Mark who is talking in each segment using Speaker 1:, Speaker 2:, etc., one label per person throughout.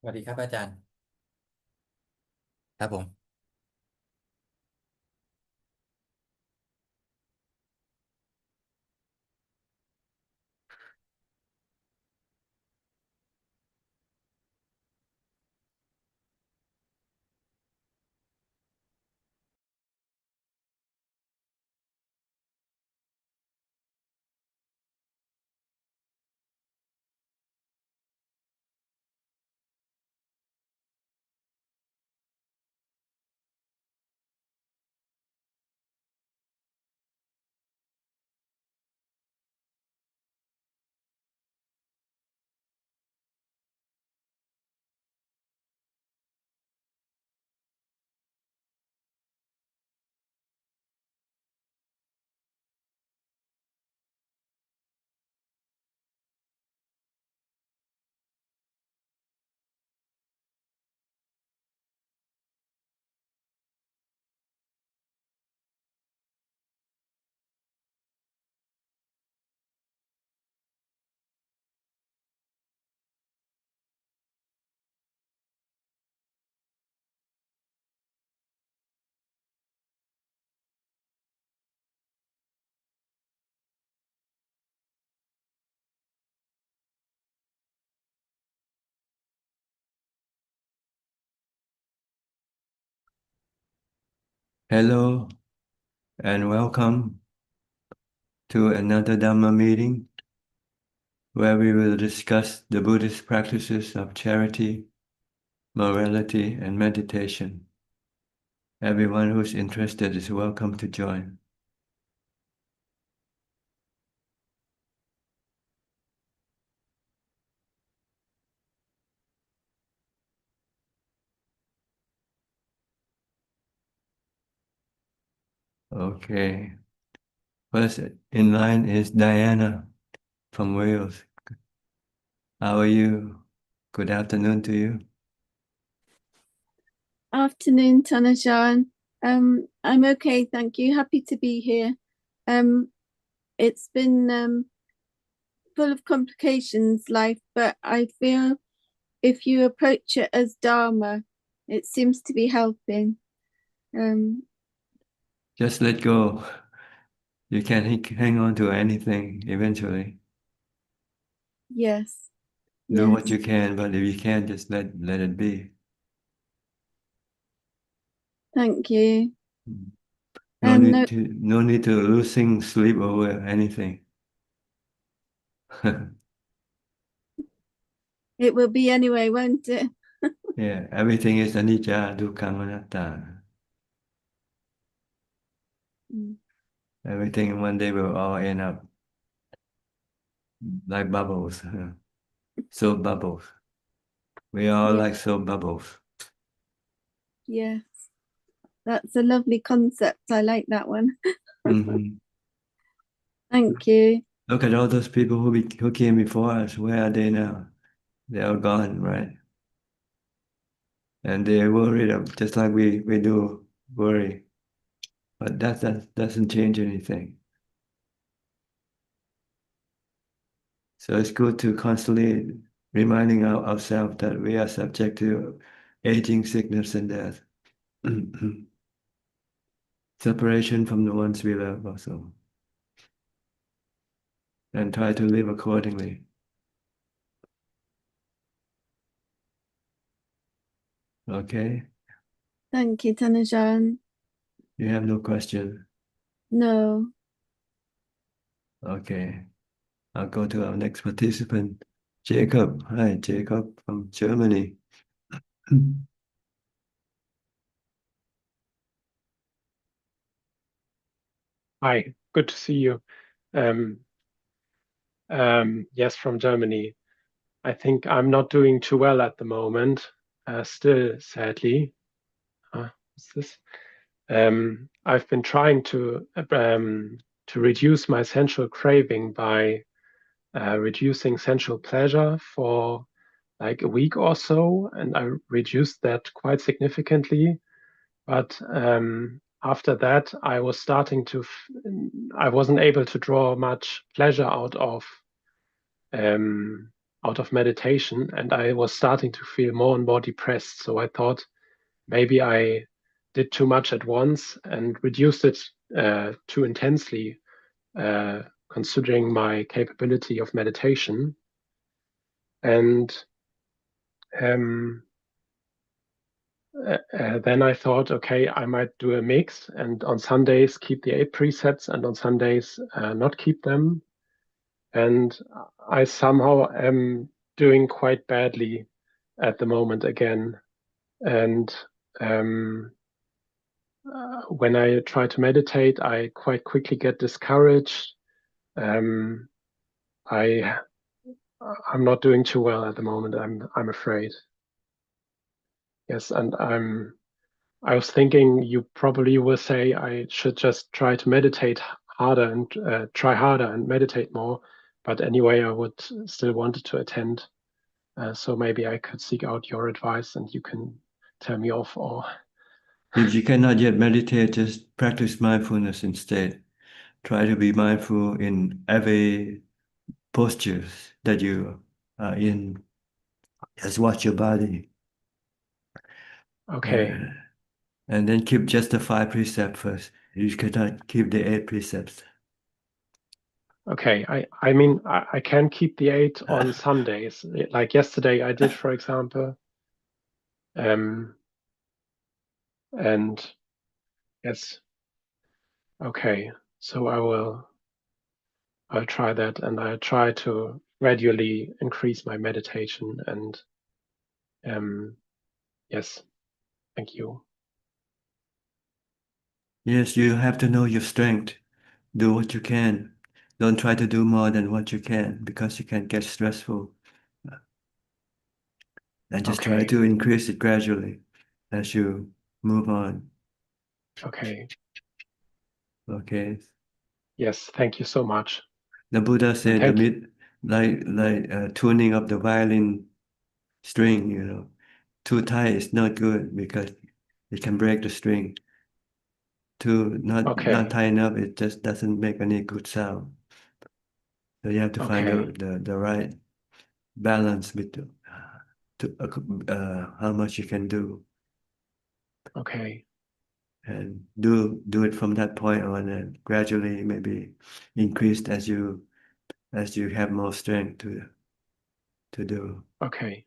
Speaker 1: วัสดีครับอาจารย์ครับผม
Speaker 2: Hello and welcome to another Dhamma meeting where we will discuss the Buddhist practices of charity, morality, and meditation. Everyone who's interested is welcome to join. Okay. First in line is Diana from Wales. How are you? Good afternoon to you.
Speaker 3: Afternoon, Ajaan. I'm okay, thank you. Happy to be here. It's been full of complications, life, but I feel if you approach it as Dharma, it seems to be helping.
Speaker 2: Just let go. You can hang on to anything eventually.
Speaker 3: Yes.
Speaker 2: Do what
Speaker 3: Yes.
Speaker 2: you can, but if you can't, just let it be.
Speaker 3: Thank you.
Speaker 2: No
Speaker 3: And
Speaker 2: need to losing sleep over anything.
Speaker 3: it will be anyway, won't it?
Speaker 2: Yeah, everything is anicca, dukkha, anatta. Everything one day will all end up like bubbles, soap bubbles. We are all
Speaker 3: Yeah.
Speaker 2: like soap bubbles.
Speaker 3: Yes. That's a lovely concept. I like that one.
Speaker 2: Mhm.
Speaker 3: Thank you.
Speaker 2: Look at all those people who came before us. Where are they now? They're all gone, right? And they're worried just like we do worry. But that doesn't change anything. So it's good to constantly reminding ourselves that we are subject to aging, sickness, and death. Separation from the ones we love also. And try to live accordingly. Okay?
Speaker 3: Thank you, Ajaan.
Speaker 2: You have no question?
Speaker 3: No.
Speaker 2: Okay. I'll go to our next participant, Jacob. Hi, Jacob from Germany.
Speaker 4: Hi, good to see you. Yes, from Germany. I think I'm not doing too well at the moment, still, sadly. What's this? I've been trying to reduce my sensual craving by reducing sensual pleasure for like a week or so, and I reduced that quite significantly. But after that, I was starting to, I wasn't able to draw much pleasure out of out of meditation, and I was starting to feel more and more depressed. So I thought maybe I did too much at once and reduced it too intensely, considering my capability of meditation. And um, then I thought, okay, I might do a mix, and on Sundays keep the 8 precepts, and on Sundays not keep them. And I somehow am doing quite badly at the moment again. And when I try to meditate, I quite quickly get discouraged. Um, I I'm not doing too well at the moment. I'm afraid. Yes, and I was thinking you probably will say I should just try to meditate harder and try harder and meditate more. But anyway, I would still wanted to attend. So maybe I could seek out your advice and you can tell me off. Or
Speaker 2: If you cannot yet meditate, just practice mindfulness instead. Try to be mindful in every postures that you are in. Just watch your body.
Speaker 4: okay,
Speaker 2: And then keep just the 5 precepts first. You cannot keep the 8 precepts.
Speaker 4: okay. I mean I can keep the 8 on some days. Like yesterday I did, for example. And yes, okay. So I'll try that, and I'll try to gradually increase my meditation. And yes, thank you.
Speaker 2: Yes, you have to know your strength. Do what you can. Don't try to do more than what you can because you can get stressful. And just try
Speaker 4: Okay,
Speaker 2: to increase it gradually as you move on.
Speaker 4: okay.
Speaker 2: Okay.
Speaker 4: Yes, thank you so much.
Speaker 2: The Buddha
Speaker 4: And
Speaker 2: said
Speaker 4: thank you.
Speaker 2: like tuning up the violin string, you know. Too tight is not good because it can break the string. Too not
Speaker 4: Okay,
Speaker 2: tight enough, it just doesn't make any good sound. So you have to find
Speaker 4: okay,
Speaker 2: the right balance with how much you can do,
Speaker 4: okay,
Speaker 2: and do it from that point on, and gradually maybe increased as you have more strength to do.
Speaker 4: okay,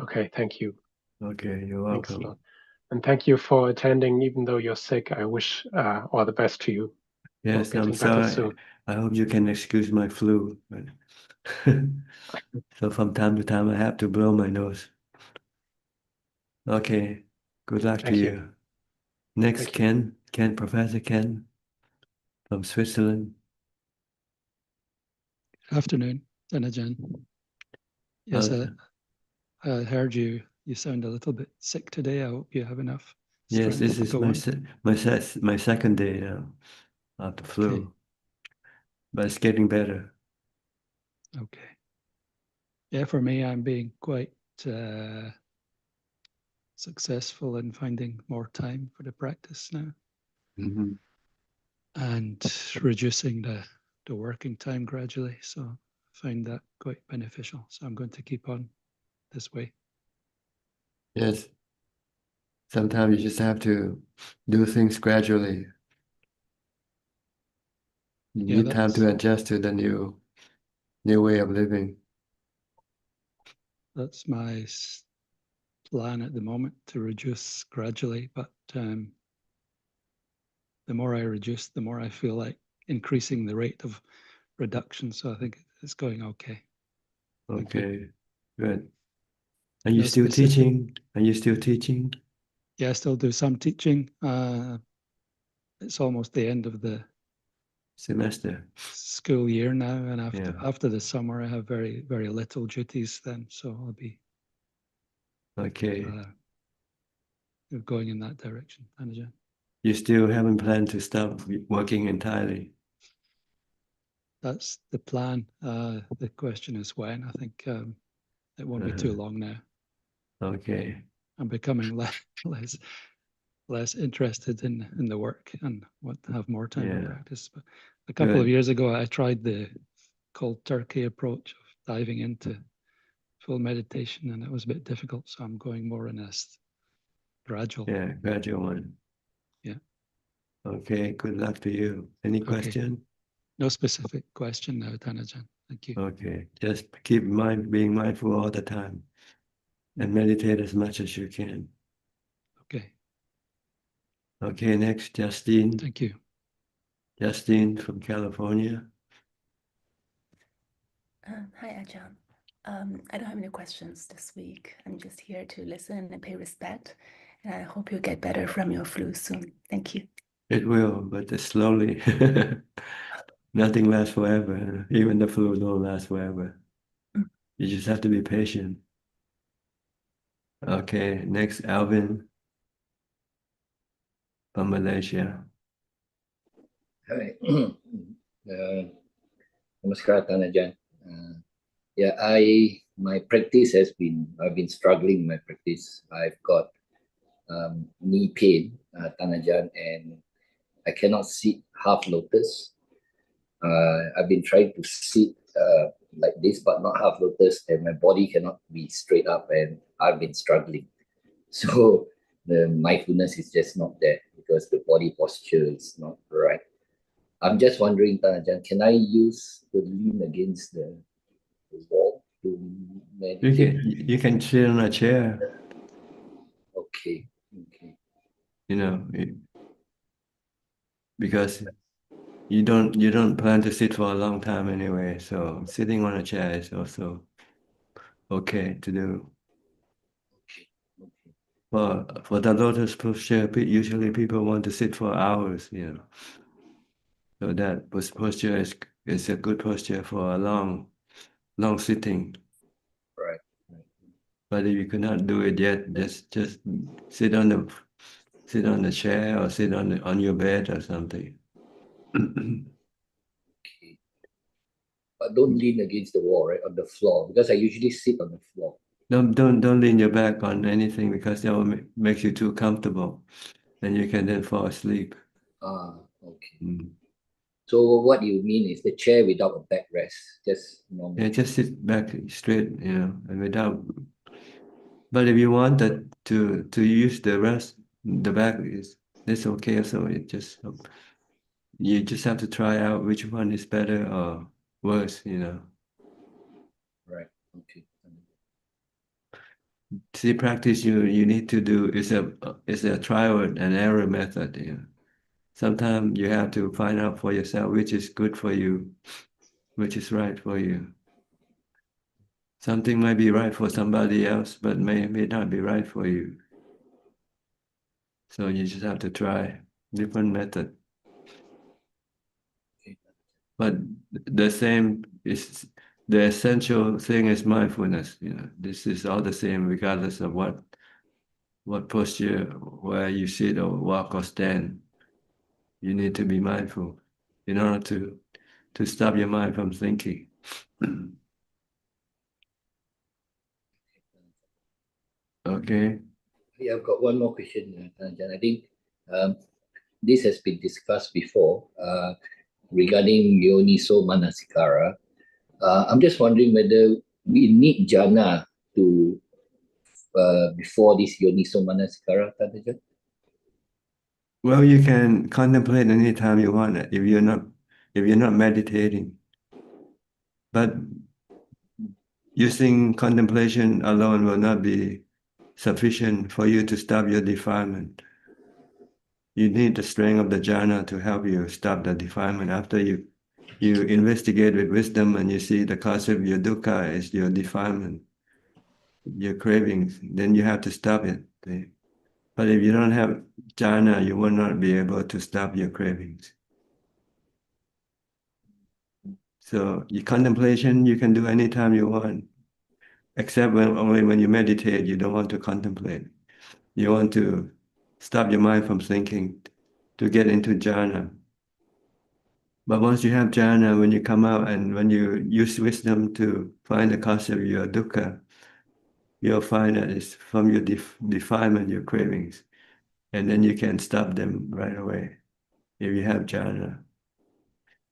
Speaker 4: okay. Thank you.
Speaker 2: Okay, you're
Speaker 4: Thanks a lot.
Speaker 2: welcome.
Speaker 4: And thank you for attending, even though you're sick. I wish all the best to you for
Speaker 2: Yes, I'm
Speaker 4: getting better
Speaker 2: sorry.
Speaker 4: soon.
Speaker 2: I hope you can excuse my flu. So from time to time I have to blow my nose. Okay, good luck to
Speaker 4: Thank you.
Speaker 2: you. Next,
Speaker 4: Thank you.
Speaker 2: Professor Ken from Switzerland.
Speaker 1: Afternoon, Ajaan. Yes,
Speaker 2: Uh,
Speaker 1: I heard you. You sound a little bit sick today. I hope you have enough
Speaker 2: yes, this
Speaker 1: strength to
Speaker 2: is
Speaker 1: go on.
Speaker 2: my second day now of the flu,
Speaker 1: Okay.
Speaker 2: but it's getting better.
Speaker 1: Okay. Yeah, for me, I'm being quite successful in finding more time for the practice now
Speaker 2: Mm-hmm.
Speaker 1: and reducing the working time gradually. So I find that quite beneficial. So I'm going to keep on this way.
Speaker 2: Yes, sometimes you just have to do things gradually. You
Speaker 1: Yeah,
Speaker 2: need time to adjust to the new way of living.
Speaker 1: that's my plan at the moment, to reduce gradually, but the more I reduce, the more I feel like increasing the rate of reduction. So I think it's going okay. Thank you.
Speaker 2: Okay, good. Are you
Speaker 1: No
Speaker 2: still
Speaker 1: specific.
Speaker 2: teaching? Are you still teaching?
Speaker 1: Yeah, I still do some teaching. It's almost the end of the
Speaker 2: Semester.
Speaker 1: school year now, and
Speaker 2: Yeah.
Speaker 1: after the summer, I have very little duties then. So I'll be
Speaker 2: Okay.
Speaker 1: going in that direction. Ajaan.
Speaker 2: You still haven't planned to stop working entirely?
Speaker 1: That's the plan. The question is when. I think it won't be too long now.
Speaker 2: Okay.
Speaker 1: I'm becoming less interested in the work and want to have more time for
Speaker 2: Yeah.
Speaker 1: practice. But a couple of
Speaker 2: Good.
Speaker 1: years ago, I tried the cold turkey approach of diving into full meditation, and it was a bit difficult. So I'm going more in a gradual.
Speaker 2: Yeah, gradual one.
Speaker 1: Yeah.
Speaker 2: Okay, good luck to you. Any
Speaker 1: Okay.
Speaker 2: question?
Speaker 1: No specific question now, Ajaan. Thank you.
Speaker 2: Okay, just keep being mindful all the time and meditate as much as you can.
Speaker 1: Okay.
Speaker 2: Okay, next, Justine.
Speaker 1: Thank you.
Speaker 2: Justine from California.
Speaker 5: Hi, Ajaan. I don't have any questions this week. I'm just here to listen and pay respect. And I hope you get better from your flu soon. Thank you.
Speaker 2: It will, but slowly. Nothing lasts forever. Even the flu don't last forever. You just have to be patient. Okay, next, Alvin from Malaysia.
Speaker 6: Hi. Namaskar, Ajaan. Yeah, my practice I've been struggling my practice. I've got knee pain, Tanajan, and I cannot sit half lotus. I've been trying to sit like this, but not half lotus, and my body cannot be straight up, and I've been struggling. So the mindfulness is just not there because the body posture is not right. I'm just wondering, Tanajan, can I use the lean against the wall to meditate?
Speaker 2: You can sit on a chair.
Speaker 6: Okay.
Speaker 2: You know, because you don't plan to sit for a long time anyway. So sitting on a chair is also okay to do. For the lotus posture, usually people want to sit for hours, So that posture is a good posture for a long sitting.
Speaker 6: Right.
Speaker 2: But if you cannot do it yet, just sit on the chair or sit on your bed or something.
Speaker 6: Okay. But don't lean against the wall, right? On the floor, because I usually sit on the floor.
Speaker 2: Don't lean your back on anything because that will make you too comfortable, and you can then fall asleep.
Speaker 6: Okay.
Speaker 2: Mm.
Speaker 6: So what you mean is the chair without a backrest, just normal.
Speaker 2: Yeah, just sit back straight, and without. But if you want that to use the back it's okay. So you just have to try out which one is better or worse,
Speaker 6: Right. Okay.
Speaker 2: See, practice you need to do is a trial and error method. Sometimes you have to find out for yourself which is good for you, which is right for you. Something might be right for somebody else, but may not be right for you. So you just have to try different method.
Speaker 6: Okay.
Speaker 2: But the essential thing is mindfulness. This is all the same regardless of what posture, where you sit or walk or stand. You need to be mindful in order to stop your mind from thinking. Okay.
Speaker 6: Yeah, I've got one more question, Tanajan. I think this has been discussed before regarding Yoniso Manasikara. I'm just wondering whether we need jhana to before this Yoniso Manasikara, Tanajan.
Speaker 2: Well, you can contemplate anytime you want if you're not meditating. But using contemplation alone will not be sufficient for you to stop your defilement. You need the strength of the jhana to help you stop the defilement. After you investigate with wisdom and you see the cause of your dukkha is your defilement, your cravings, then you have to stop it. But if you don't have jhana, you will not be able to stop your cravings. So your contemplation you can do anytime you want, except only when you meditate, you don't want to contemplate. You want to stop your mind from thinking, to get into jhana. But once you have jhana, when you come out and when you use wisdom to find the cause of your dukkha, you'll find that it's from your defilement, your cravings. And then you can stop them right away if you have jhana.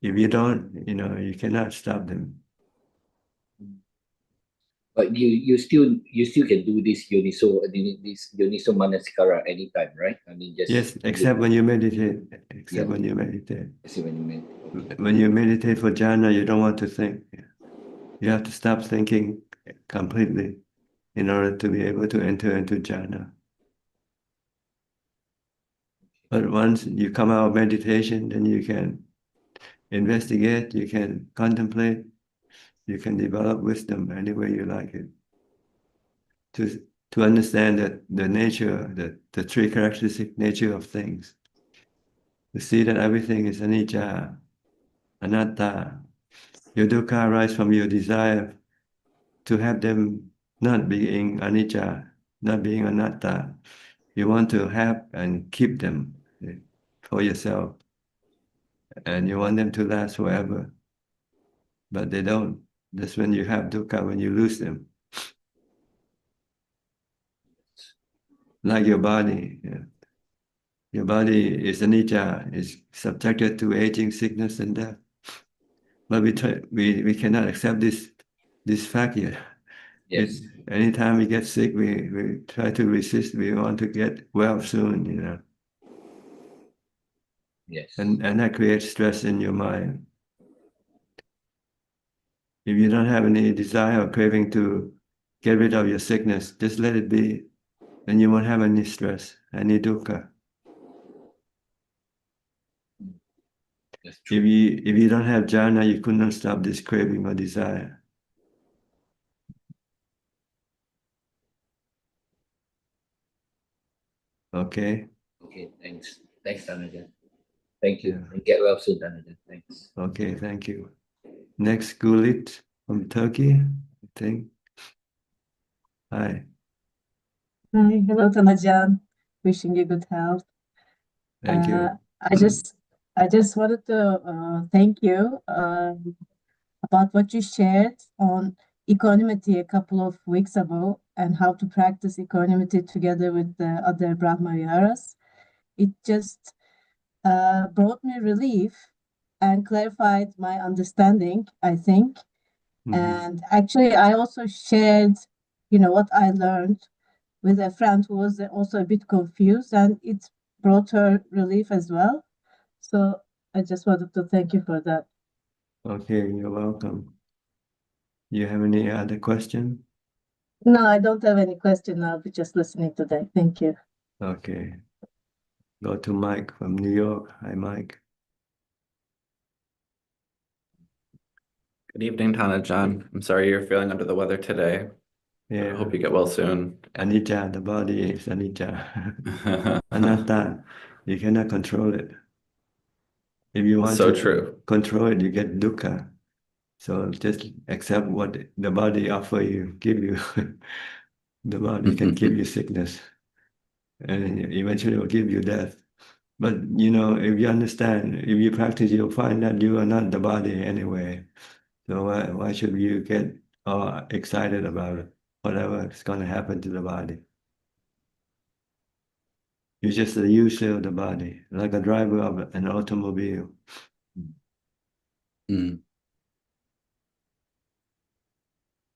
Speaker 2: If you don't, you cannot stop them.
Speaker 6: But you still can do this Yoniso Manasikara anytime, right? I mean, just
Speaker 2: Yes, except when you meditate.
Speaker 6: Yeah.
Speaker 2: When you meditate.
Speaker 6: see when you meant.
Speaker 2: When you meditate for jhana, you don't want to think. You have to stop thinking completely in order to be able to enter into jhana. But once you come out of meditation, then you can investigate, you can contemplate, you can develop wisdom any way you like it. To understand that the nature, the three characteristic nature of things. To see that everything is anicca, anatta. Your dukkha arises from your desire to have them not being anicca, not being anatta. You want to have and keep them for yourself. And you want them to last forever. But they don't. That's when you have dukkha, when you lose them. Like your body. Yeah. Your body is anicca, is subjected to aging, sickness, and death. But we cannot accept this fact yet.
Speaker 6: Yes.
Speaker 2: Anytime we get sick, we try to resist. We want to get well soon,
Speaker 6: Yes.
Speaker 2: And that creates stress in your mind. If you don't have any desire or craving to get rid of your sickness, just let it be. Then you won't have any stress, any dukkha.
Speaker 6: That's true.
Speaker 2: If you don't have jhana, you could not stop this craving or desire. Okay?
Speaker 6: Okay, thanks. Thanks, Tanajan. Thank you.
Speaker 2: Yeah.
Speaker 6: And get well soon, Tanajan. Thanks.
Speaker 2: Okay, thank you. Next, Gulit from Turkey, I think. Hi.
Speaker 7: Hi, hello, Tanajan. Wishing you good health.
Speaker 2: Thank you.
Speaker 7: I just wanted to thank you about what you shared on equanimity a couple of weeks ago and how to practice equanimity together with the other Brahma Viharas. It just brought me relief and clarified my understanding, I think. And actually, I also shared, what I learned with a friend who was also a bit confused, and it brought her relief as well. So I just wanted to thank you for that.
Speaker 2: Okay, you're welcome. You have any other question?
Speaker 7: No, I don't have any question. I'll be just listening today. Thank you.
Speaker 2: Okay. Go to Mike from New York. Hi, Mike.
Speaker 8: Good evening, Tanajan. I'm sorry you're feeling under the weather today.
Speaker 2: Yeah.
Speaker 8: I hope you get well soon.
Speaker 2: Anicca, the body is anicca. Anatta, you cannot control it. If you want
Speaker 8: So
Speaker 2: to
Speaker 8: true.
Speaker 2: control it, you get dukkha. So just accept what the body offer you, give you. The body can give you sickness, and eventually will give you death. But if you understand, if you practice, you'll find that you are not the body anyway. So why should you get all excited about it? Whatever is going to happen to the body. You're just a user of the body, like a driver of an automobile.
Speaker 8: Mm.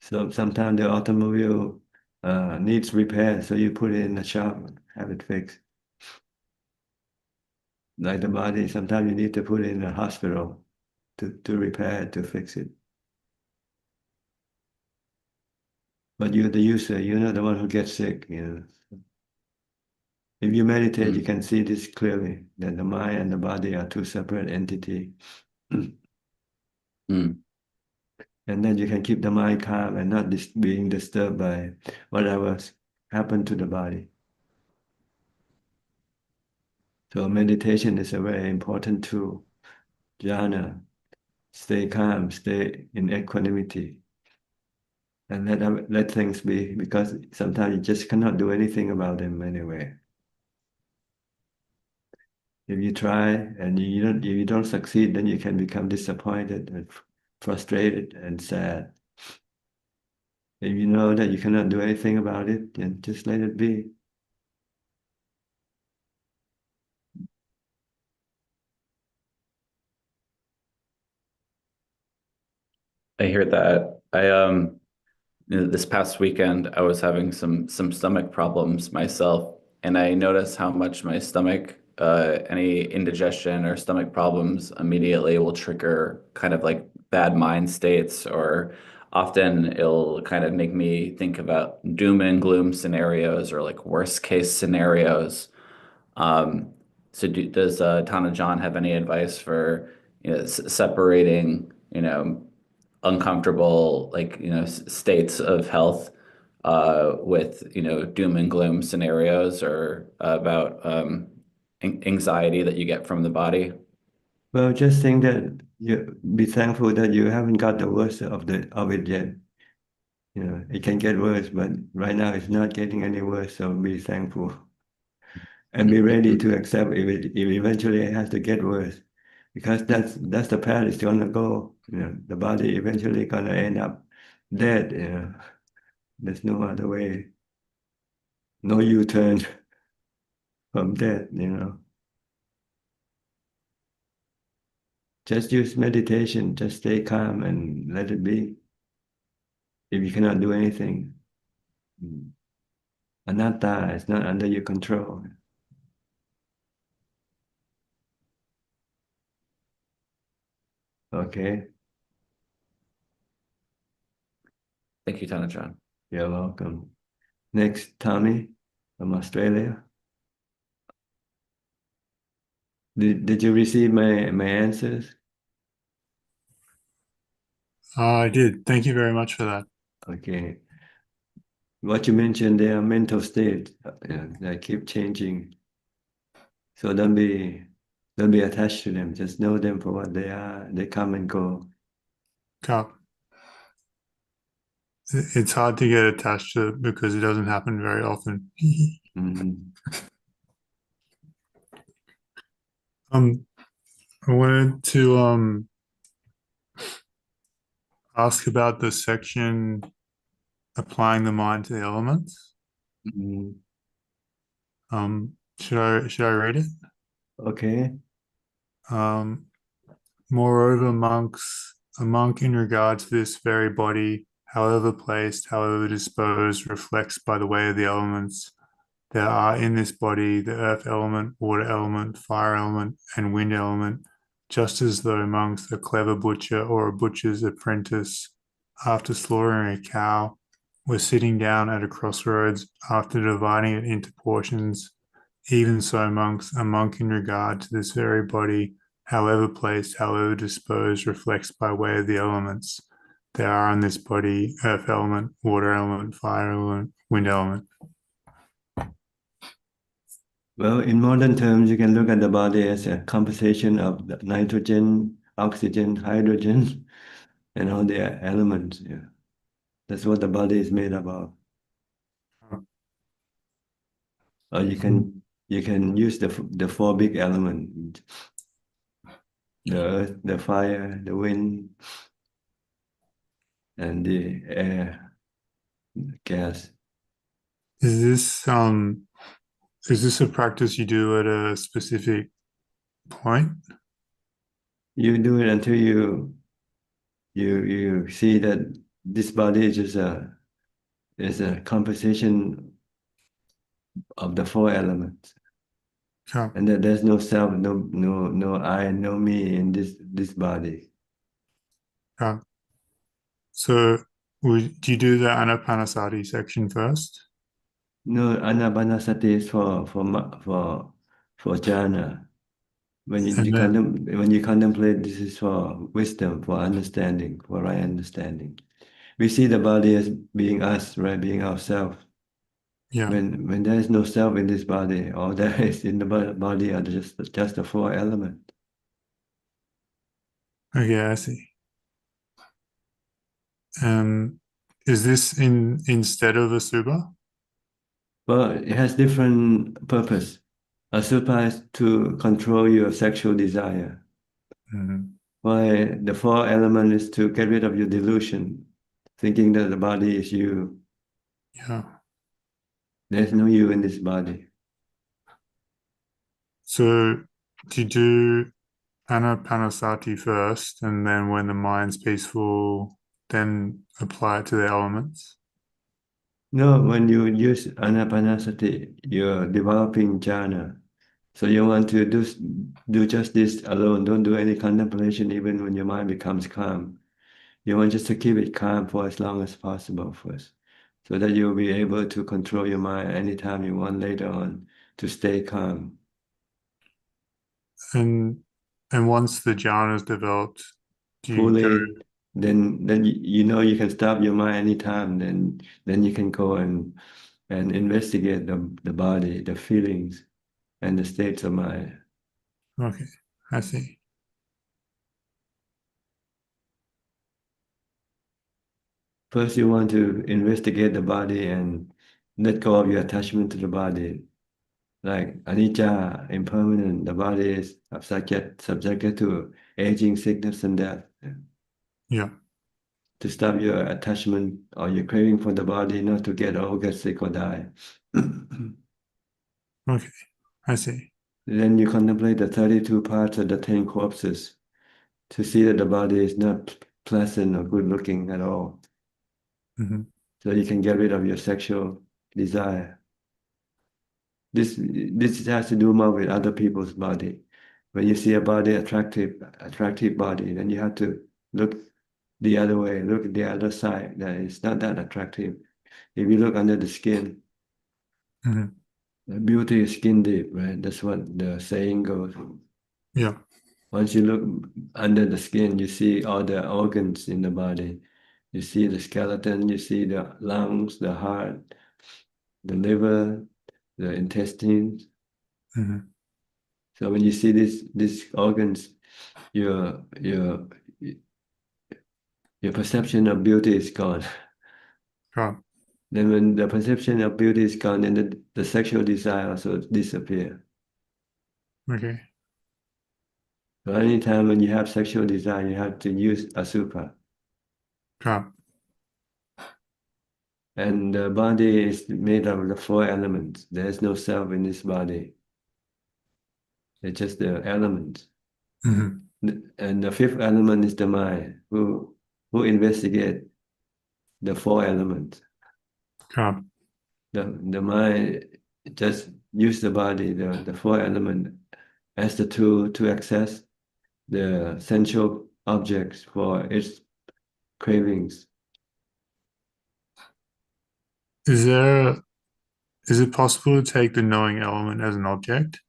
Speaker 2: So sometimes the automobile needs repair, so you put it in the shop, have it fixed. Like the body, sometimes you need to put it in a hospital to repair it, to fix it. But you're the user, you're not the one who gets sick, If you meditate, you can see this clearly, that the mind and the body are two separate entities. And then you can keep the mind calm and not being disturbed by whatever happened to the body. So meditation is a very important tool. Jhana, stay calm, stay in equanimity, and let things be, because sometimes you just cannot do anything about them anyway. If you try and if you don't succeed, then you can become disappointed and frustrated and sad. If you know that you cannot do anything about it, then just let it be.
Speaker 8: I hear that. this past weekend, I was having some stomach problems myself, and I noticed how much my stomach, any indigestion or stomach problems immediately will trigger kind of like bad mind states, or often it'll kind of make me think about doom and gloom scenarios or like worst case scenarios. So does Tana John have any advice for, separating, uncomfortable, like, states of health with, doom and gloom scenarios, or about anxiety that you get from the body?
Speaker 2: Well, just think that you be thankful that you haven't got the worst of it yet. It can get worse, but right now it's not getting any worse, so be thankful. And be ready to accept if eventually it has to get worse. Because that's the path it's gonna go. The body eventually gonna end up dead. There's no other way. No U-turn from death. Just use meditation. Just stay calm and let it be. If you cannot do anything, anatta is not under your control. Okay.
Speaker 8: Thank you, Tana John.
Speaker 2: You're welcome. Next, Tommy from Australia. Did you receive my answers?
Speaker 9: I did. Thank you very much for that.
Speaker 2: Okay. What you mentioned, they are mental states. They keep changing. So don't be attached to them. Just know them for what they are. They come and go.
Speaker 9: It's hard to get attached to it because it doesn't happen very often. I wanted to ask about the section applying the mind to the elements. Should I read it?
Speaker 2: Okay.
Speaker 9: Moreover, a monk in regard to this very body, however placed, however disposed, reflects by the way of the elements. There are in this body the earth element, water element, fire element, and wind element, just as though amongst a clever butcher or a butcher's apprentice, after slaughtering a cow, were sitting down at a crossroads after dividing it into portions. Even so, a monk in regard to this very body, however placed, however disposed, reflects by way of the elements. There are in this body earth element, water element, fire element, wind element.
Speaker 2: Well, in modern terms, you can look at the body as a composition of nitrogen, oxygen, hydrogen, and all the elements. Yeah. That's what the body is made up of. Or you can use the four big elements: the earth, the fire, the wind, and the air, the gas.
Speaker 9: Is this a practice you do at a specific point?
Speaker 2: You do it until you see that this body is just a composition of the four elements.
Speaker 9: Yeah.
Speaker 2: And that there's no self, no I, no me in this body.
Speaker 9: Yeah. So do you do the Anapanasati section first?
Speaker 2: No, anapanasati is for jhana. When you contemplate, this is for wisdom, for understanding, for right understanding. We see the body as being us, right? Being ourselves.
Speaker 9: Yeah.
Speaker 2: When there is no self in this body, all there is in the body are just the four elements.
Speaker 9: Okay, I see. Is this instead of a suba?
Speaker 2: Well, it has different purpose. Asubha is to control your sexual desire. Why the four element is to get rid of your delusion, thinking that the body is you.
Speaker 9: Yeah.
Speaker 2: There's no you in this body.
Speaker 9: So do you do Anapanasati first, and then when the mind's peaceful, then apply it to the elements?
Speaker 2: No, when you use anapanasati, you're developing jhana. So you want to do just this alone. Don't do any contemplation even when your mind becomes calm. You want just to keep it calm for as long as possible first, so that you'll be able to control your mind anytime you want later on to stay calm.
Speaker 9: And once the jhana is developed, do you go?
Speaker 2: Fully, then you know you can stop your mind anytime. Then you can go and investigate the body, the feelings, and the states of mind.
Speaker 9: Okay, I see.
Speaker 2: First, you want to investigate the body and let go of your attachment to the body. Like anicca, impermanent, the body is subjected to aging, sickness, and death.
Speaker 9: Yeah.
Speaker 2: To stop your attachment or your craving for the body, not to get old, get sick, or die.
Speaker 9: Okay, I see.
Speaker 2: Then you contemplate the 32 parts of the 10 corpses to see that the body is not pleasant or good looking at all.
Speaker 9: Mm-hmm.
Speaker 2: So you can get rid of your sexual desire. This has to do more with other people's body. When you see a body attractive body, then you have to look the other way, look at the other side that is not that attractive. If you look under the skin,
Speaker 9: Mm-hmm.
Speaker 2: the beauty is skin deep, right? That's what the saying goes.
Speaker 9: Yeah.
Speaker 2: Once you look under the skin, you see all the organs in the body. You see the skeleton, you see the lungs, the heart, the liver, the intestines.
Speaker 9: Mm-hmm.
Speaker 2: So when you see these organs, your perception of beauty is gone.
Speaker 9: Right.
Speaker 2: Then when the perception of beauty is gone, then the sexual desire also disappear.
Speaker 9: Okay.
Speaker 2: So anytime when you have sexual desire, you have to use asukha.
Speaker 9: Right.
Speaker 2: And the body is made of the 4 elements. There is no self in this body. It's just the elements.
Speaker 9: Mm-hmm.
Speaker 2: And the 5th element is the mind, who investigate the 4 elements.
Speaker 9: Right.
Speaker 2: The mind just use the body, the 4 element, as the tool to access the sensual objects for its cravings.
Speaker 9: Is it possible to take the knowing element as an object?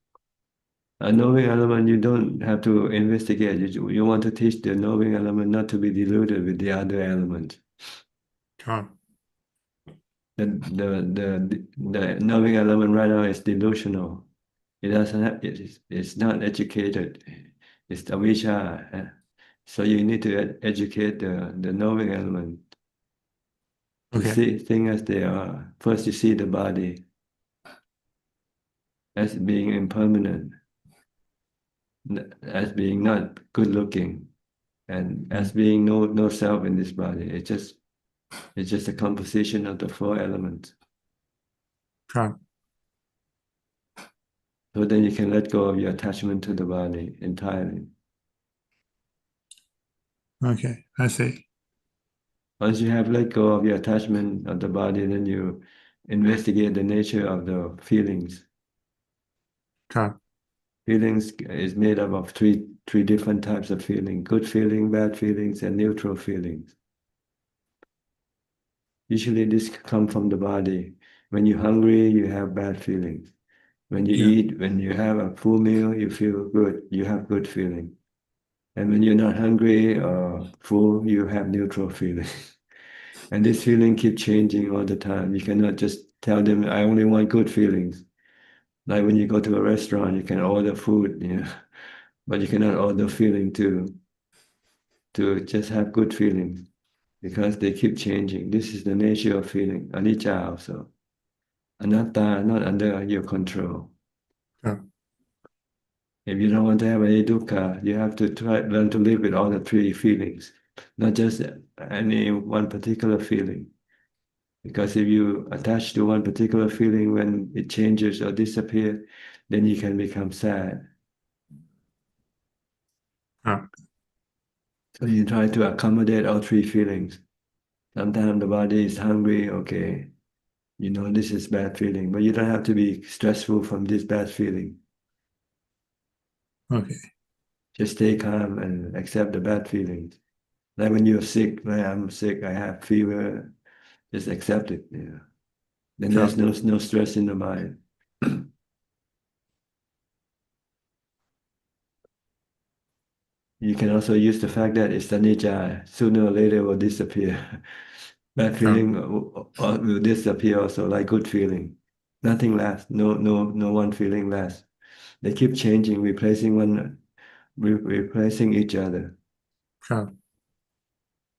Speaker 2: A knowing element, you don't have to investigate. You want to teach the knowing element not to be diluted with the other elements.
Speaker 9: Right.
Speaker 2: The knowing element right now is delusional. It doesn't have, it's not educated. It's avijja. So you need to educate the knowing element to
Speaker 9: Okay.
Speaker 2: see things as they are. First, you see the body as being impermanent, as being not good looking, and as being no self in this body. It's just a composition of the 4 elements.
Speaker 9: Right.
Speaker 2: So then you can let go of your attachment to the body entirely.
Speaker 9: Okay, I see.
Speaker 2: Once you have let go of your attachment of the body, then you investigate the nature of the feelings.
Speaker 9: Right.
Speaker 2: Feelings is made up of three different types of feeling: good feeling, bad feelings, and neutral feelings. Usually this comes from the body. When you're hungry, you have bad feelings. When you eat, when you have a full meal, you feel good, you have good feeling. And when you're not hungry or full, you have neutral feelings. And this feeling keeps changing all the time. You cannot just tell them, I only want good feelings. Like when you go to a restaurant, you can order food, but you cannot order feeling to just have good feelings, because they keep changing. This is the nature of feeling. Anicca also. Anatta, not under your control.
Speaker 9: Yeah.
Speaker 2: If you don't want to have any dukkha, you have to learn to live with all the 3 feelings, not just any one particular feeling. Because if you attach to one particular feeling, when it changes or disappears, then you can become sad.
Speaker 9: Yeah.
Speaker 2: So you try to accommodate all 3 feelings. Sometimes the body is hungry, okay. You know this is bad feeling, but you don't have to be stressful from this bad feeling.
Speaker 9: Okay.
Speaker 2: Just stay calm and accept the bad feelings. Like when you're sick, like I'm sick, I have fever, just accept it. Yeah. Then there's no stress in the mind. You can also use the fact that it's anicca, sooner or later will disappear. Bad feeling will disappear also, like good feeling. Nothing lasts. No one feeling lasts. They keep changing, replacing each other.
Speaker 9: Sure.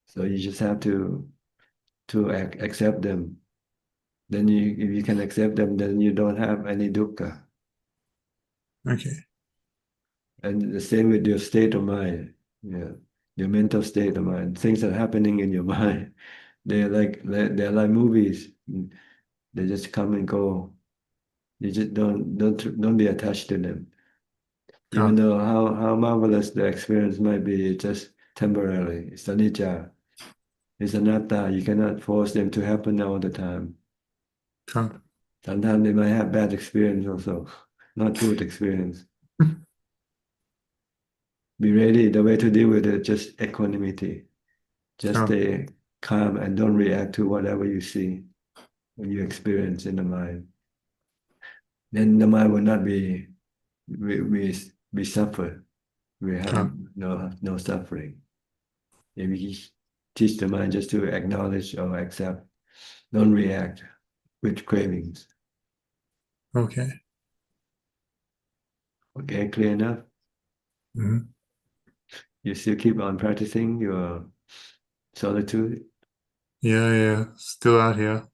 Speaker 2: So you just have to accept them. Then if you can accept them, then you don't have any dukkha.
Speaker 9: Okay.
Speaker 2: And the same with your state of mind. Yeah, your mental state of mind. Things are happening in your mind. They're like movies. They just come and go. You just don't be attached to them. Even though how marvelous the experience might be, it's just temporary. It's anicca. It's anatta. You cannot force them to happen all the time.
Speaker 9: Sure.
Speaker 2: Sometimes they might have bad experience also, not good experience. Be ready. The way to deal with it, just equanimity. Just stay calm and don't react to whatever you see when you experience in the mind. Then the mind will not we suffer. We have no suffering. If we teach the mind just to acknowledge or accept, don't react with cravings.
Speaker 9: Okay.
Speaker 2: Okay, clear enough?
Speaker 9: Mm-hmm.
Speaker 2: You still keep on practicing your solitude?
Speaker 9: Yeah. Still out here.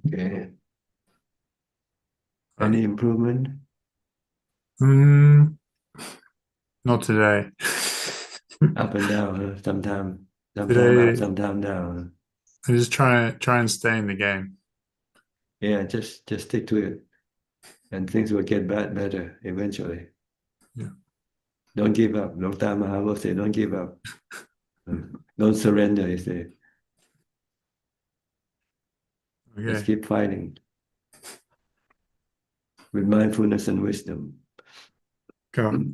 Speaker 2: Okay. Any improvement?
Speaker 9: Not today.
Speaker 2: Up and down, huh? Sometime
Speaker 9: Today,
Speaker 2: up, sometime down.
Speaker 9: I just try and stay in the game.
Speaker 2: Yeah, just stick to it, and things will get better eventually.
Speaker 9: Yeah.
Speaker 2: Don't give up. Dr. Maharal say, don't give up. Don't surrender, he said.
Speaker 9: Okay.
Speaker 2: Just keep fighting with mindfulness and wisdom.
Speaker 9: Go.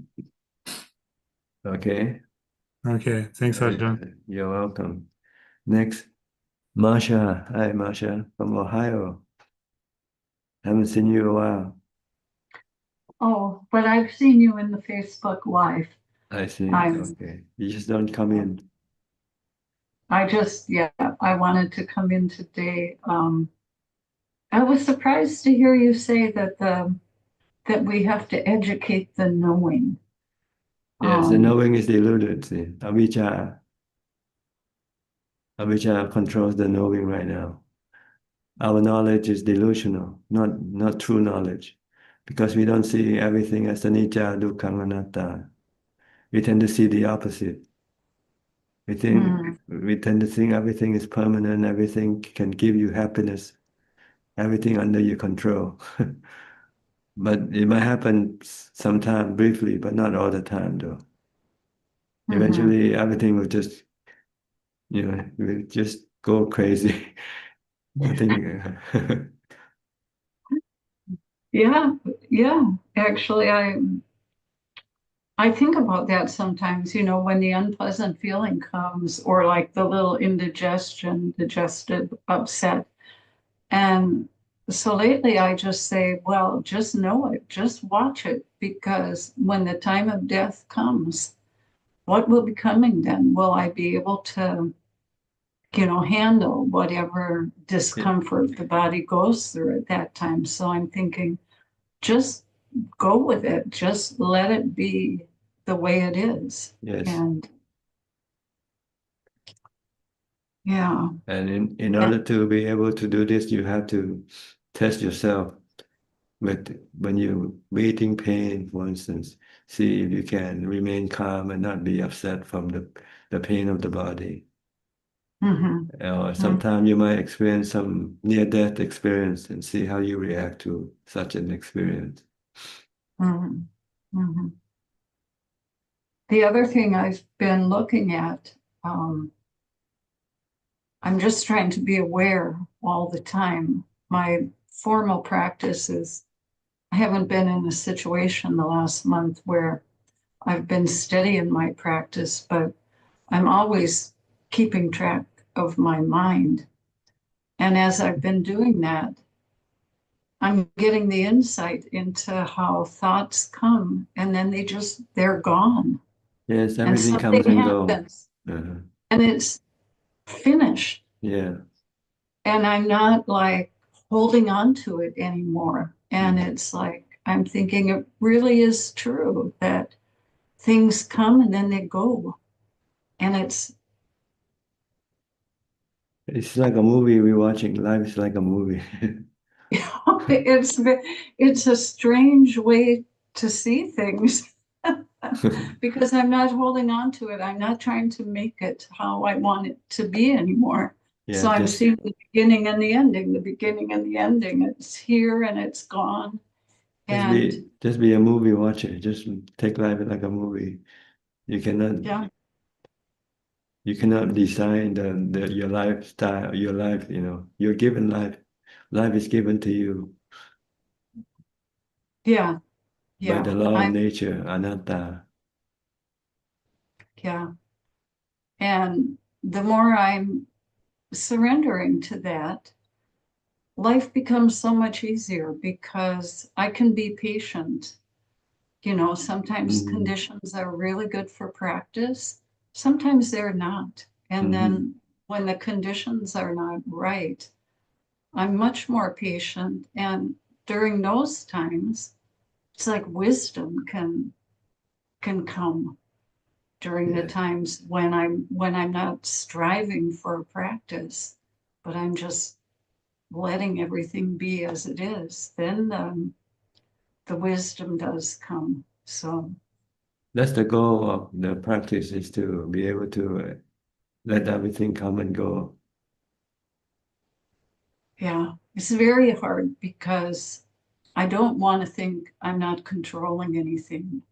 Speaker 2: Okay?
Speaker 9: Okay. Thanks, Ajaan.
Speaker 2: You're welcome. Next, Marsha. Hi, Marsha from Ohio. Haven't seen you in a while.
Speaker 10: Oh, but I've seen you in the Facebook Live.
Speaker 2: I see.
Speaker 10: I'm-
Speaker 2: Okay. You just don't come in.
Speaker 10: I wanted to come in today. I was surprised to hear you say that we have to educate the knowing.
Speaker 2: Yes, the knowing is deluded. See, avijja controls the knowing right now. Our knowledge is delusional, not true knowledge, because we don't see everything as anicca, dukkha, anatta. We tend to see the opposite. We tend to think everything is permanent, everything can give you happiness, everything under your control. But it might happen sometime briefly, but not all the time though. Eventually everything will just, will just go crazy. I think
Speaker 10: Yeah. Actually, I think about that sometimes, when the unpleasant feeling comes, or like the little indigestion, digestive upset. And so lately I just say, well, just know it, just watch it, because when the time of death comes, what will be coming then? Will I be able to, handle whatever discomfort the body goes through at that time? So I'm thinking, just go with it, just let it be the way it is.
Speaker 2: yes.
Speaker 10: And yeah.
Speaker 2: And in order to be able to do this, you have to test yourself with when you're meeting pain, for instance. See if you can remain calm and not be upset from the pain of the body. Or sometimes you might experience some near-death experience and see how you react to such an experience.
Speaker 10: The other thing I've been looking at, I'm just trying to be aware all the time. My formal practice is, I haven't been in a situation the last month where I've been steady in my practice, but I'm always keeping track of my mind. And as I've been doing that, I'm getting the insight into how thoughts come and then they're gone.
Speaker 2: Yes,
Speaker 10: And
Speaker 2: everything
Speaker 10: something
Speaker 2: comes and goes.
Speaker 10: happens
Speaker 2: Uh-huh.
Speaker 10: and it's finished.
Speaker 2: Yeah.
Speaker 10: And I'm not like holding on to it anymore. And it's like, I'm thinking it really is true that things come and then they go. And
Speaker 2: It's like a movie we're watching. Life is like a movie.
Speaker 10: it's a strange way to see things because I'm not holding on to it. I'm not trying to make it how I want it to be anymore.
Speaker 2: Yeah,
Speaker 10: So I'm
Speaker 2: just
Speaker 10: seeing the beginning and the ending, the beginning and the ending. It's here and it's gone. And
Speaker 2: just be a movie watcher. Just take life like a movie. You cannot
Speaker 10: yeah,
Speaker 2: you cannot design your lifestyle, your life, You're given life. Life is given to you
Speaker 10: yeah,
Speaker 2: by
Speaker 10: yeah.
Speaker 2: the law of nature, anatta.
Speaker 10: Yeah. And the more I'm surrendering to that, life becomes so much easier because I can be patient. Sometimes conditions are really good for practice, sometimes they're not. And then when the conditions are not right, I'm much more patient. And during those times, it's like wisdom can come during the
Speaker 2: Yeah.
Speaker 10: times when I'm not striving for a practice, but I'm just letting everything be as it is. Then the wisdom does come. So
Speaker 2: That's the goal of the practice, is to be able to let everything come and go.
Speaker 10: yeah, it's very hard because I don't want to think I'm not controlling anything.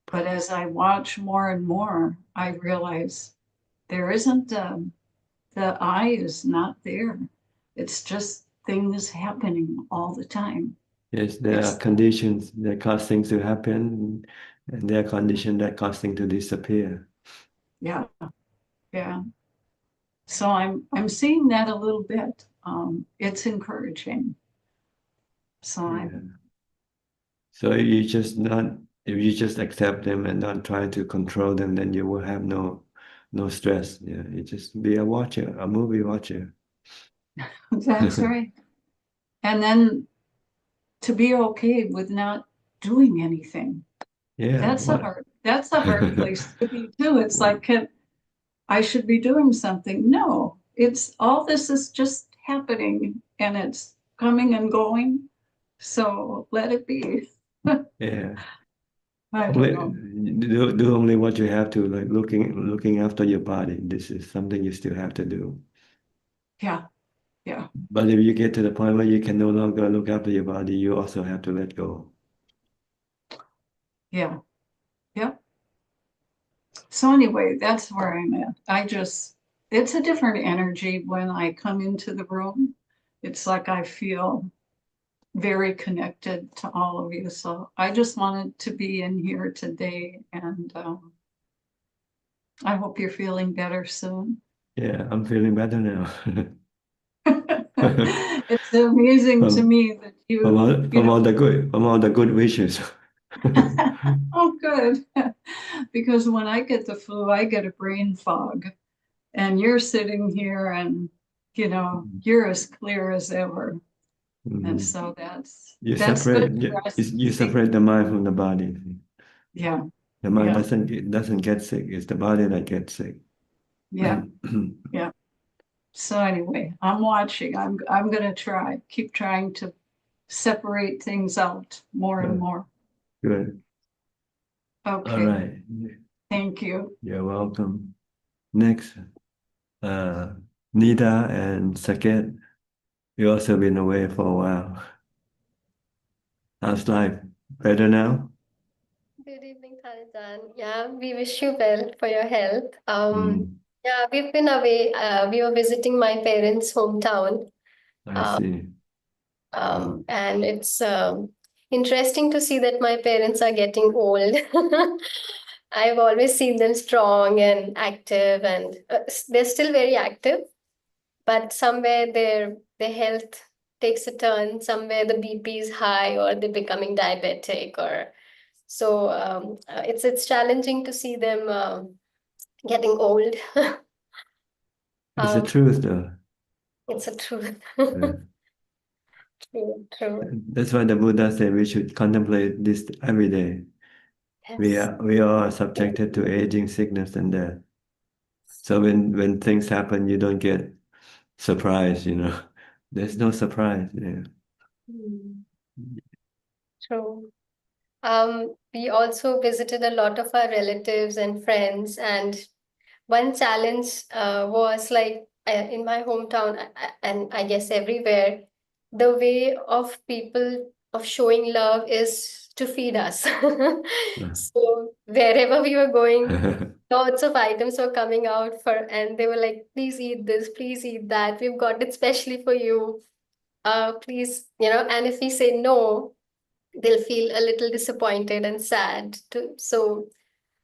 Speaker 10: But as I watch more and more, I realize there isn't, the I is not there. It's just things happening all the time.
Speaker 2: Yes, there are conditions that cause things to happen, and there are conditions that cause things to disappear.
Speaker 10: Yeah, yeah. So I'm seeing that a little bit. It's encouraging. So
Speaker 2: Yeah. So if you just accept them and not try to control them, then you will have no stress. Yeah, you just be a watcher, a movie watcher.
Speaker 10: That's right. And then to be okay with not doing anything.
Speaker 2: Yeah.
Speaker 10: That's a hard place to be too. It's like I should be doing something. No, it's all this is just happening and it's coming and going. So let it be.
Speaker 2: Yeah.
Speaker 10: I don't know.
Speaker 2: Do only what you have to, like looking after your body. This is something you still have to do.
Speaker 10: Yeah, yeah,
Speaker 2: But if you get to the point where you can no longer look after your body, you also have to let go.
Speaker 10: yeah, yeah. So anyway, that's where I'm at. It's a different energy when I come into the room. It's like I feel very connected to all of you. So I just wanted to be in here today, and I hope you're feeling better soon.
Speaker 2: Yeah, I'm feeling better now.
Speaker 10: It's amazing to me that
Speaker 2: from all the good wishes.
Speaker 10: Oh, good. Because when I get the flu, I get a brain fog, and you're sitting here and you're as clear as ever. And so that's good for us
Speaker 2: You
Speaker 10: to see.
Speaker 2: separate the mind from the body.
Speaker 10: Yeah,
Speaker 2: The mind
Speaker 10: yeah,
Speaker 2: doesn't get sick. It's the body that gets sick.
Speaker 10: yeah, yeah. So anyway, I'm watching. I'm gonna keep trying to separate things out more and more.
Speaker 2: Good. All
Speaker 10: Okay,
Speaker 2: right.
Speaker 10: thank you.
Speaker 2: You're welcome. Next, Nida and Saket. You also been away for a while. How's life? Better now?
Speaker 11: Good evening, Ajaan. Yeah, we wish you well for your health.
Speaker 2: Mm.
Speaker 11: Yeah, we've been away. We were visiting my parents' hometown.
Speaker 2: I
Speaker 11: Uh,
Speaker 2: see.
Speaker 11: and it's interesting to see that my parents are getting old. I've always seen them strong and active, and they're still very active, but somewhere their health takes a turn. Somewhere the BP is high, or they're becoming diabetic, or so it's challenging to see them getting old.
Speaker 2: It's the
Speaker 11: Um,
Speaker 2: truth, though.
Speaker 11: it's a truth.
Speaker 2: Yeah.
Speaker 11: True, true.
Speaker 2: That's why the Buddha said we should contemplate this every day.
Speaker 11: Yes.
Speaker 2: We are subjected to aging, sickness, and death. So when things happen, you don't get surprised, you know. There's no surprise. Yeah.
Speaker 11: Hmm. True. We also visited a lot of our relatives and friends, and one challenge was like in my hometown and I guess everywhere, the way of people of showing love is to feed us. So wherever we were going, lots of items were coming out for, and they were like, please eat this, please eat that. We've got it specially for you. Please, and if we say no, they'll feel a little disappointed and sad too. So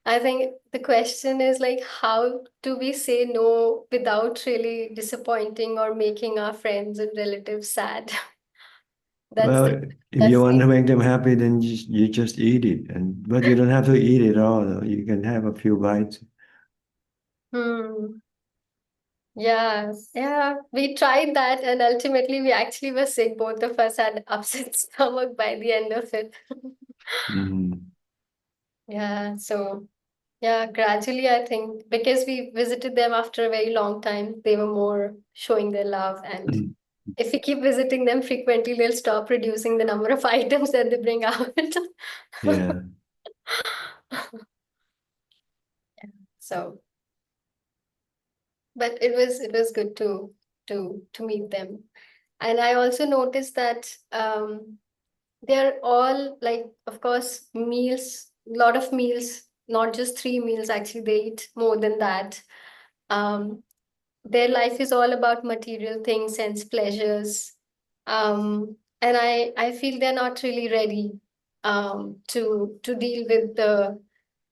Speaker 11: I think the question is like, how do we say no without really disappointing or making our friends and relatives sad? That's
Speaker 2: Well,
Speaker 11: the
Speaker 2: if you
Speaker 11: that's
Speaker 2: want
Speaker 11: the
Speaker 2: to make them happy, then you just eat it, but you don't have to eat it all, though. You can have a few bites.
Speaker 11: hmm. Yes, yeah, we tried that, and ultimately we actually were sick. Both of us had upset stomach by the end of it.
Speaker 2: Mhm.
Speaker 11: Yeah, so yeah, gradually I think because we visited them after a very long time, they were more showing their love. And if we keep visiting them frequently, they'll stop reducing the number of items that they bring out.
Speaker 2: Yeah.
Speaker 11: So, but it was good to meet them. And I also noticed that they're all like, of course, meals, a lot of meals, not just 3 meals, actually, they eat more than that. Um, their life is all about material things, sense pleasures. And I feel they're not really ready to deal with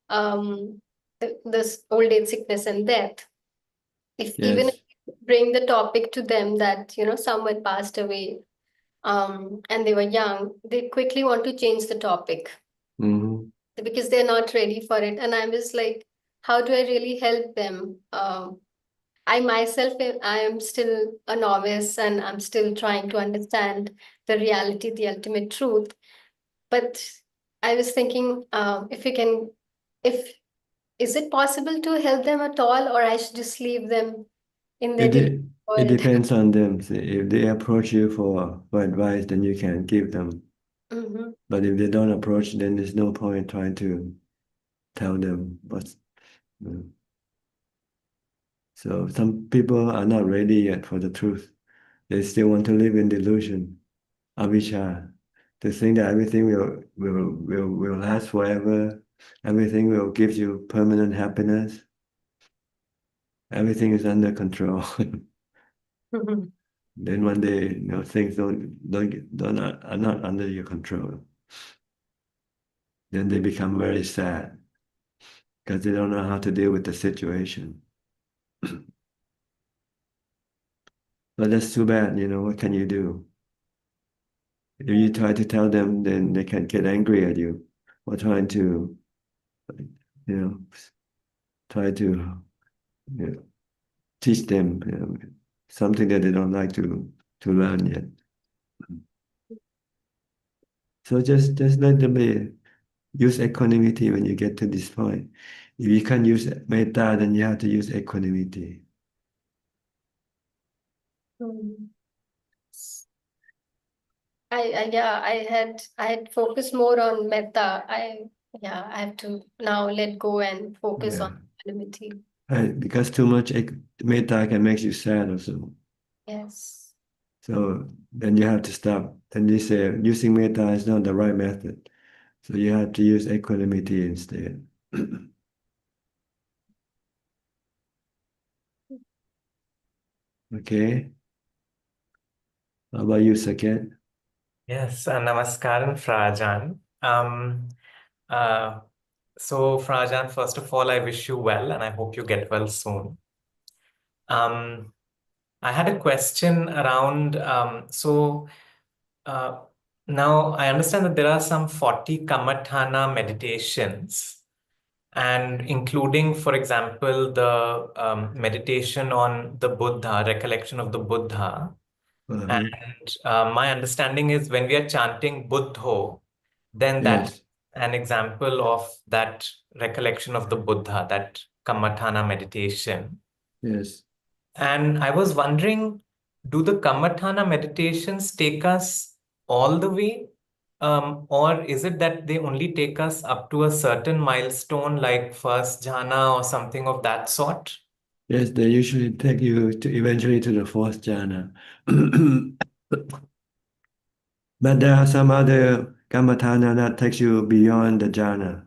Speaker 11: um, this old age, sickness, and death. If even if
Speaker 2: Yes.
Speaker 11: you bring the topic to them that someone passed away and they were young, they quickly want to change the topic
Speaker 2: Hmm.
Speaker 11: because they're not ready for it. And I was like, how do I really help them? I myself, I am still a novice and I'm still trying to understand the reality, the ultimate truth. But I was thinking, if we can, if is it possible to help them at all, or I should just leave them in their
Speaker 2: It
Speaker 11: delusional
Speaker 2: de- it
Speaker 11: world?
Speaker 2: depends on them. See, if they approach you for advice, then you can give them.
Speaker 11: Mhm.
Speaker 2: But if they don't approach, then there's no point trying to tell them what's. So some people are not ready yet for the truth. They still want to live in delusion, avijja. They think that everything will last forever. Everything will give you permanent happiness. Everything is under control.
Speaker 11: Mhm.
Speaker 2: Then one day, things are not under your control. Then they become very sad because they don't know how to deal with the situation. But that's too bad, what can you do? If you try to tell them, then they can get angry at you or trying to, you know, try to teach them something that they don't like to learn yet. So just let them use equanimity when you get to this point. If you can't use metta, then you have to use equanimity.
Speaker 11: Mhm. I had focused more on metta. I have to now let go and focus on
Speaker 2: Yeah.
Speaker 11: equanimity.
Speaker 2: Because too much metta can make you sad also.
Speaker 11: Yes.
Speaker 2: So then you have to stop. Then you say using metta is not the right method. So you have to use equanimity instead. Okay. How about you, Saket?
Speaker 12: Yes, namaskaram, Frajan. Uh, so, Frajan, first of all, I wish you well and I hope you get well soon. Um, I had a question around, uh, now I understand that there are some 40 Kamatthana meditations, and including, for example, the meditation on the Buddha, recollection of the Buddha.
Speaker 2: Uh-huh.
Speaker 12: And my understanding is when we are chanting Buddho, then that's
Speaker 2: Yes.
Speaker 12: an example of that recollection of the Buddha, that Kammatthana meditation.
Speaker 2: Yes.
Speaker 12: And I was wondering, do the Kammatthana meditations take us all the way? Or is it that they only take us up to a certain milestone, like first jhana or something of that sort?
Speaker 2: Yes, they usually take you to eventually to the fourth jhana. But there are some other kammatthana that takes you beyond the jhana.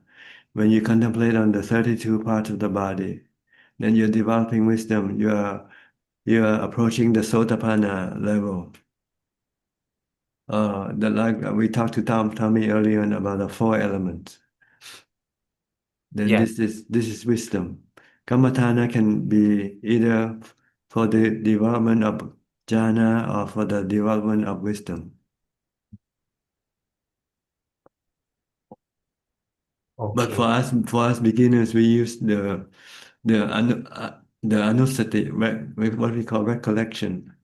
Speaker 2: When you contemplate on the 32 parts of the body, then you're developing wisdom. You're approaching the sotapanna level. Like we talked to Tommy earlier on about the four elements. Then
Speaker 12: Yes.
Speaker 2: this is wisdom. Kammatthana can be either for the development of jhana or for the development of wisdom. But
Speaker 12: Okay.
Speaker 2: for us beginners, we use the anusati, what we call recollection,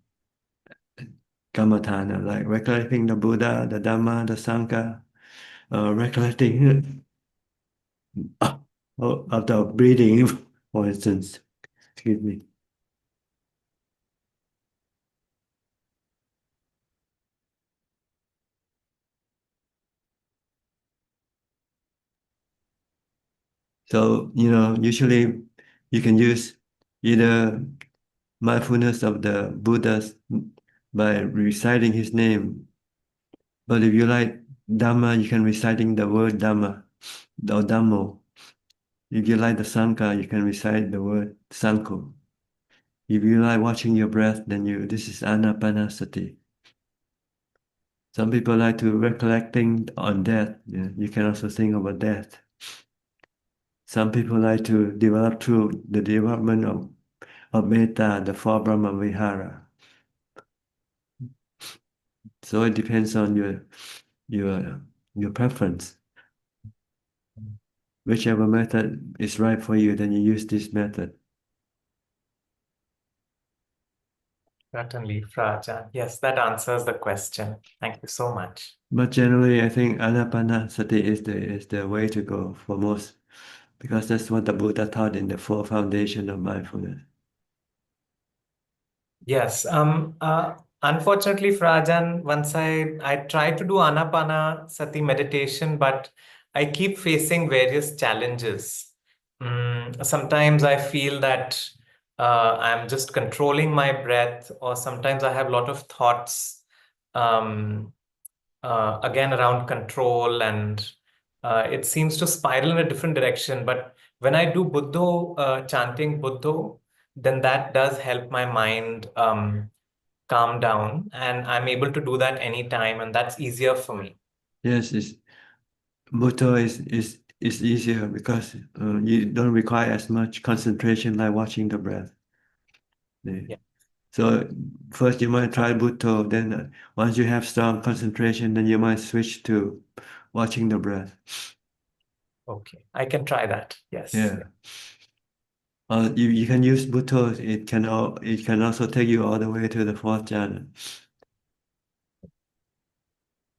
Speaker 2: kammatthana, like recollecting the Buddha, the Dhamma, the Sangha, recollecting of the breathing, for instance. Excuse me. So, usually you can use either mindfulness of the Buddha by reciting his name. But if you like Dhamma, you can reciting the word Dhamma or Dhammo. If you like the Sangha, you can recite the word Sangho. If you like watching your breath, then this is Anapanasati. Some people like to recollecting on death. You can also think about death. Some people like to develop through the development of metta, the four Brahma Vihara. So it depends on your preference. Whichever method is right for you, then you use this method.
Speaker 12: Certainly, Frajan. Yes, that answers the question. Thank you so much.
Speaker 2: But generally, I think Anapanasati is the way to go for most, because that's what the Buddha taught in the four foundations of mindfulness.
Speaker 12: Yes. Unfortunately, Frajan, once I tried to do Anapanasati meditation, but I keep facing various challenges. Sometimes I feel that I'm just controlling my breath, or sometimes I have a lot of thoughts, again around control, and it seems to spiral in a different direction. But when I do Buddho, chanting Buddho, then that does help my mind calm down, and I'm able to do that anytime, and that's easier for me.
Speaker 2: Yes, Buddha is easier because you don't require as much concentration like watching the breath.
Speaker 12: Yeah.
Speaker 2: So first you might try Buddha, then once you have strong concentration, then you might switch to watching the breath.
Speaker 12: Okay, I can try that. Yes.
Speaker 2: Yeah. You can use Buddha. It can also take you all the way to the fourth jhana.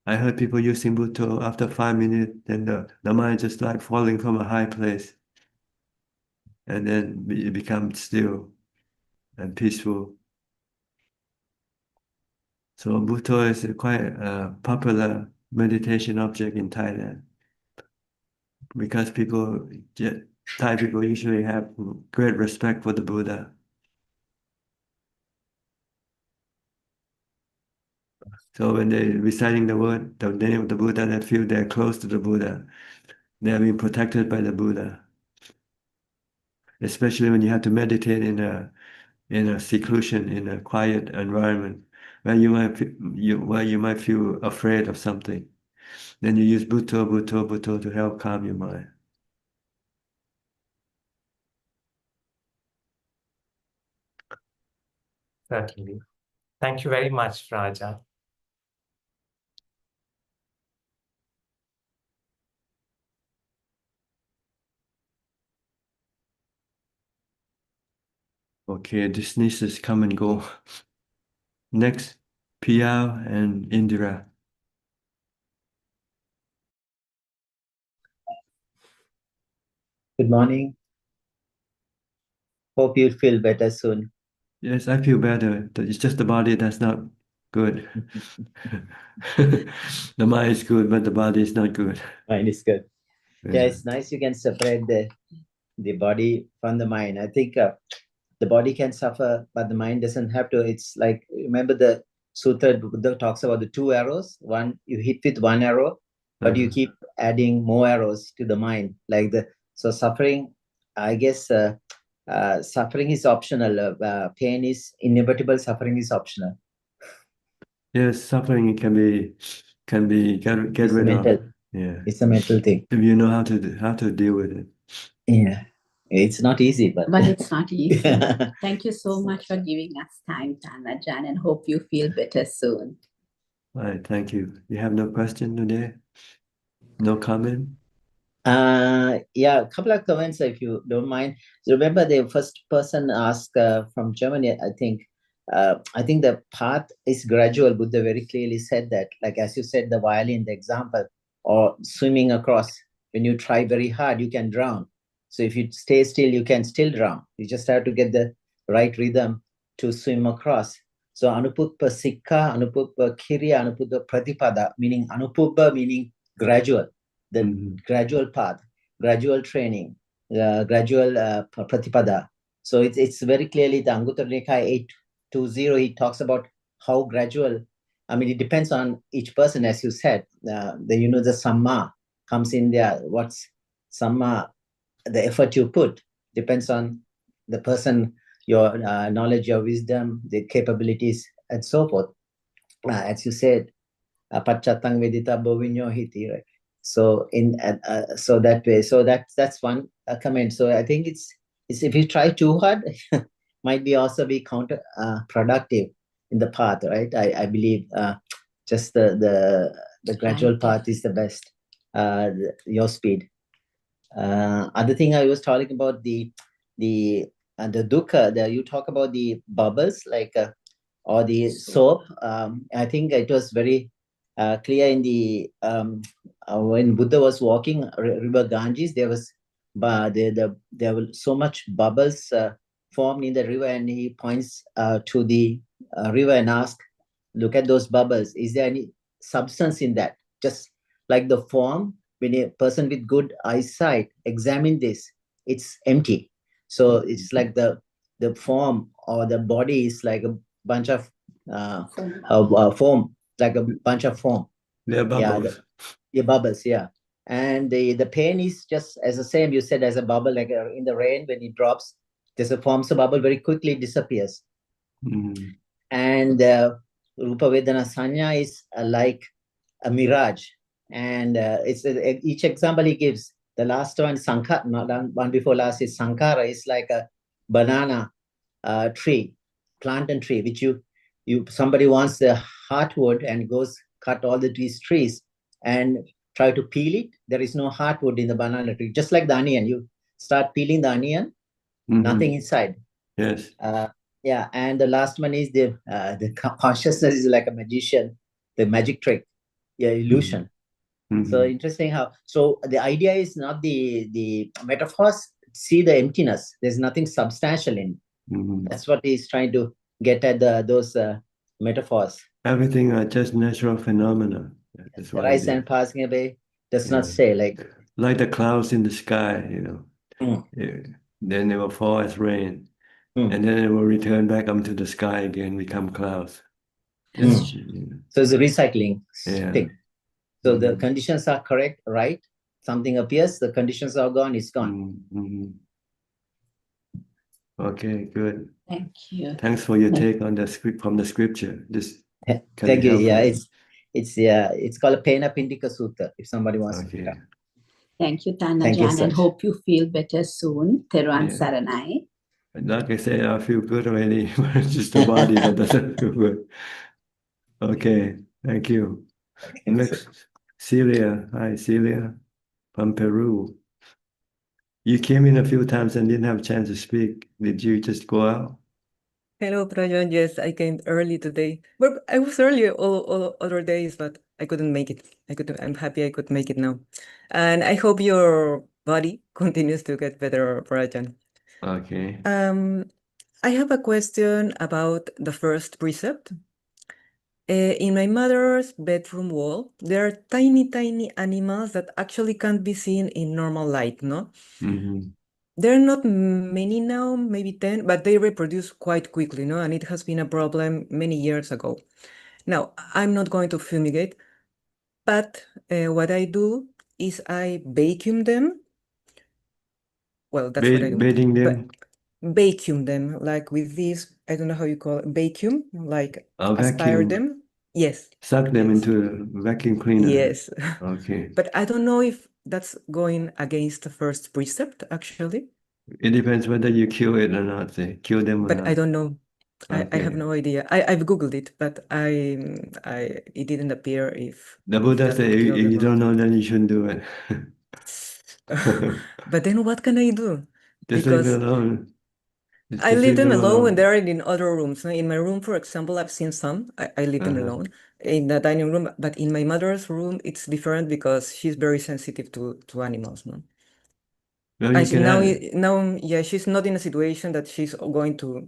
Speaker 2: I heard people using Buddha after 5 minutes, then the mind just like falling from a high place, and then it becomes still and peaceful. So Buddha is quite a popular meditation object in Thailand because Thai people usually have great respect for the Buddha. So when they're reciting the name of the Buddha, they feel they're close to the Buddha. They are being protected by the Buddha. Especially when you have to meditate in in a seclusion, in a quiet environment, where you might feel afraid of something. Then you use Bhutto, Bhutto, Bhutto to help calm your mind.
Speaker 12: Certainly. Thank you very much, Raja.
Speaker 2: Okay, this needs to come and go. Next, Pia and Indira.
Speaker 13: Good morning. Hope you feel better soon.
Speaker 2: Yes, I feel better. It's just the body that's not good. The mind is good, but the body is not good.
Speaker 13: Mind is good.
Speaker 2: Yeah.
Speaker 13: Yeah, it's nice you can separate the body from the mind. I think the body can suffer, but the mind doesn't have to. It's like, remember the sutra, Buddha talks about the two arrows. One, you hit with one arrow, but you keep adding more arrows to the mind. So suffering, I guess, suffering is optional. Pain is inevitable. Suffering is optional.
Speaker 2: Yes, suffering can be get rid
Speaker 13: mental.
Speaker 2: of. Yeah,
Speaker 13: it's a mental thing.
Speaker 2: If you know how to deal with it.
Speaker 13: Yeah, it's not easy, but
Speaker 14: it's not easy. Thank you so much for giving us time, Ajaan, and hope you feel better soon.
Speaker 2: All right, thank you. You have no question today? No comment?
Speaker 13: Yeah, a couple of comments if you don't mind. Remember, the first person asked from Germany, I think the path is gradual. Buddha very clearly said that, like as you said, the violin, the example, or swimming across. When you try very hard, you can drown. So if you stay still, you can still drown. You just have to get the right rhythm to swim across. So anupuppa sikha, anupuppa kirya, anupuppa pratipada, meaning anupuppa meaning gradual. The gradual path, gradual training, gradual pratipada. So it's very clearly the Anguttara Nikaya 820, he talks about how gradual. I mean, it depends on each person, as you said. The samma comes in there. What's samma? The effort you put depends on the person, your knowledge, your wisdom, the capabilities, and so forth. As you said, pachatang vedita bovinyo hiti, right? So so that way, so that's one comment. So I think it's if you try too hard, might be also be counter productive in the path, right? I believe just the gradual path is the best. Your speed. Other thing I was talking about the dukkha. You talk about the bubbles or the soap. I think it was very clear in the when Buddha was walking river Ganges, there were so much bubbles formed in the river, and he points to the river and asks, "Look at those bubbles. Is there any substance in that?" Just like the form, when a person with good eyesight examine this, it's empty. So it's like the form or the body is like a bunch of foam, like a bunch of foam.
Speaker 2: They're bubbles.
Speaker 13: Yeah, bubbles, yeah. And the pain is just as the same, you said, as a bubble, like in the rain, when it drops, there's a forms a bubble, very quickly disappears. And Rupa Vedana Sanya is like a mirage. And it's each example he gives. The last one, Sankara, one before last is Sankara, is like a banana tree, plantain tree, which somebody wants the heartwood and goes cut all these trees and try to peel it. There is no heartwood in the banana tree. Just like the onion, you start peeling the onion, nothing inside.
Speaker 2: Yes.
Speaker 13: Yeah, and the last one is the consciousness is like a magician, the magic trick, illusion. So interesting how. So the idea is not the metaphors. See the emptiness. There's nothing substantial in. That's what he's trying to get at those metaphors.
Speaker 2: Everything are just natural phenomena. That's
Speaker 13: the rise and passing away does not say
Speaker 2: like the clouds in the sky, then they will fall as rain, and then it will return back onto the sky again, become clouds.
Speaker 13: So it's a recycling thing. So the conditions are correct, right? Something appears, the conditions are gone, it's gone.
Speaker 2: Okay, good.
Speaker 14: Thank you.
Speaker 2: Thanks for your take on the script from the scripture. This can
Speaker 13: Thank
Speaker 2: be
Speaker 13: you. Yeah,
Speaker 2: helpful.
Speaker 13: it's called a Pena Pindika Sutta. If somebody wants to
Speaker 2: Okay.
Speaker 13: pick up.
Speaker 14: Thank you,
Speaker 13: Thank you,
Speaker 14: Tanajan, and
Speaker 13: Sach.
Speaker 14: hope you feel better soon. Teruan
Speaker 2: Yeah.
Speaker 14: Saranai.
Speaker 2: Like I say, I feel good already. It's just the body that doesn't feel good. Okay, thank you. Next, Celia. Hi, Celia from Peru. You came in a few times and didn't have a chance to speak. Did you just go out?
Speaker 15: Hello, Prajan. Yes, I came early today. But I was early all other days, but I couldn't make it. I'm happy I could make it now. And I hope your body continues to get better, Prajan.
Speaker 2: Okay.
Speaker 15: I have a question about the first precept. In my mother's bedroom wall, there are tiny animals that actually can't be seen in normal light, no?
Speaker 2: Mm-hmm.
Speaker 15: There are not many now, maybe 10, but they reproduce quite quickly, no? And it has been a problem many years ago. Now, I'm not going to fumigate, but what I do is I vacuum them. Well, that's what I do.
Speaker 2: Bathing them?
Speaker 15: Vacuum them, like with this, I don't know how you call it, vacuum, like aspire
Speaker 2: Vacuum.
Speaker 15: them. Yes.
Speaker 2: Suck them
Speaker 15: Yes.
Speaker 2: into a vacuum cleaner.
Speaker 15: Yes.
Speaker 2: Okay.
Speaker 15: But I don't know if that's going against the first precept, actually.
Speaker 2: It depends whether you kill it or not. Kill them or
Speaker 15: But
Speaker 2: not.
Speaker 15: I don't know. I have
Speaker 2: Okay.
Speaker 15: no idea. I've Googled it, but it didn't appear if
Speaker 2: The Buddha
Speaker 15: that
Speaker 2: said,
Speaker 15: would kill
Speaker 2: if
Speaker 15: them
Speaker 2: you
Speaker 15: or
Speaker 2: don't
Speaker 15: not.
Speaker 2: know, then you shouldn't do it.
Speaker 15: But then what can I do?
Speaker 2: Just leave it
Speaker 15: Because
Speaker 2: alone.
Speaker 15: I
Speaker 2: Just
Speaker 15: leave
Speaker 2: leave
Speaker 15: them
Speaker 2: them
Speaker 15: alone when
Speaker 2: alone.
Speaker 15: they're in other rooms. In my room, for example, I've seen some. I leave them alone in the dining room. But in my mother's room, it's different because she's very sensitive to animals. No?
Speaker 2: Well, you
Speaker 15: And
Speaker 2: can add,
Speaker 15: now, yeah, she's not in a situation that she's going to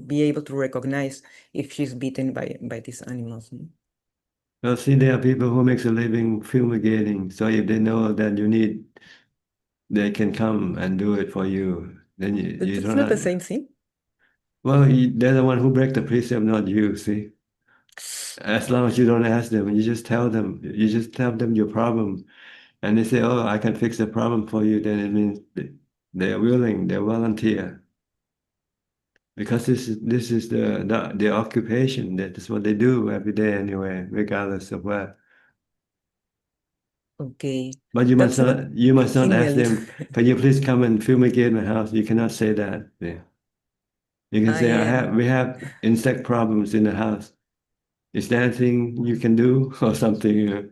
Speaker 15: be able to recognize if she's bitten by these animals. No?
Speaker 2: well, see, there are people who makes a living fumigating. So if they know that you need, they can come and do it for you. Then you
Speaker 15: It's
Speaker 2: don't
Speaker 15: not the
Speaker 2: have,
Speaker 15: same thing.
Speaker 2: well, they're the one who break the precept, not you, see. As long as you don't ask them, you just tell them, your problem. And they say, oh, I can fix the problem for you. Then it means they're willing, they're volunteer. Because this is the occupation. That is what they do every day anyway, regardless of what.
Speaker 15: Okay.
Speaker 2: But you must not ask
Speaker 15: Emailed.
Speaker 2: them, can you please come and fumigate my house? You cannot say that. Yeah. You can say,
Speaker 15: Yeah.
Speaker 2: we have insect problems in the house. Is there anything you can do or something?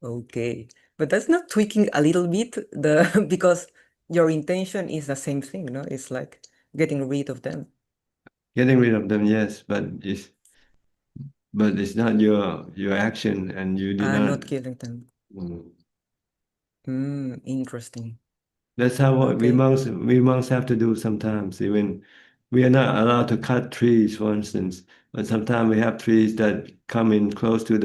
Speaker 15: Okay. But that's not tweaking a little bit the because your intention is the same thing, no? It's like getting rid of them.
Speaker 2: Getting rid of them, yes, but it's not your action, and you did not.
Speaker 15: Not killing them. Interesting.
Speaker 2: That's how we
Speaker 15: Okay.
Speaker 2: monks have to do sometimes. Even we are not allowed to cut trees, for instance, but sometimes we have trees that come in close to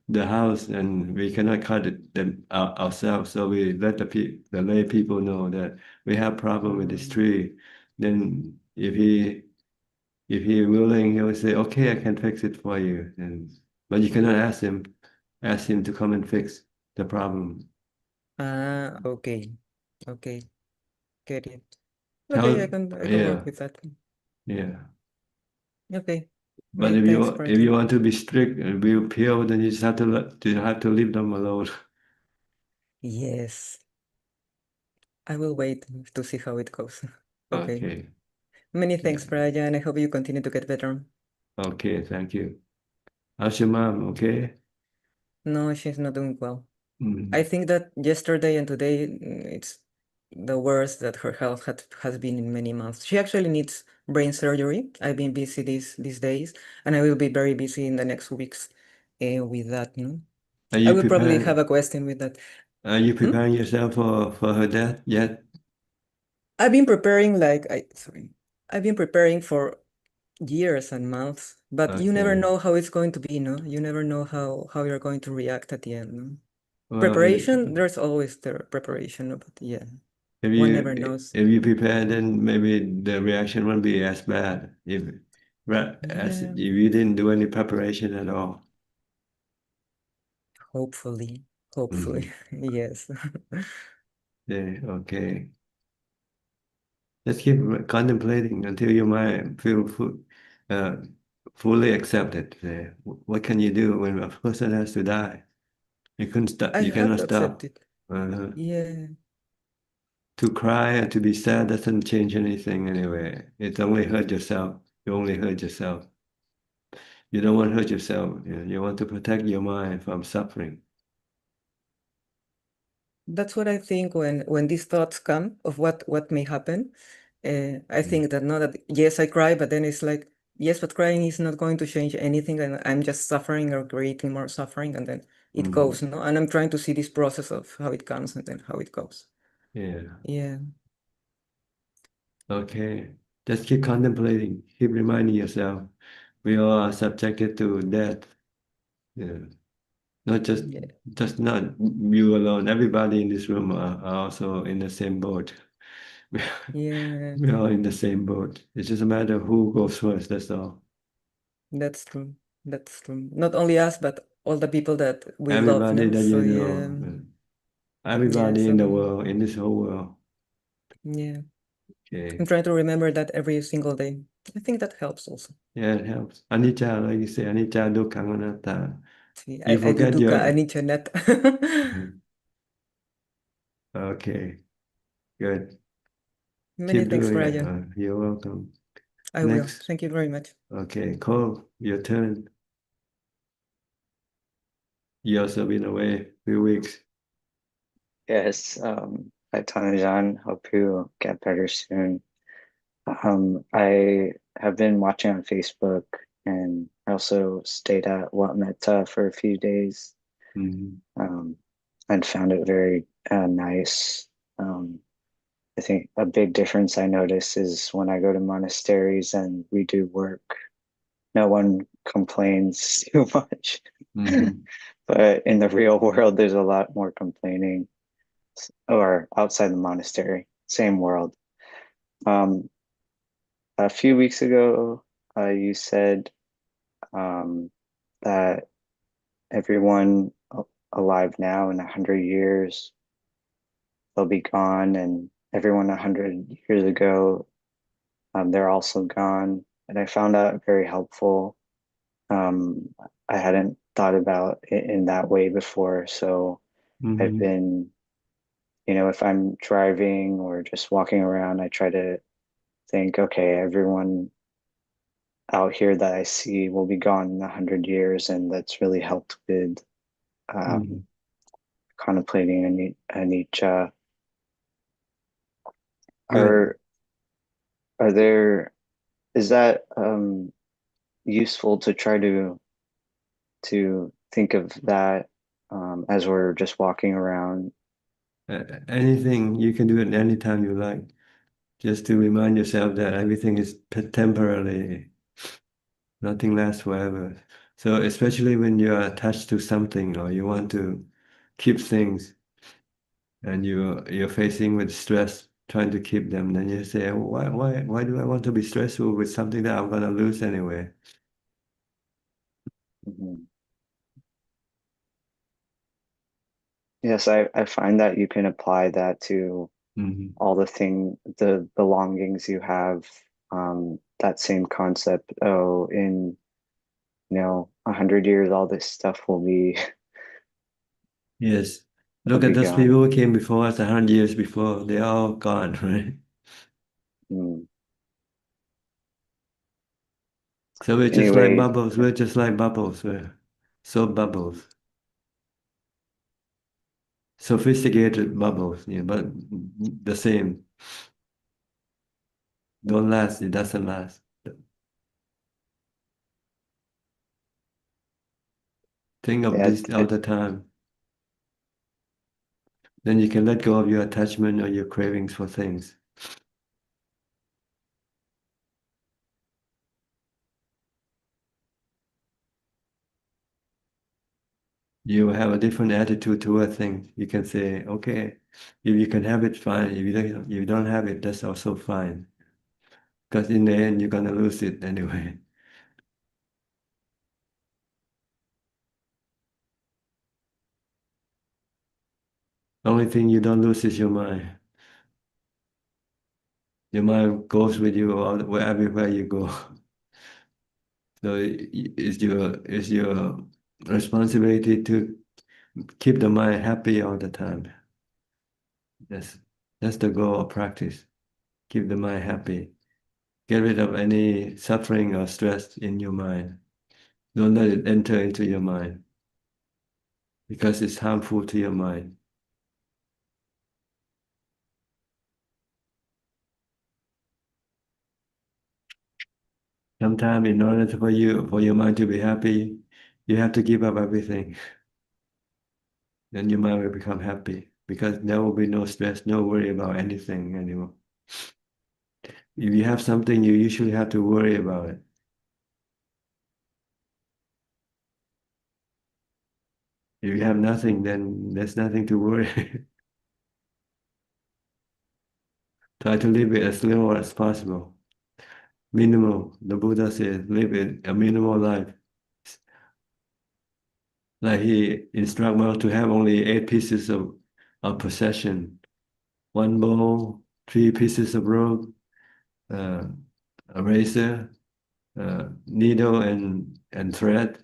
Speaker 2: the house, and we cannot cut them ourselves. So we let the lay people know that we have problem with this tree. Then if he willing, he will say, "Okay, I can fix it for you." But you cannot ask him to come and fix the problem.
Speaker 15: Okay. Okay. Get it.
Speaker 2: Tell,
Speaker 15: Okay, I can
Speaker 2: yeah,
Speaker 15: work with that.
Speaker 2: yeah.
Speaker 15: Okay.
Speaker 2: But
Speaker 15: Many thanks,
Speaker 2: if you
Speaker 15: Prajan.
Speaker 2: want to be strict and be pure, then you just have to leave them alone.
Speaker 15: Yes. I will wait to see how it goes. Okay.
Speaker 2: Okay.
Speaker 15: Many thanks, Prajan. I hope you continue to get better.
Speaker 2: Okay, thank you. How's your mom? Okay.
Speaker 15: No, she's not doing well.
Speaker 2: Mm.
Speaker 15: I think that yesterday and today it's the worst that her health has been in many months. She actually needs brain surgery. I've been busy these days, and I will be very busy in the next weeks with that. No?
Speaker 2: Are
Speaker 15: I
Speaker 2: you
Speaker 15: will probably
Speaker 2: preparing?
Speaker 15: have a question with that.
Speaker 2: Are you preparing yourself for her death yet?
Speaker 15: I've been preparing I've been preparing for years and months, but you never
Speaker 2: Okay.
Speaker 15: know how it's going to be, no? You never know how you're going to react at the end, no?
Speaker 2: Well,
Speaker 15: Preparation, there's always the preparation, no? But yeah,
Speaker 2: if
Speaker 15: one never knows.
Speaker 2: you prepare, then maybe the reaction won't be as bad as if
Speaker 15: Yeah,
Speaker 2: you didn't do any preparation at all.
Speaker 15: hopefully,
Speaker 2: Mhm.
Speaker 15: yes.
Speaker 2: Yeah, okay. Just keep contemplating until your mind feel fully accepted. What can you do when a person has to die? You couldn't stop.
Speaker 15: I
Speaker 2: You
Speaker 15: have
Speaker 2: cannot stop.
Speaker 15: accepted. Yeah,
Speaker 2: To cry and to be sad doesn't change anything anyway. It only hurt yourself. You only hurt yourself. You don't want to hurt yourself. You want to protect your mind from suffering.
Speaker 15: that's what I think when these thoughts come of what may happen. I think that not that yes, I cry, but then it's like yes, but crying is not going to change anything, and I'm just suffering or creating more suffering, and then it goes, no? And I'm trying to see this process of how it comes and then how it goes.
Speaker 2: Yeah.
Speaker 15: Yeah.
Speaker 2: Okay. Just keep contemplating. Keep reminding yourself we all are subjected to death. Yeah. Not just not you alone. Everybody in this room are also in the same boat.
Speaker 15: Yeah.
Speaker 2: We're all in the same boat. It's just a matter of who goes first, that's all.
Speaker 15: That's true. That's true. Not only us, but all the people that we love,
Speaker 2: Everybody
Speaker 15: no?
Speaker 2: that
Speaker 15: So
Speaker 2: you
Speaker 15: yeah.
Speaker 2: know. Everybody
Speaker 15: Yeah,
Speaker 2: in the
Speaker 15: so
Speaker 2: world, in this whole world.
Speaker 15: yeah.
Speaker 2: Okay.
Speaker 15: I'm trying to remember that every single day. I think that helps also.
Speaker 2: Yeah, it helps. Anicca, like you say, anicca, dukkha, anatta.
Speaker 15: See,
Speaker 2: You
Speaker 15: I do
Speaker 2: forget
Speaker 15: dukkha,
Speaker 2: your.
Speaker 15: anicca, nat.
Speaker 2: Okay, good.
Speaker 15: Many
Speaker 2: Keep
Speaker 15: thanks,
Speaker 2: doing it.
Speaker 15: Rajan.
Speaker 2: You're welcome.
Speaker 15: I will.
Speaker 2: Next.
Speaker 15: Thank you very much.
Speaker 2: Okay, Cole, your turn. You also been away a few weeks.
Speaker 16: Yes, hi Ajaan. Hope you get better soon. I have been watching on Facebook and I also stayed at Wat Metta for a few days and found it very nice. I think a big difference I notice is when I go to monasteries and we do work, no one complains too much. But in the real world, there's a lot more complaining, or outside the monastery, same world. A few weeks ago, you said that everyone alive now in 100 years, they'll be gone, and everyone 100 years ago, they're also gone. And I found that very helpful. I hadn't thought about it in that way before. So I've been, if I'm driving or just walking around, I try to think, okay, everyone out here that I see will be gone in 100 years, and that's really helped with contemplating anicca. Are there is that useful to try to think of that as we're just walking around?
Speaker 2: Anything, you can do it anytime you like. Just to remind yourself that everything is temporary. Nothing lasts forever. So especially when you are attached to something or you want to keep things and you're facing with stress, trying to keep them, then you say, why do I want to be stressful with something that I'm gonna lose anyway?
Speaker 16: Yes, I find that you can apply that to all the belongings you have. That same concept. Oh, in 100 years, all this stuff will be
Speaker 2: Yes.
Speaker 16: will
Speaker 2: Look at
Speaker 16: be
Speaker 2: those
Speaker 16: gone.
Speaker 2: people who came before us 100 years before. They're all gone, right? So we're just like
Speaker 16: Anyway,
Speaker 2: bubbles. We're just like bubbles. We're soap bubbles. Sophisticated bubbles, yeah, but the same. Don't last. It doesn't last. Think of this all the time. Then you can let go of your attachment or your cravings for things. You have a different attitude toward things. You can say, okay, if you can have it, fine. If you don't have it, that's also fine. Because in the end, you're gonna lose it anyway. Only thing you don't lose is your mind. Your mind goes with you everywhere you go. So it's your responsibility to keep the mind happy all the time. That's the goal of practice. Keep the mind happy. Get rid of any suffering or stress in your mind. Don't let it enter into your mind because it's harmful to your mind. Sometimes in order for your mind to be happy, you have to give up everything. Then your mind will become happy because there will be no stress, no worry about anything anymore. If you have something, you usually have to worry about it. If you have nothing, then there's nothing to worry. Try to live it as little as possible. Minimal. The Buddha says, live it a minimal life. Like he instructs us to have only 8 pieces of possession. 1 bowl, 3 pieces of rope, a razor, needle and thread,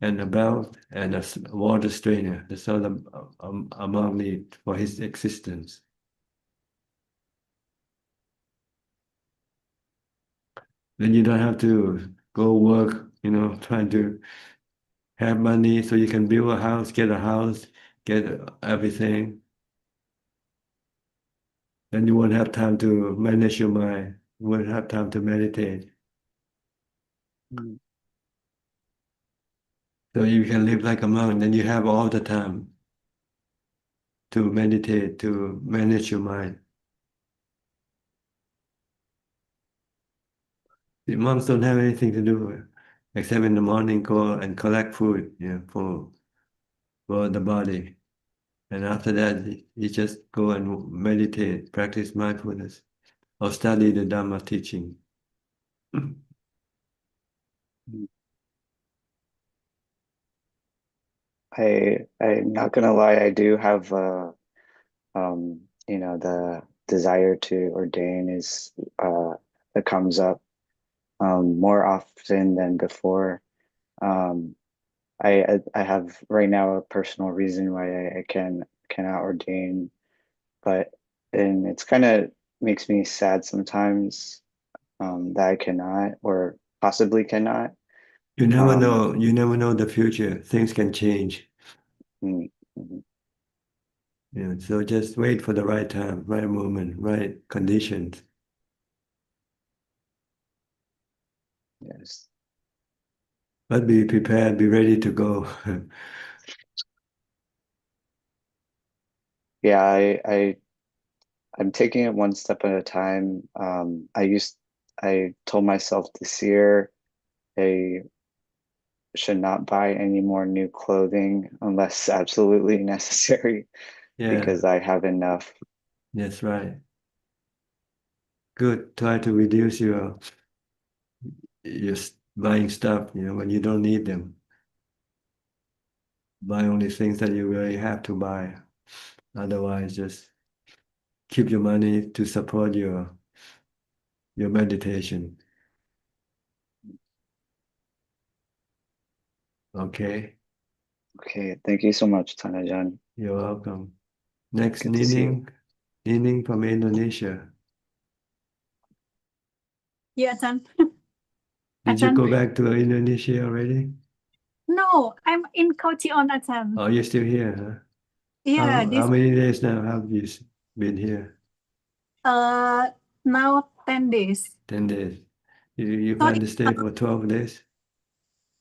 Speaker 2: and a belt, and a water strainer. That's all the amount need for his existence. Then you don't have to go work, trying to have money so you can build a house, get everything. Then you won't have time to manage your mind. You won't have time to meditate. So you can live like a monk, then you have all the time to meditate, to manage your mind. The monks don't have anything to do except in the morning go and collect food, for the body. And after that, you just go and meditate, practice mindfulness, or study the Dhamma teaching.
Speaker 16: I'm not gonna lie, I do have the desire to ordain is that comes up more often than before. I have right now a personal reason why I cannot ordain, and it's kind of makes me sad sometimes that I cannot or possibly cannot.
Speaker 2: You never know. You never know the future. Things can change. So just wait for the right time, right moment, right conditions.
Speaker 16: Yes.
Speaker 2: But be prepared, be ready to go.
Speaker 16: Yeah, I'm taking it one step at a time. I told myself this year I should not buy any more new clothing unless absolutely necessary, because I have enough.
Speaker 2: That's right. Good. Try to reduce your buying stuff, when you don't need them. Buy only things that you really have to buy. Otherwise, just keep your money to support your meditation. Okay.
Speaker 16: Okay, thank you so much, Ajaan.
Speaker 2: You're welcome. Next,
Speaker 16: Good to see you.
Speaker 2: Nining from Indonesia.
Speaker 17: Yeah, Ajaan.
Speaker 2: Did you go back to Indonesia already?
Speaker 17: No, I'm in Kochi on Ajaan.
Speaker 2: Oh, you're still here, huh?
Speaker 17: Yeah,
Speaker 2: How many days now have you been here?
Speaker 17: now 10 days.
Speaker 2: 10 days. You plan to stay for 12 days?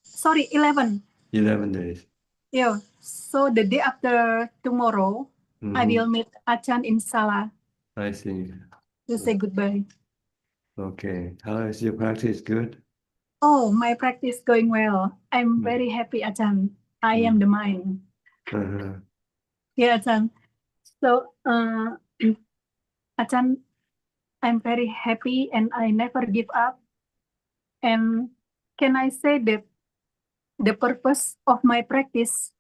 Speaker 17: Sorry, 11.
Speaker 2: 11 days.
Speaker 17: Yeah. So the day after tomorrow, I will meet Ajaan in Sala
Speaker 2: I see.
Speaker 17: to say goodbye.
Speaker 2: Okay. How is your practice? Good?
Speaker 17: Oh, my practice going well. I'm very happy, Ajaan. I am the mind. Yeah, Ajaan. So, Ajaan, I'm very happy and I never give up. And can I say that the purpose of my practice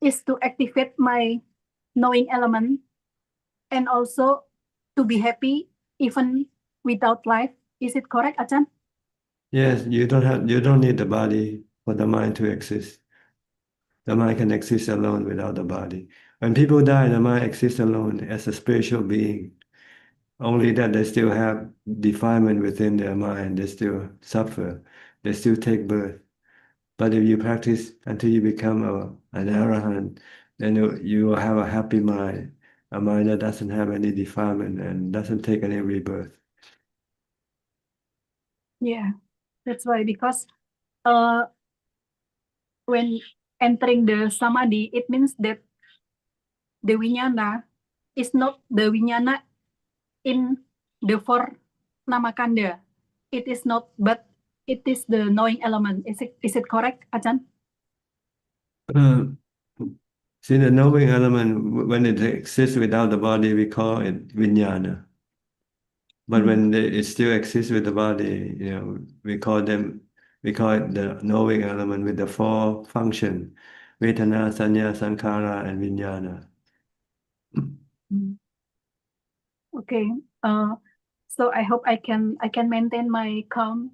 Speaker 17: is to activate my knowing element and also to be happy even without life. Is it correct, Ajahn?
Speaker 2: Yes, you don't need the body for the mind to exist. The mind can exist alone without the body. When people die, the mind exists alone as a spiritual being. Only that they still have defilement within their mind. They still suffer. They still take birth. But if you practice until you become an arahant, then you will have a happy mind, a mind that doesn't have any defilement and doesn't take any rebirth.
Speaker 17: Yeah, that's why, because when entering the samadhi, it means that the vijnana is not the vijnana in the four namakanda. It is not, but it is the knowing element. Is it correct, Ajahn?
Speaker 2: See, the knowing element, when it exists without the body, we call it vijnana. But when it still exists with the body, we call it the knowing element with the four functions: Vedana, Sanya, Sankhara, and Vijnana.
Speaker 17: Okay. So I hope I can maintain my calm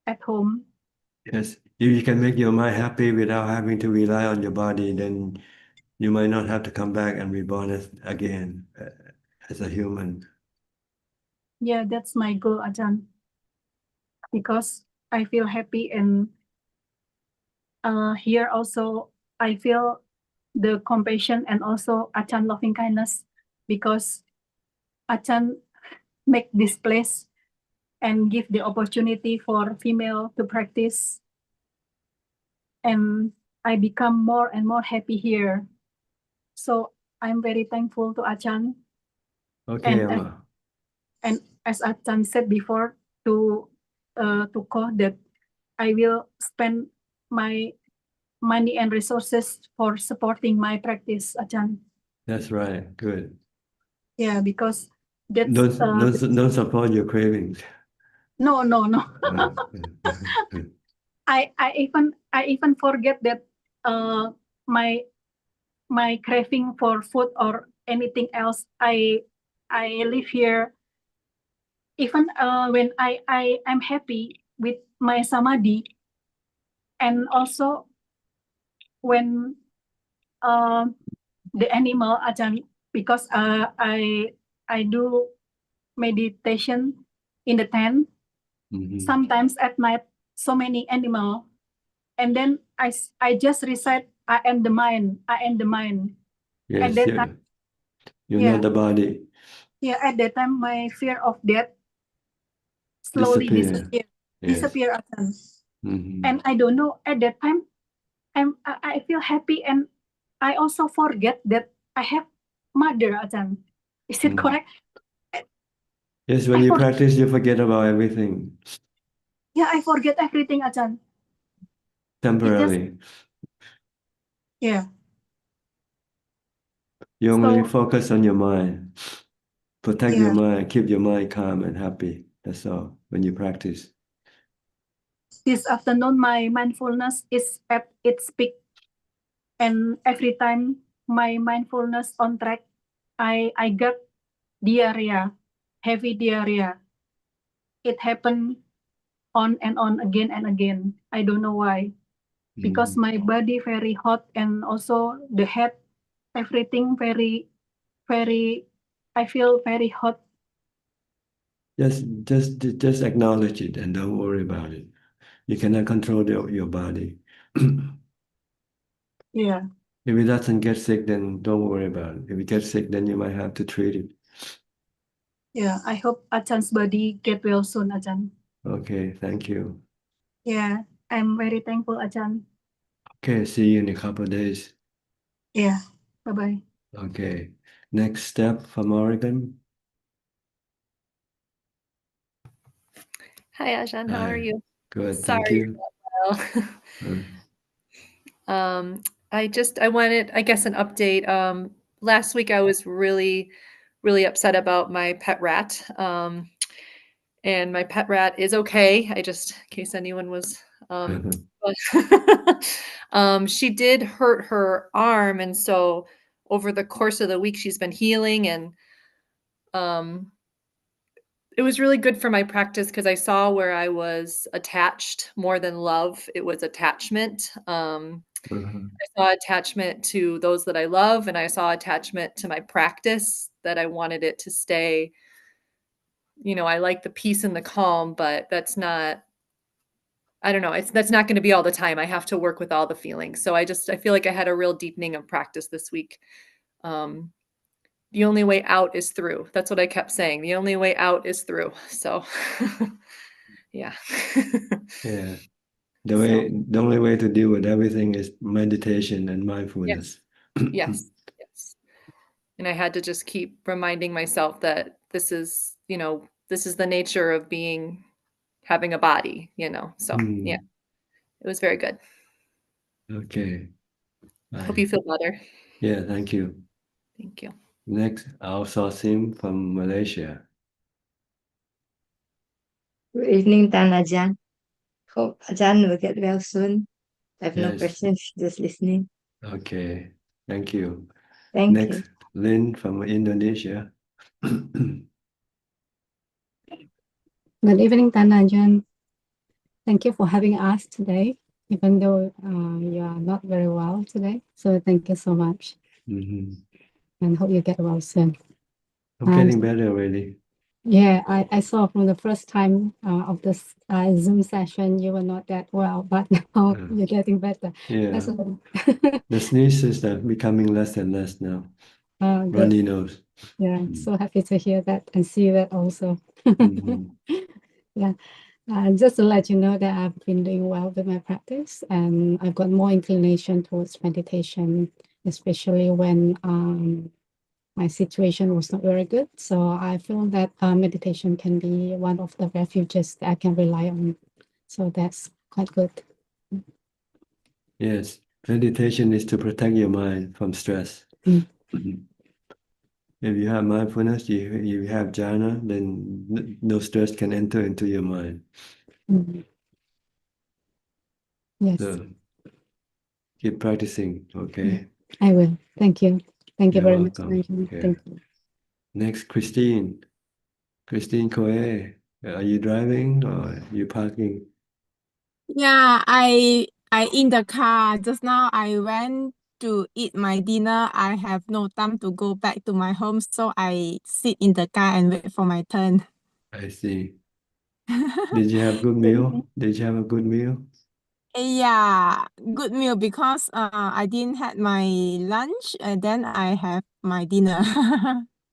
Speaker 17: at home.
Speaker 2: Yes, if you can make your mind happy without having to rely on your body, then you might not have to come back and reborn again as a human.
Speaker 17: Yeah, that's my goal, Ajahn. Because I feel happy, and here also I feel the compassion and also Ajahn loving kindness, because Ajahn make this place and give the opportunity for female to practice, and I become more and more happy here. So I'm very thankful to Ajahn.
Speaker 2: Okay,
Speaker 17: And as Ajahn said before to Ko, that I will spend my money and resources for supporting my practice, Ajahn.
Speaker 2: That's right. Good.
Speaker 17: Yeah, because that's
Speaker 2: Don't support your cravings.
Speaker 17: no. I even forget that my craving for food or anything else. I live here. Even when I'm happy with my samadhi, and also when the animal, Ajahn, because I do meditation in the tent. Sometimes at night, so many animal, and then I just recite, I am the mind, I am the mind.
Speaker 2: Yes,
Speaker 17: At that time,
Speaker 2: you're not the body.
Speaker 17: Yeah, at that time, my fear of death slowly disappear.
Speaker 2: Yes.
Speaker 17: Disappear, Ajahn. And I don't know, at that time, I feel happy, and I also forget that I have mother, Ajahn. Is it correct?
Speaker 2: Yes, when you practice, you forget about everything
Speaker 17: Yeah, I forget everything, Ajahn.
Speaker 2: temporarily.
Speaker 17: Yeah.
Speaker 2: You only focus on your mind. Protect your mind, keep your mind calm and happy. That's all when you practice.
Speaker 17: This afternoon, my mindfulness is at its peak. And every time my mindfulness on track, I got diarrhea, heavy diarrhea. It happened on and on again and again. I don't know why. Because my body very hot, and also the head, everything very, I feel very hot.
Speaker 2: Just acknowledge it and don't worry about it. You cannot control your body.
Speaker 17: Yeah.
Speaker 2: If it doesn't get sick, then don't worry about it. If it gets sick, then you might have to treat it.
Speaker 17: Yeah, I hope Ajahn's body get well soon, Ajahn.
Speaker 2: Okay, thank you.
Speaker 17: Yeah, I'm very thankful, Ajahn.
Speaker 2: Okay, see you in a couple of days.
Speaker 17: Yeah, bye-bye.
Speaker 2: Okay, next step from Oregon.
Speaker 18: Hi, Ajahn. How are you?
Speaker 2: Good,
Speaker 18: Sorry,
Speaker 2: thank you.
Speaker 18: I wanted, I guess, an update. Last week I was really, really upset about my pet rat. And my pet rat is okay. I just, in case anyone was, she did hurt her arm, and so over the course of the week she's been healing, and it was really good for my practice because I saw where I was attached more than love. It was attachment. I saw attachment to those that I love, and I saw attachment to my practice, that I wanted it to stay. I like the peace and the calm, but that's not, I don't know, that's not going to be all the time. I have to work with all the feelings. So I feel like I had a real deepening of practice this week. The only way out is through. That's what I kept saying. The only way out is through. So yeah.
Speaker 2: Yeah. The only way to deal with everything is meditation and mindfulness.
Speaker 18: Yes. And I had to just keep reminding myself that this is the nature of having a body, So yeah, it was very good.
Speaker 2: Okay.
Speaker 18: Hope you feel better.
Speaker 2: Yeah, thank you.
Speaker 18: Thank you.
Speaker 2: Next, Al-Sasim from Malaysia.
Speaker 19: Good evening, Tan Ajaan. Hope Ajaan will get well soon. I have no
Speaker 2: Yes.
Speaker 19: questions, just listening.
Speaker 2: Okay, thank you.
Speaker 19: Thank
Speaker 2: Next,
Speaker 19: you.
Speaker 2: Lynn from Indonesia.
Speaker 20: Good evening, Tan Ajaan. Thank you for having us today, even though you are not very well today. So thank you so much. And hope you get well soon.
Speaker 2: I'm getting better already.
Speaker 20: Yeah, I saw from the first time of this Zoom session, you were not that well, but now you're getting better.
Speaker 2: Yeah.
Speaker 20: That's
Speaker 2: The sneezes are becoming less and less now.
Speaker 20: good.
Speaker 2: Runny nose.
Speaker 20: Yeah, so happy to hear that and see that also. Yeah. Just to let you know that I've been doing well with my practice, and I've got more inclination towards meditation, especially when my situation was not very good. So I feel that meditation can be one of the refuges that I can rely on. So that's quite good.
Speaker 2: Yes, meditation is to protect your mind from stress. If you have mindfulness, you have jhana, then no stress can enter into your mind.
Speaker 20: Yes.
Speaker 2: So keep practicing, okay?
Speaker 20: I will. Thank you. Thank you
Speaker 2: You're
Speaker 20: very much.
Speaker 2: welcome.
Speaker 20: Thank you.
Speaker 2: Next, Christine. Christine Coe, are you driving or are you parking?
Speaker 21: Yeah, I in the car just now. I went to eat my dinner. I have no time to go back to my home, so I sit in the car and wait for my turn.
Speaker 2: I see. Did you have good meal? Did you have a good meal?
Speaker 21: Yeah, good meal because I didn't had my lunch and then I have my dinner.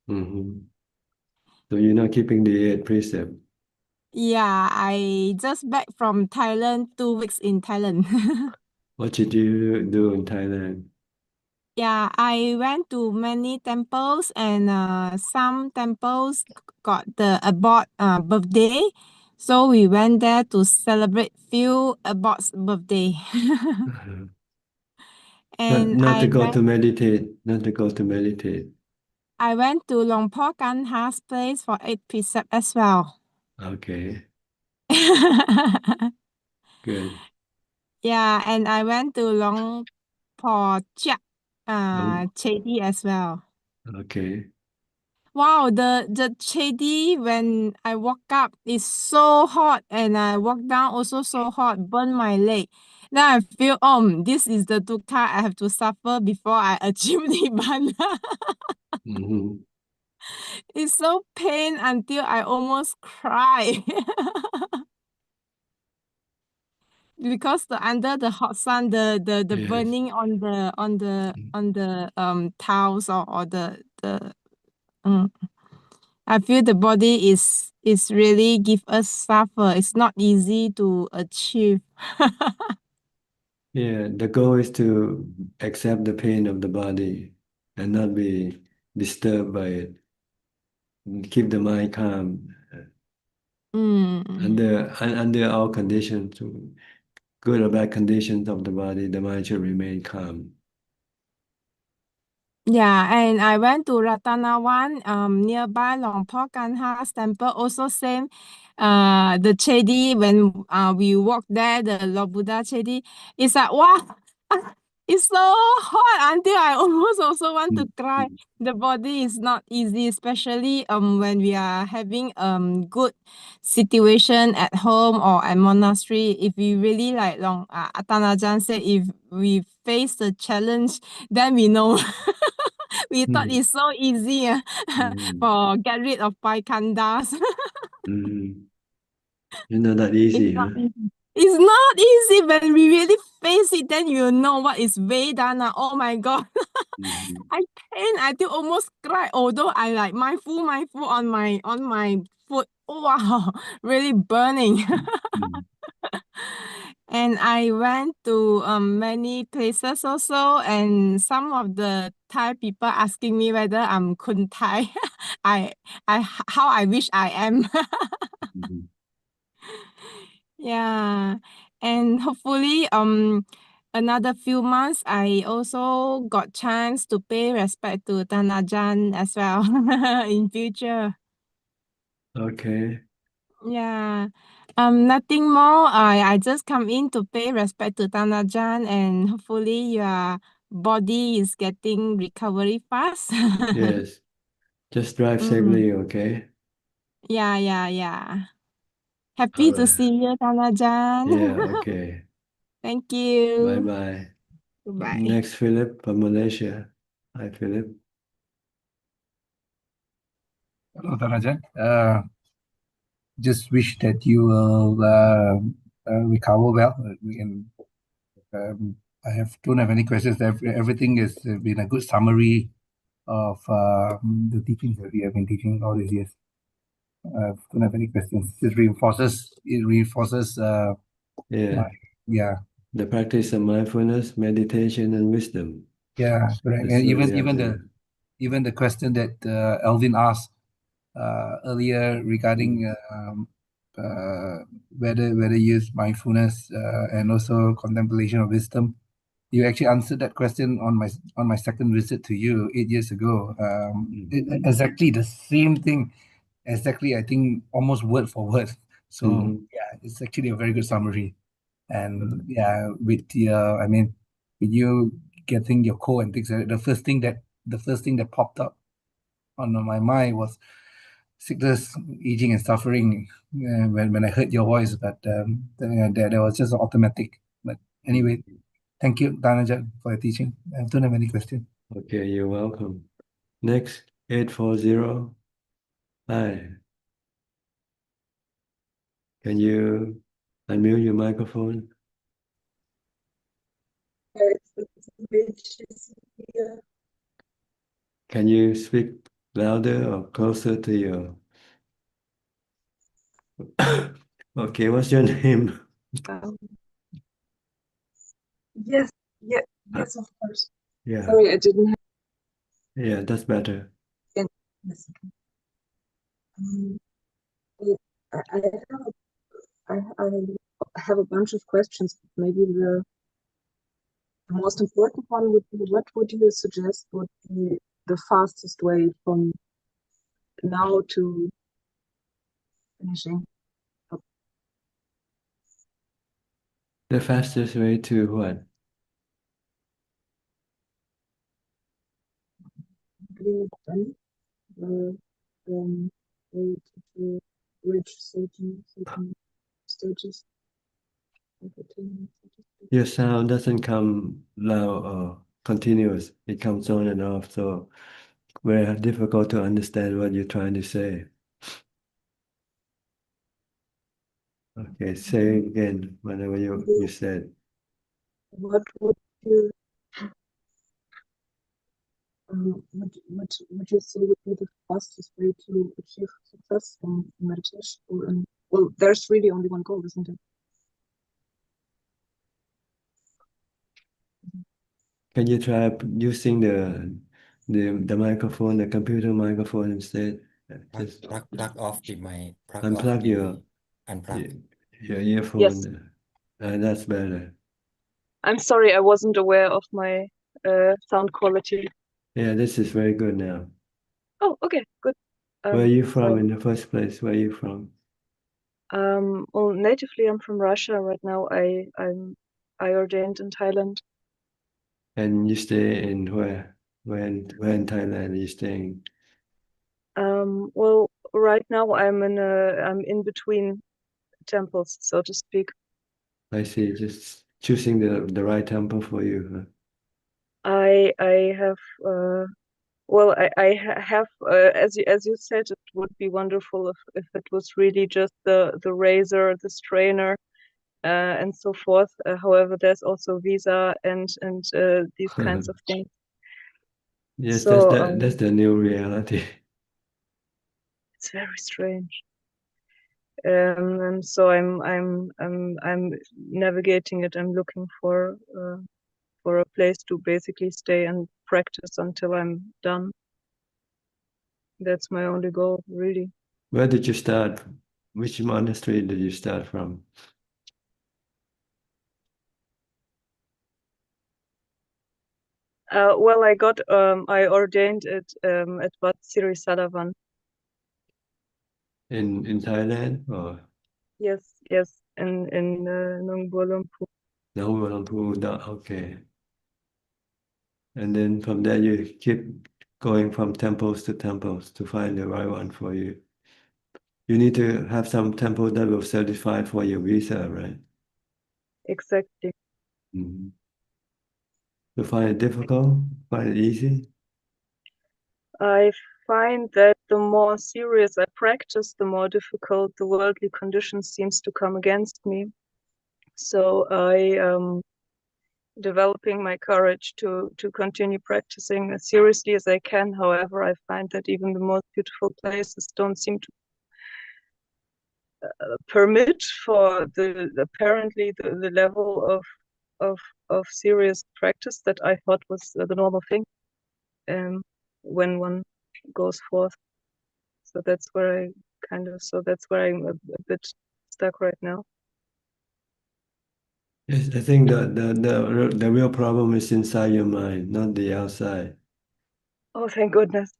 Speaker 2: So you're not keeping the 8 precept?
Speaker 21: Yeah, I just back from Thailand, 2 weeks in Thailand.
Speaker 2: What did you do in Thailand?
Speaker 21: Yeah, I went to many temples and some temples got the abbot birthday. So we went there to celebrate few abbot's birthday. And
Speaker 2: Not to
Speaker 21: I
Speaker 2: go
Speaker 21: went
Speaker 2: to meditate, not to go to meditate.
Speaker 21: I went to Long Po Kan Ha's place for 8 precept as well.
Speaker 2: Okay, good.
Speaker 21: Yeah, and I went to Long Po Chiak
Speaker 2: Oh,
Speaker 21: Chedi as well.
Speaker 2: okay.
Speaker 21: Wow, the chedi when I woke up is so hot and I walk down also so hot, burn my leg. Then I feel, this is the dukkha I have to suffer before I achieve nibbana. It's so pain until I almost cry. Because under the hot sun, the
Speaker 2: Yes.
Speaker 21: burning on the tiles or the I feel the body is really give us suffer. It's not easy to achieve.
Speaker 2: Yeah, the goal is to accept the pain of the body and not be disturbed by it. Keep the mind calm under all conditions, good or bad conditions of the body, the mind should remain calm.
Speaker 21: Yeah, and I went to Ratanawan, nearby Long Po Kan Ha's temple. Also same, the chedi when we walk there, the Lord Buddha chedi, it's like wow, It's so hot until I almost also want to cry. The body is not easy, especially when we are having good situation at home or at monastery. If we really like Ajaan said, if we face the challenge, then we know. We thought it's so easy for get rid of paikandas.
Speaker 2: It's not that easy,
Speaker 21: It's not
Speaker 2: huh?
Speaker 21: easy. It's not easy. When we really face it, then you know what is Vedana. Oh my God. I pain. I do almost cry. Although I like mindful on my foot. Oh, wow, really burning. And I went to many places also, and some of the Thai people asking me whether I'm Kun Thai. How I wish I am. Yeah, and hopefully another few months I also got chance to pay respect to Ajaan as well in future.
Speaker 2: Okay.
Speaker 21: Yeah. Nothing more. I just come in to pay respect to Ajaan, and hopefully your body is getting recovery fast.
Speaker 2: Yes. Just drive
Speaker 21: Mm.
Speaker 2: safely, okay?
Speaker 21: Yeah. Happy to see you, Ajaan.
Speaker 2: Yeah, okay.
Speaker 21: Thank you.
Speaker 2: Bye-bye.
Speaker 21: Goodbye.
Speaker 2: Next, Philip from Malaysia. Hi, Philip.
Speaker 3: Hello, Ajaan. Just wish that you will recover well. I don't have any questions. Everything has been a good summary of the teachings that we have been teaching all these years. I don't have any questions. It reinforces.
Speaker 2: Yeah.
Speaker 3: Yeah.
Speaker 2: The practice of mindfulness, meditation, and wisdom.
Speaker 3: Yeah, correct.
Speaker 2: That's
Speaker 3: And
Speaker 2: what we have to-
Speaker 3: even the question that Alvin asked earlier regarding whether you use mindfulness and also contemplation of wisdom, you actually answered that question on my second visit to you 8 years ago. Exactly the same thing. Exactly, I think almost word for word. So yeah, it's actually a very good summary. And yeah, with you getting your core and things, the first thing that popped up on my mind was sickness, aging, and suffering. When I heard your voice, but that was just automatic. But anyway, thank you, Danaja, for your teaching. I don't have any question.
Speaker 2: Okay, you're welcome. Next, 840. Hi. Can you unmute your microphone? Can you speak louder or closer to your... Okay, what's your name?
Speaker 22: Yes, yes, of course.
Speaker 2: Yeah.
Speaker 22: Sorry, I didn't have.
Speaker 2: Yeah, that's better.
Speaker 22: Yes. I have a bunch of questions. Maybe the most important one would be, what would you suggest would be the fastest way from now to finishing?
Speaker 2: The fastest way to what?
Speaker 22: Getting it done, way to reach certain stages.
Speaker 2: Your sound doesn't come loud or continuous. It comes on and off, so very difficult to understand what you're trying to say. Okay, say again whatever you said.
Speaker 22: What would you would you say would be the fastest way to achieve success in meditation? Well, there's really only one goal, isn't it?
Speaker 2: Can you try using the microphone, the computer microphone instead? Just
Speaker 23: Plug off the mic.
Speaker 2: unplug your earphone.
Speaker 22: Yes.
Speaker 2: That's better.
Speaker 22: I'm sorry, I wasn't aware of my sound quality.
Speaker 2: Yeah, this is very good now.
Speaker 22: Oh, okay, good.
Speaker 2: Where are you from
Speaker 22: so,
Speaker 2: in the first place? Where are you from?
Speaker 22: well, natively I'm from Russia. Right now I ordained in Thailand.
Speaker 2: And you stay in where? Where in Thailand are you staying?
Speaker 22: Well, right now I'm in between temples, so to speak.
Speaker 2: I see. Just choosing the right temple for you. Huh?
Speaker 22: I have well I have as you said, it would be wonderful if it was really just the razor, the strainer, and so forth. However, there's also visa and these kinds of things.
Speaker 2: Yes,
Speaker 22: So
Speaker 2: that's the new reality.
Speaker 22: it's very strange. And so I'm navigating it. I'm looking for a place to basically stay and practice until I'm done. That's my only goal, really.
Speaker 2: Where did you start? Which monastery did you start from?
Speaker 22: Well, I ordained it at Wat Siri Sadavan.
Speaker 2: In Thailand or?
Speaker 22: Yes, in Nong Bua Lumpur.
Speaker 2: Okay. And then from there you keep going from temples to find the right one for you. You need to have some temple that will certify for your visa, right?
Speaker 22: Exactly.
Speaker 2: Mm-hmm. You find it difficult? Find it easy?
Speaker 22: I find that the more serious I practice, the more difficult the worldly condition seems to come against me. So I developing my courage to continue practicing as seriously as I can. However, I find that even the most beautiful places don't seem to permit for apparently the level of serious practice that I thought was the normal thing when one goes forth. So that's where I'm a bit stuck right now.
Speaker 2: Yes, I think the real problem is inside your mind, not the outside.
Speaker 22: Oh, thank goodness.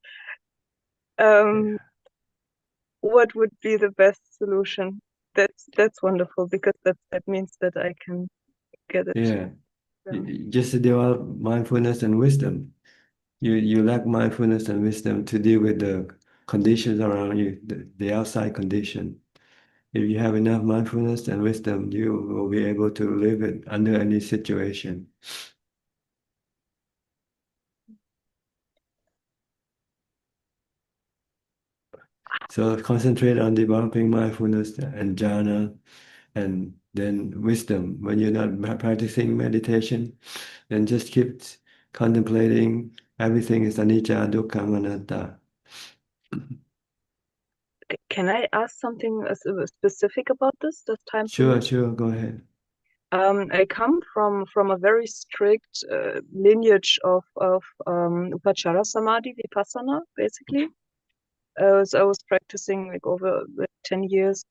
Speaker 22: What would be the best solution? That's wonderful, because that means that I can get it.
Speaker 2: Yeah.
Speaker 22: Yeah.
Speaker 2: Just develop mindfulness and wisdom. You lack mindfulness and wisdom to deal with the conditions around you, the outside condition. If you have enough mindfulness and wisdom, you will be able to live it under any situation. So concentrate on developing mindfulness and jhana, and then wisdom. When you're not practicing meditation, then just keep contemplating. Everything is anicca, dukkha, anatta.
Speaker 22: Can I ask something specific about this? Does time
Speaker 2: Sure,
Speaker 22: permit?
Speaker 2: sure, go ahead.
Speaker 22: I come from a very strict lineage of upachara samadhi, vipassana, basically. I was practicing like over 10 years,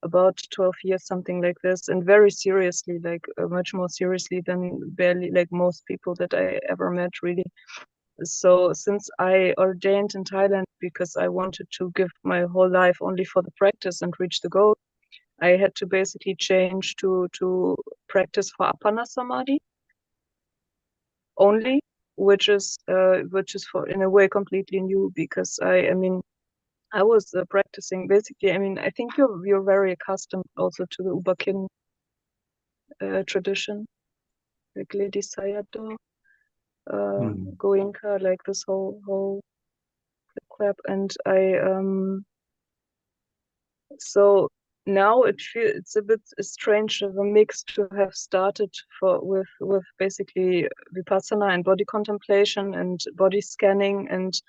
Speaker 22: about 12 years, something like this, and very seriously, like much more seriously than barely like most people that I ever met, really. So since I ordained in Thailand because I wanted to give my whole life only for the practice and reach the goal, I had to basically change to practice for Appana Samadhi only, which is for in a way completely new, because I mean I was practicing basically. I mean, I think you're very accustomed also to the Ubakin tradition, like Lady Sayadaw, Goenka, like this whole crap, and I so now it's a bit strange of a mix to have started with basically vipassana and body contemplation and body scanning and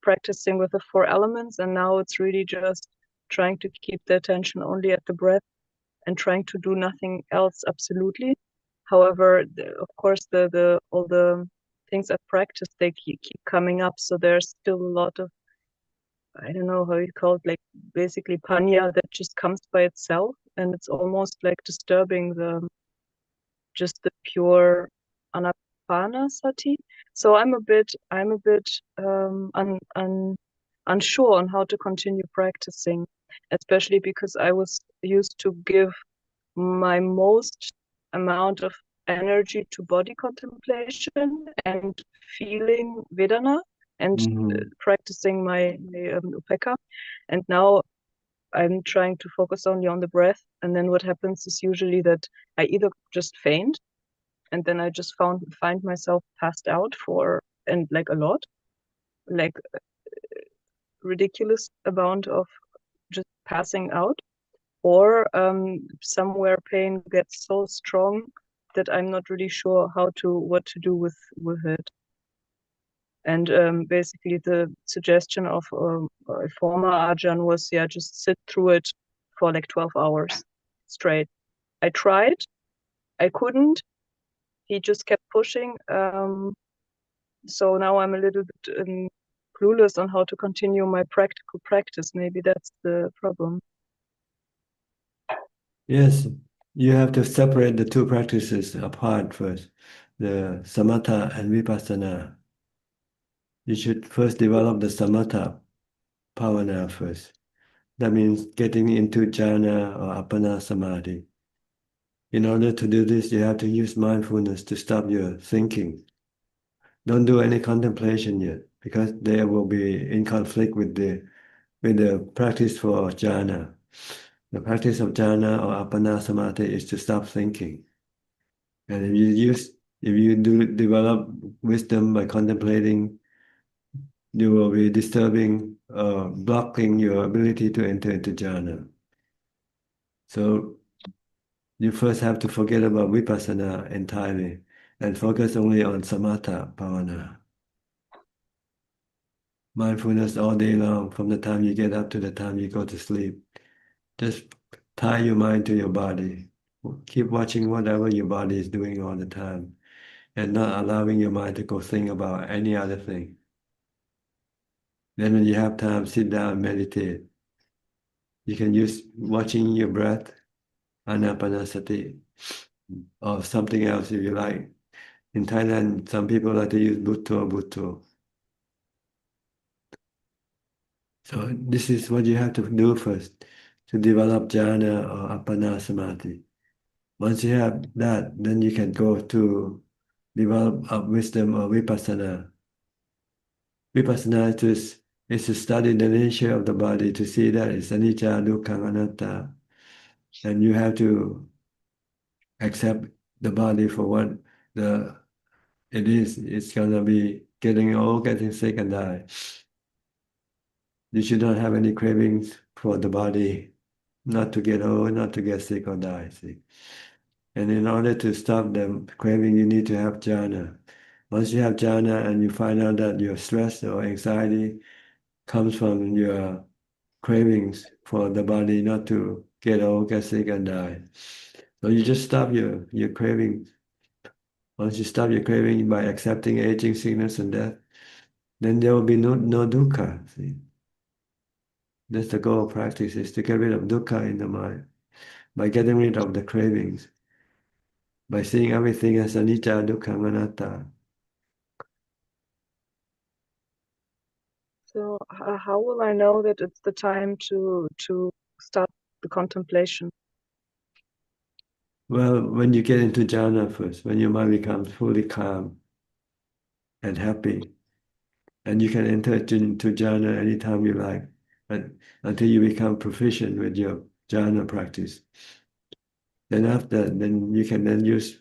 Speaker 22: practicing with the 4 elements, and now it's really just trying to keep the attention only at the breath and trying to do nothing else absolutely. However, of course, all the things I've practiced, they keep coming up, so there's still a lot of, I don't know how you call it, like basically panya that just comes by itself, and it's almost like disturbing just the pure anapanasati. So I'm a bit unsure on how to continue practicing, especially because I was used to give my most amount of energy to body contemplation and feeling Vedana and practicing my Upekkha. And now I'm trying to focus only on the breath. And then what happens is usually that I either just faint, and then I just find myself passed out and like a lot, like ridiculous amount of just passing out, or somewhere pain gets so strong that I'm not really sure what to do with it. And basically the suggestion of a former Ajahn was, just sit through it for like 12 hours straight. I tried, I couldn't. He just kept pushing. So now I'm a little bit clueless on how to continue my practical practice. Maybe that's the problem.
Speaker 2: Yes, you have to separate the two practices apart first, the samatha and vipassana. You should first develop the samatha bhavana first. That means getting into jhana or appana samadhi. In order to do this, you have to use mindfulness to stop your thinking. Don't do any contemplation yet, because they will be in conflict with the practice for jhana. The practice of jhana or appana samadhi is to stop thinking. And if you do develop wisdom by contemplating, you will be disturbing or blocking your ability to enter into jhana. So you first have to forget about vipassana entirely and focus only on samatha bhavana. Mindfulness all day long, from the time you get up to the time you go to sleep. Just tie your mind to your body. Keep watching whatever your body is doing all the time and not allowing your mind to go think about any other thing. Then when you have time, sit down and meditate. You can use watching your breath, anapanasati, or something else if you like. In Thailand, some people like to use butto. So this is what you have to do first to develop jhana or appana samadhi. Once you have that, then you can go to develop wisdom or vipassana. Vipassana is to study the nature of the body, to see that it's anicca, dukkha, anatta. And you have to accept the body for what it is. It's gonna be getting old, getting sick, and die. You should not have any cravings for the body, not to get old, not to get sick or die. See? And in order to stop the craving, you need to have jhana. Once you have jhana and you find out that your stress or anxiety comes from your cravings for the body not to get old, get sick, and die. So you just stop your cravings. Once you stop your craving by accepting aging, sickness, and death, then there will be no dukkha. See? That's the goal of practice, is to get rid of dukkha in the mind by getting rid of the cravings, by seeing everything as anicca, dukkha, anatta.
Speaker 22: So how will I know that it's the time to start the contemplation?
Speaker 2: Well, when you get into jhana first, when your mind becomes fully calm and happy, and you can enter into jhana anytime you like, until you become proficient with your jhana practice. Then after, then you can then use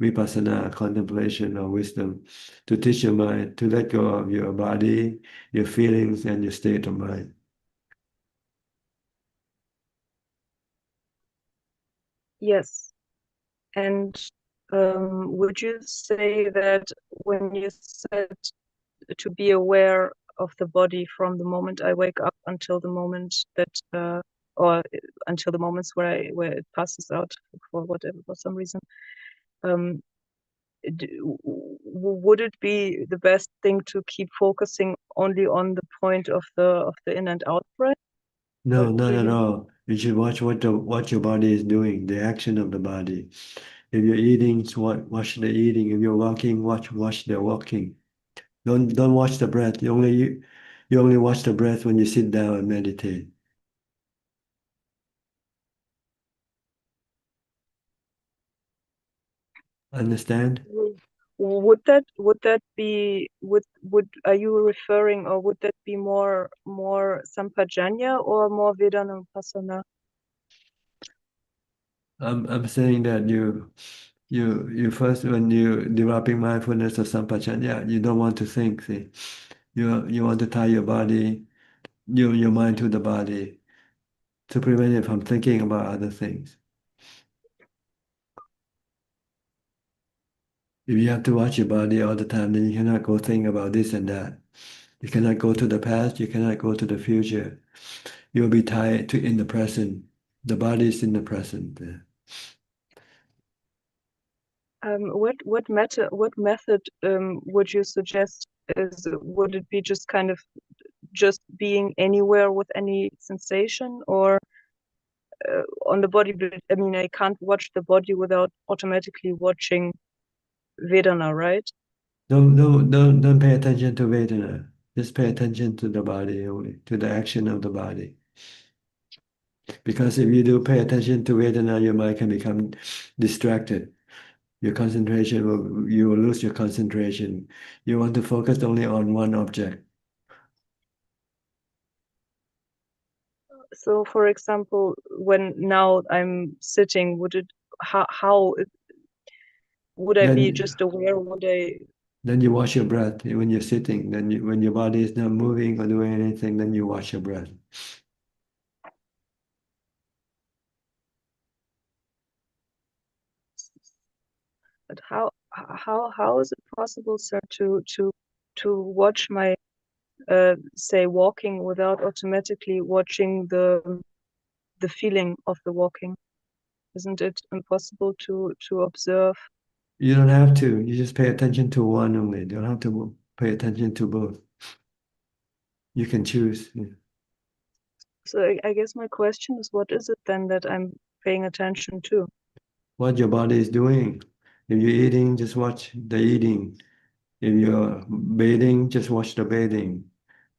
Speaker 2: vipassana, contemplation or wisdom to teach your mind to let go of your body, your feelings, and your state of mind.
Speaker 22: Yes. And would you say that when you said to be aware of the body from the moment I wake up until the moment that, or until the moments where it passes out for some reason, would it be the best thing to keep focusing only on the point of the in and out breath?
Speaker 2: No, not at all. You should watch what your body is doing, the action of the body. If you're eating, watch the eating. If you're walking, watch the walking. Don't watch the breath. You only watch the breath when you sit down and meditate. Understand?
Speaker 22: Would that be would are you referring, or would that be more sampajanya or more Vedanupassana?
Speaker 2: I'm saying that you first, when you developing mindfulness or sampajanya, you don't want to think. See, you want to tie your body, your mind to the body, to prevent it from thinking about other things. If you have to watch your body all the time, then you cannot go think about this and that. You cannot go to the past. You cannot go to the future. You'll be tied to in the present. The body is in the present.
Speaker 22: What method would you suggest? Would it be just kind of just being anywhere with any sensation, or on the body? I mean, I can't watch the body without automatically watching Vedana, right?
Speaker 2: Don't pay attention to Vedana. Just pay attention to the body only, to the action of the body. Because if you do pay attention to Vedana, your mind can become distracted. Your concentration you will lose your concentration. You want to focus only on one object.
Speaker 22: So, for example, when now I'm sitting, how would I be just aware?
Speaker 2: Then you watch your breath when you're sitting. Then when your body is not moving or doing anything, then you watch your breath.
Speaker 22: But how is it possible, sir, to watch my say walking without automatically watching the feeling of the walking? Isn't it impossible to observe?
Speaker 2: You don't have to. You just pay attention to one only. You don't have to pay attention to both. You can choose.
Speaker 22: So I guess my question is, what is it then that I'm paying attention to?
Speaker 2: What your body is doing. If you're eating, just watch the eating. If you're bathing, just watch the bathing.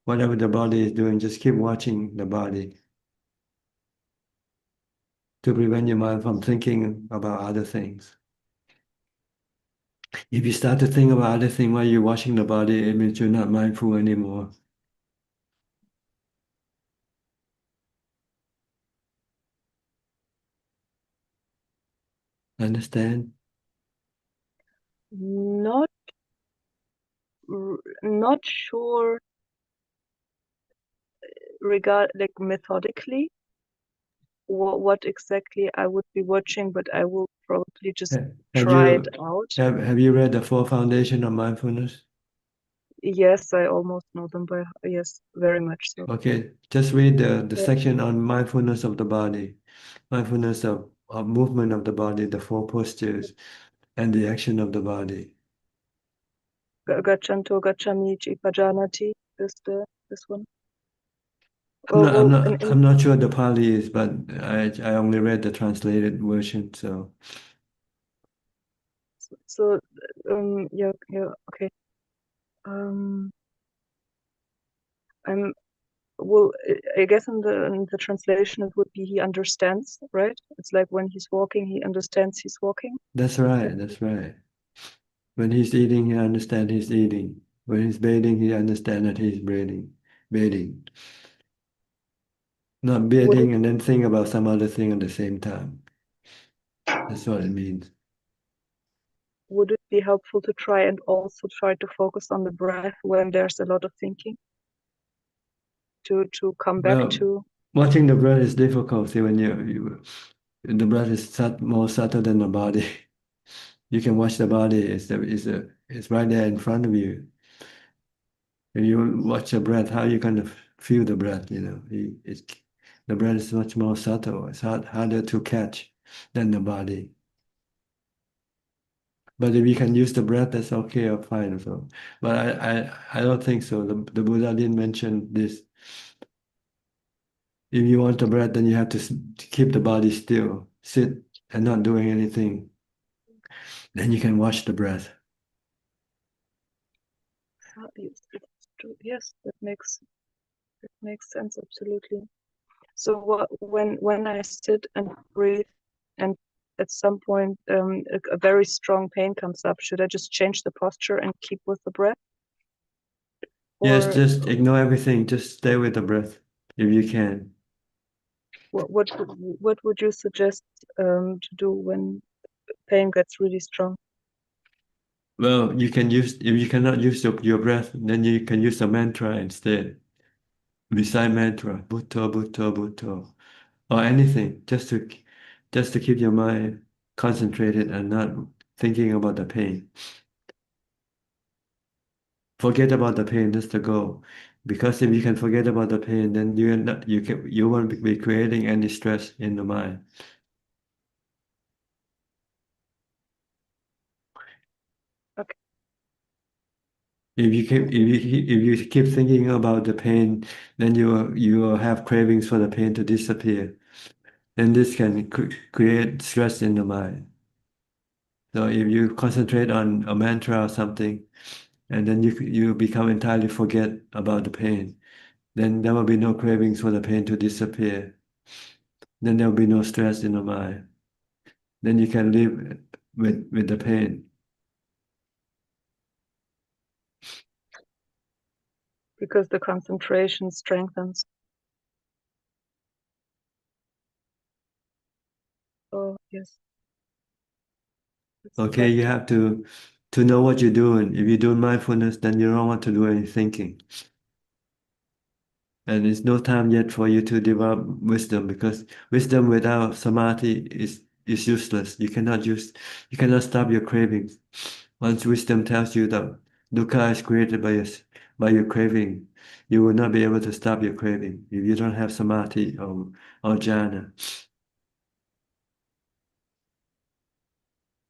Speaker 2: Whatever the body is doing, just keep watching the body to prevent your mind from thinking about other things. If you start to think about other things while you're watching the body, it means you're not mindful anymore. Understand?
Speaker 22: Not sure methodically what exactly I would be watching, but I will probably just try it out.
Speaker 2: Have you read the Four Foundations of Mindfulness?
Speaker 22: Yes, I almost know them by yes, very much so.
Speaker 2: Okay, just read the section on mindfulness of the body, mindfulness of movement of the body, the four postures, and the action of the body.
Speaker 22: Gachanto gacchami pajanati, this one.
Speaker 2: I'm not sure the Pali is, but I only read the translated version, so.
Speaker 22: So yeah, okay. I guess in the translation it would be he understands, right? It's like when he's walking, he understands he's walking.
Speaker 2: That's right, that's right. When he's eating, he understands he's eating. When he's bathing, he understands that he's bathing. Not bathing and then think about some other thing at the same time. That's what it means.
Speaker 22: Would it be helpful to try to focus on the breath when there's a lot of thinking? To come back to
Speaker 2: watching the breath is difficult. See, when the breath is more subtle than the body. You can watch the body. It's right there in front of you. If you watch the breath, how you kind of feel the breath, the breath is much more subtle. It's harder to catch than the body. But if you can use the breath, that's okay or fine. So, but I don't think so. The Buddha didn't mention this. If you want the breath, then you have to keep the body still, sit and not doing anything. Then you can watch the breath.
Speaker 22: Yes, that makes sense absolutely. So when I sit and breathe and at some point a very strong pain comes up, should I just change the posture and keep with the breath?
Speaker 2: Yes,
Speaker 22: Or
Speaker 2: just ignore everything. Just stay with the breath if you can.
Speaker 22: what would you suggest to do when pain gets really strong?
Speaker 2: Well, you can use, if you cannot use your breath, then you can use a mantra instead. Recite mantra, Bhutto, Bhutto, Bhutto, or anything, just to keep your mind concentrated and not thinking about the pain. Forget about the pain, that's the goal. Because if you can forget about the pain, then you won't be creating any stress in the mind.
Speaker 22: Okay.
Speaker 2: If you keep thinking about the pain, then you will have cravings for the pain to disappear. Then this can create stress in the mind. So if you concentrate on a mantra or something, and then you become entirely forget about the pain, then there will be no cravings for the pain to disappear. Then there will be no stress in the mind. Then you can live with the pain.
Speaker 22: Because the concentration strengthens. Oh, yes.
Speaker 2: Okay, you have to know what you're doing. If you're doing mindfulness, then you don't want to do any thinking. And it's no time yet for you to develop wisdom, because wisdom without samadhi is useless. You cannot stop your cravings. Once wisdom tells you that dukkha is created by your craving, you will not be able to stop your craving if you don't have samadhi or jhana.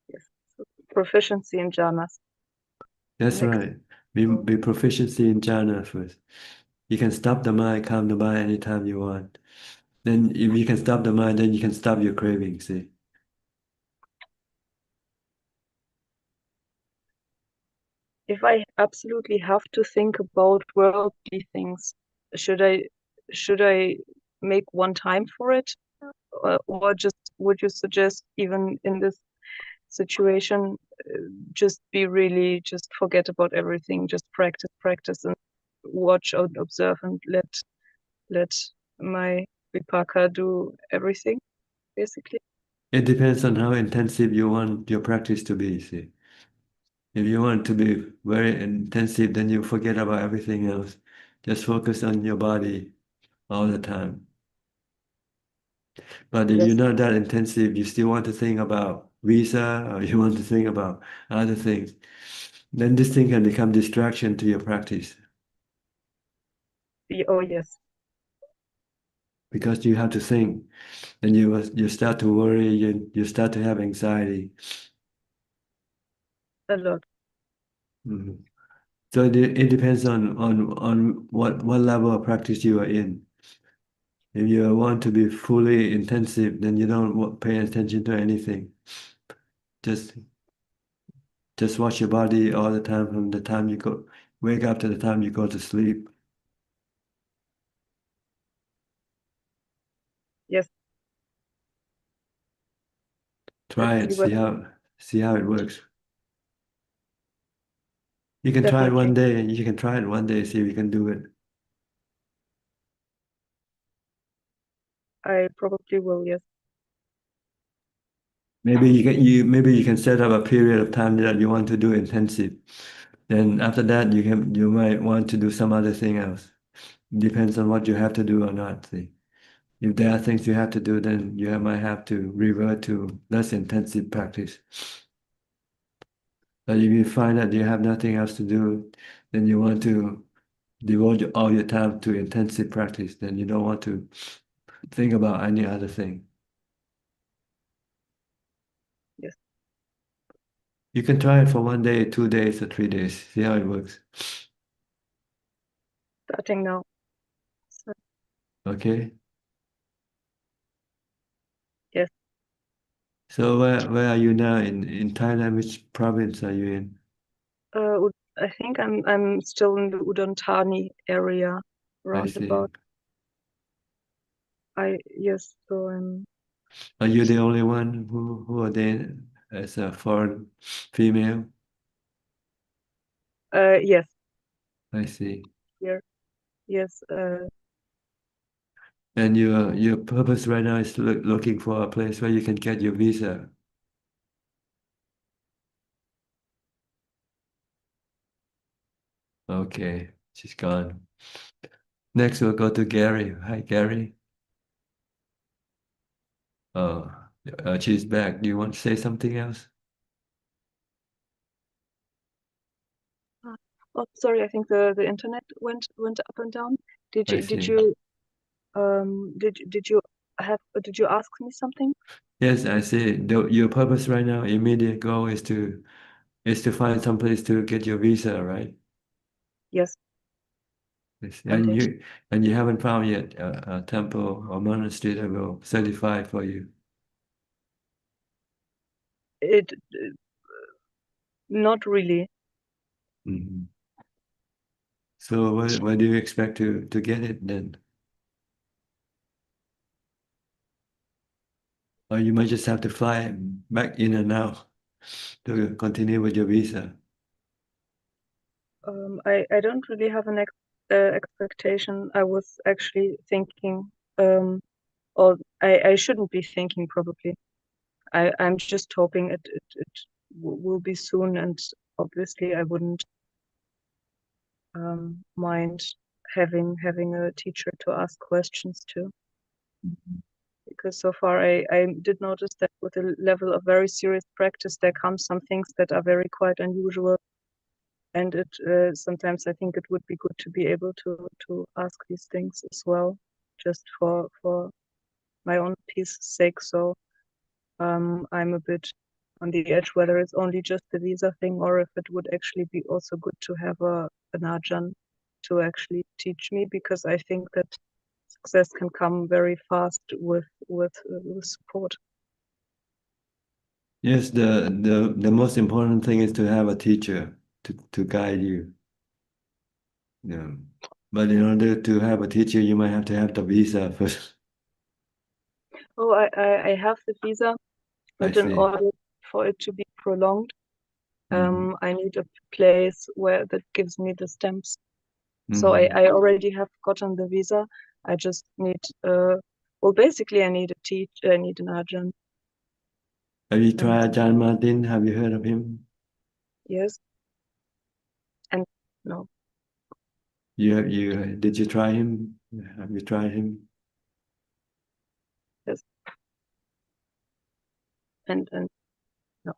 Speaker 22: Yes. So proficiency in jhanas.
Speaker 2: That's right. Be proficiency in jhana first. You can stop the mind, calm the mind anytime you want. Then if you can stop the mind, then you can stop your craving, see?
Speaker 22: If I absolutely have to think about worldly things, should I make one time for it? Or just would you suggest, even in this situation, just forget about everything, just practice and watch and observe and let my vipaka do everything, basically?
Speaker 2: It depends on how intensive you want your practice to be, see? If you want to be very intensive, then you forget about everything else. Just focus on your body all the time. But if you're not that intensive, you still want to think about visa, or you want to think about other things, then this thing can become distraction to your practice.
Speaker 22: Oh, yes.
Speaker 2: Because you have to think, and you start to worry, you start to have anxiety.
Speaker 22: A lot.
Speaker 2: Mhm. So it depends on what level of practice you are in. If you want to be fully intensive, then you don't pay attention to anything. Just watch your body all the time, from the time you wake up to the time you go to sleep.
Speaker 22: Yes.
Speaker 2: Try it, see how it works. You can try it one day, and you can try it one day, see if you can do it.
Speaker 22: I probably will, yes.
Speaker 2: Maybe you can set up a period of time that you want to do intensive. Then after that, you might want to do some other thing else. Depends on what you have to do or not. See, if there are things you have to do, then you might have to revert to less intensive practice. But if you find that you have nothing else to do, then you want to devote all your time to intensive practice. Then you don't want to think about any other thing.
Speaker 22: Yes.
Speaker 2: You can try it for 1 day, 2 days, or 3 days. See how it works.
Speaker 22: Starting now. So,
Speaker 2: Okay.
Speaker 22: yes.
Speaker 2: So where are you now in Thailand? Which province are you in?
Speaker 22: I think I'm still in the Udon Thani area,
Speaker 2: I see.
Speaker 22: roundabout. Yes, so I'm
Speaker 2: Are you the only one who ordained as a foreign female?
Speaker 22: Yes.
Speaker 2: I see.
Speaker 22: Here. Yes.
Speaker 2: And your purpose right now is looking for a place where you can get your visa. Okay, she's gone. Next, we'll go to Gary. Hi, Gary. Oh, she's back. Do you want to say something else?
Speaker 22: Oh, sorry. I think the internet went up and down. Did
Speaker 2: I
Speaker 22: you did
Speaker 2: see.
Speaker 22: you did you ask me something?
Speaker 2: Yes, I see. Your purpose right now, immediate goal is to find some place to get your visa, right?
Speaker 22: Yes.
Speaker 2: Yes.
Speaker 22: Indeed.
Speaker 2: And you haven't found yet a temple or monastery that will certify for you.
Speaker 22: Not really.
Speaker 2: Mhm. So where do you expect to get it then? Or you might just have to fly back in and out to continue with your visa.
Speaker 22: I don't really have an expectation. I was actually thinking, or I shouldn't be thinking probably. I'm just hoping it will be soon, and obviously I wouldn't mind having a teacher to ask questions to. Because so far I did notice that with a level of very serious practice, there come some things that are very quite unusual. And it sometimes I think it would be good to be able to ask these things as well, just for my own peace sake. So I'm a bit on the edge whether it's only just the visa thing or if it would actually be also good to have an Ajaan to actually teach me, because I think that success can come very fast with support.
Speaker 2: Yes, the most important thing is to have a teacher to guide you. Yeah. But in order to have a teacher, you might have to have the visa first.
Speaker 22: Oh, I have the visa, but in
Speaker 2: see.
Speaker 22: order for it to be prolonged,
Speaker 2: Mhm.
Speaker 22: I need a place where that gives me the stamps. So I already have gotten the visa. I just need well, basically I need I need an Ajaan.
Speaker 2: Have you tried Ajaan Martin? Have you heard of him?
Speaker 22: Yes. And no.
Speaker 2: Did you try him? Have you tried him?
Speaker 22: Yes. And no.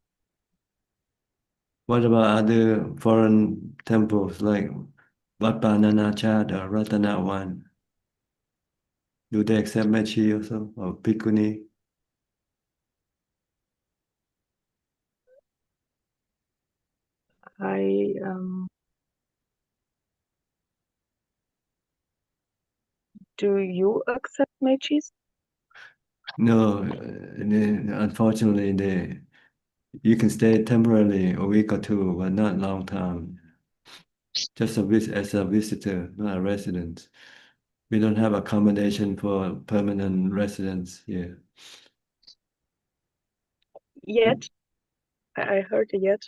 Speaker 2: What about other foreign temples like Wat Pa Nanachat or Ratanawan? Do they accept Mechi also or Bhikkhuni?
Speaker 22: Do you accept Mechis?
Speaker 2: No, unfortunately, you can stay temporarily a week or two, but not long time. Just as a visitor, not a resident. We don't have accommodation for permanent residents here.
Speaker 22: Yet. I heard yet.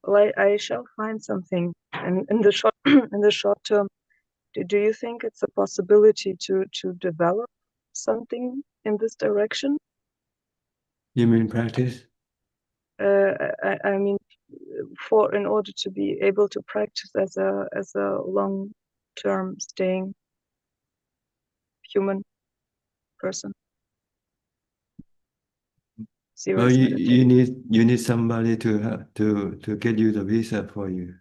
Speaker 22: Well, I shall find something. And in the short in the short term, do you think it's a possibility to develop something in this direction?
Speaker 2: You mean practice?
Speaker 22: I mean, in order to be able to practice as a long-term staying human person.
Speaker 2: Well,
Speaker 22: Serious
Speaker 2: you need somebody to get you the visa for you.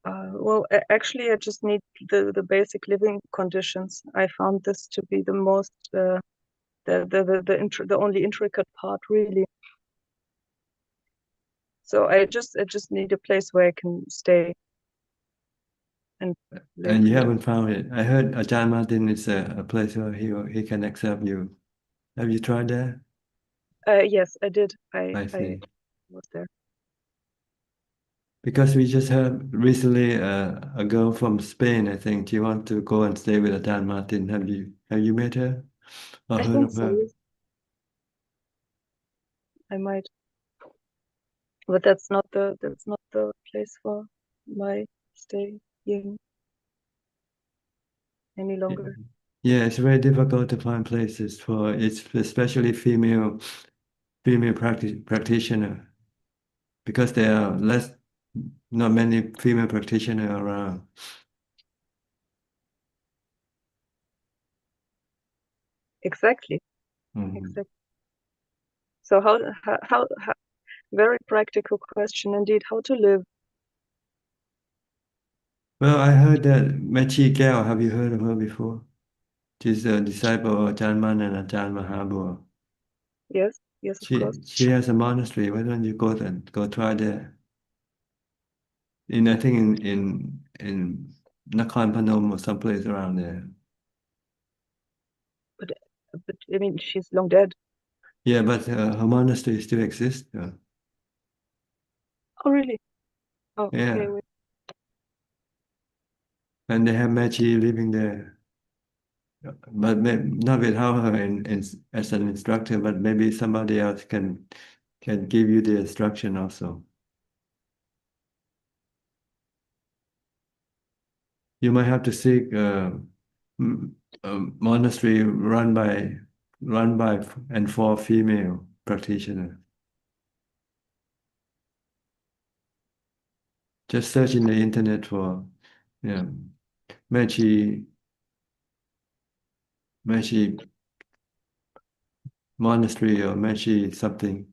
Speaker 22: Well, actually, I just need the basic living conditions. I found this to be the most the only intricate part, really. So I just need a place where I can stay and live.
Speaker 2: And you haven't found it. I heard Ajaan Martin is a place where he can accept you. Have you tried that?
Speaker 22: Yes, I did.
Speaker 2: I see.
Speaker 22: Was there.
Speaker 2: Because we just heard recently a girl from Spain, I think. She wants to go and stay with Ajaan Martin. Have you met her or
Speaker 22: I
Speaker 2: heard
Speaker 22: think
Speaker 2: of
Speaker 22: so,
Speaker 2: her?
Speaker 22: yes. I might, but that's not the place for my staying any longer.
Speaker 2: Yeah, it's very difficult to find places for it's especially female practitioner because there are not many female practitioners around.
Speaker 22: Exactly.
Speaker 2: Mhm.
Speaker 22: Exactly. So how very practical question indeed, how to live.
Speaker 2: Well, I heard that Mechi Gal, have you heard of her before? She's a disciple of Ajaan Man and Ajaan Mahabua.
Speaker 22: Yes, yes, of course.
Speaker 2: She has a monastery. Why don't you go try there? I think in Nakhon Phanom or someplace around there.
Speaker 22: But I mean, she's long dead.
Speaker 2: Yeah, but her monastery still exists.
Speaker 22: Oh, really? Oh,
Speaker 2: Yeah,
Speaker 22: okay. Wait.
Speaker 2: and they have Mechi living there. But not without her as an instructor, but maybe somebody else can give you the instruction also. You might have to seek a monastery run by and for female practitioners. Just search in the internet for Mechi monastery or Mechi something.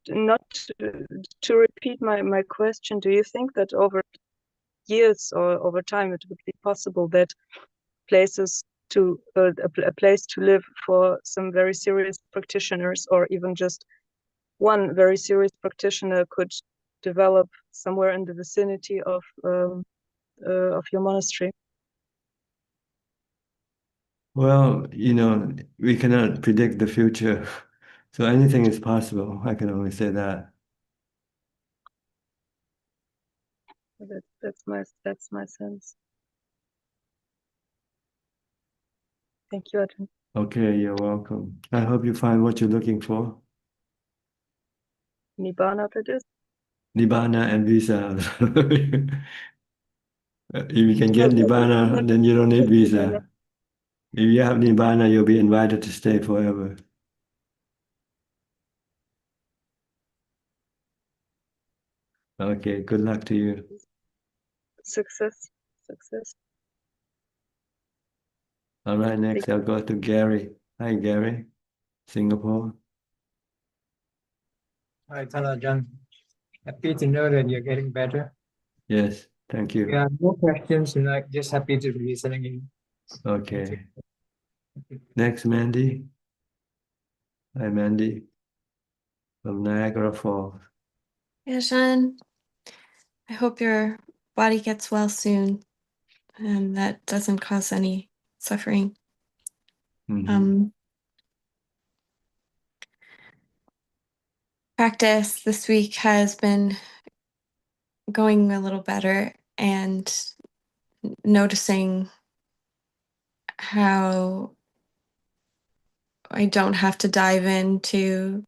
Speaker 22: Not to repeat my question, do you think that over years or over time it would be possible that places to a place to live for some very serious practitioners, or even just one very serious practitioner, could develop somewhere in the vicinity of your monastery?
Speaker 2: Well, we cannot predict the future, so anything is possible. I can only say that.
Speaker 22: That's my sense. Thank you, Ajahn.
Speaker 2: Okay, you're welcome. I hope you find what you're looking for.
Speaker 22: Nibbana, that is.
Speaker 2: Nibbana and visa. If you can get
Speaker 22: No,
Speaker 2: Nibbana, then you don't need
Speaker 22: Nibbana.
Speaker 2: visa. If you have Nibbana, you'll be invited to stay forever. Okay, good luck to you.
Speaker 22: Success.
Speaker 2: All right, next I'll go to Gary. Hi, Gary, Singapore.
Speaker 1: Hi, Ajaan. Happy to know that you're getting better.
Speaker 2: Yes, thank you.
Speaker 1: Yeah, no questions, just happy to be listening in.
Speaker 2: Okay. Next, Mandy. Hi, Mandy, from Niagara Falls.
Speaker 4: Ajaan, I hope your body gets well soon and that doesn't cause any suffering. Practice this week has been going a little better, and noticing how I don't have to dive into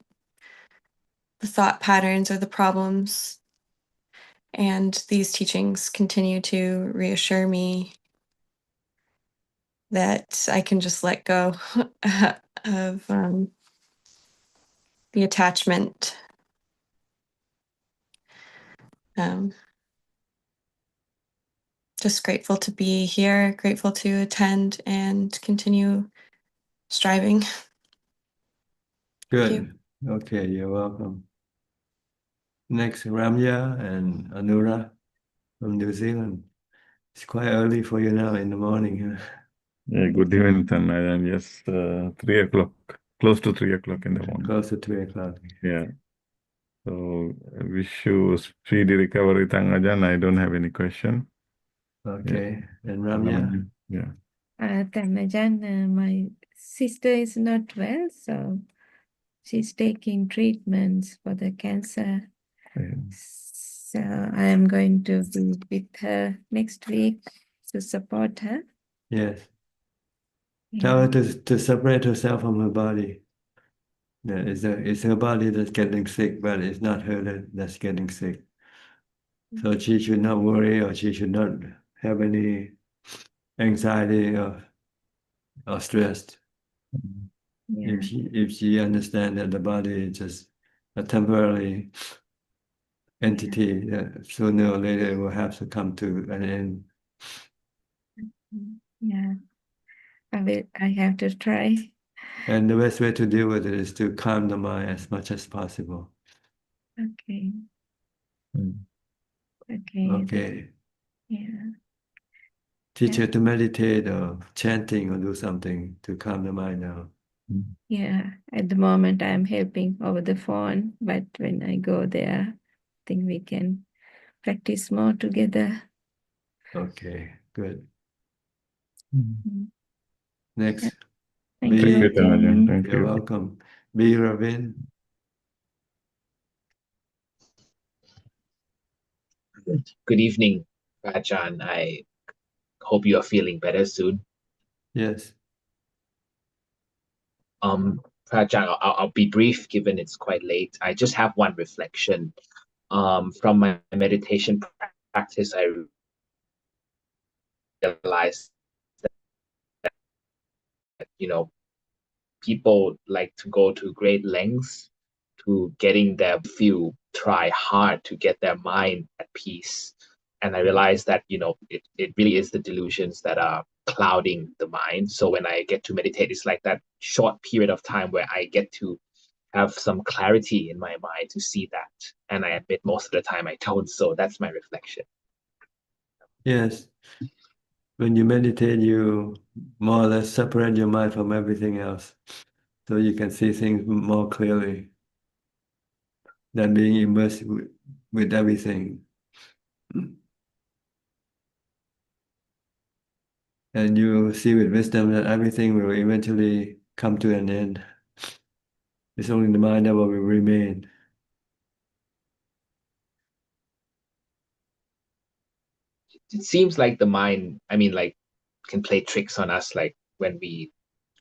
Speaker 4: the thought patterns or the problems. And these teachings continue to reassure me that I can just let go of the attachment. Just grateful to be here, grateful to attend and continue striving.
Speaker 2: Good. Okay, you're welcome. Next, Ramya and Anura from New Zealand. It's quite early for you now in the morning.
Speaker 23: Yeah, good evening, Ajaan. Yes, 3 o'clock, close to 3 o'clock in the morning.
Speaker 2: Close to 3 o'clock.
Speaker 23: Yeah. So I wish you speedy recovery, Ajaan. I don't have any question.
Speaker 2: Okay. And Ramya?
Speaker 23: Yeah.
Speaker 24: Ajaan, my
Speaker 5: sister is not well, so she's taking treatments for the cancer. So I am going to be with her next week to support her.
Speaker 2: Yes. Tell
Speaker 5: Yeah.
Speaker 2: her to separate herself from her body. Yeah, it's her body that's getting sick, but it's not her that's getting sick. So she should not worry, or she should not have any anxiety or stress.
Speaker 5: Yeah.
Speaker 2: If she understands that the body is just a temporary entity, that sooner or later it will have to come to an end.
Speaker 5: Yeah. I have to try.
Speaker 2: And the best way to deal with it is to calm the mind as much as possible.
Speaker 5: Okay. Okay.
Speaker 2: Okay.
Speaker 5: Yeah.
Speaker 2: Teach her to meditate or chanting or do something to calm the mind down.
Speaker 5: Yeah. At the moment, I'm helping over the phone, but when I go there, I think we can practice more together.
Speaker 2: Okay, good.
Speaker 5: Mm.
Speaker 2: Next.
Speaker 5: Thank you, Ajaan.
Speaker 23: Thank
Speaker 2: You're
Speaker 23: you.
Speaker 2: welcome. B. Ravin.
Speaker 6: Good evening, Ajaan. I hope you are feeling better soon.
Speaker 2: Yes.
Speaker 6: Ajaan, I'll be brief given it's quite late. I just have one reflection. From my meditation practice, I realized that, people like to go to great lengths to getting their view, try hard to get their mind at peace. And I realized that, it really is the delusions that are clouding the mind. So when I get to meditate, it's like that short period of time where I get to have some clarity in my mind to see that. And I admit most of the time I don't. So that's my reflection.
Speaker 2: Yes. When you meditate, you more or less separate your mind from everything else, so you can see things more clearly than being immersed with everything. And you see with wisdom that everything will eventually come to an end. It's only the mind that will remain.
Speaker 6: It seems like the mind, can play tricks on us, like when we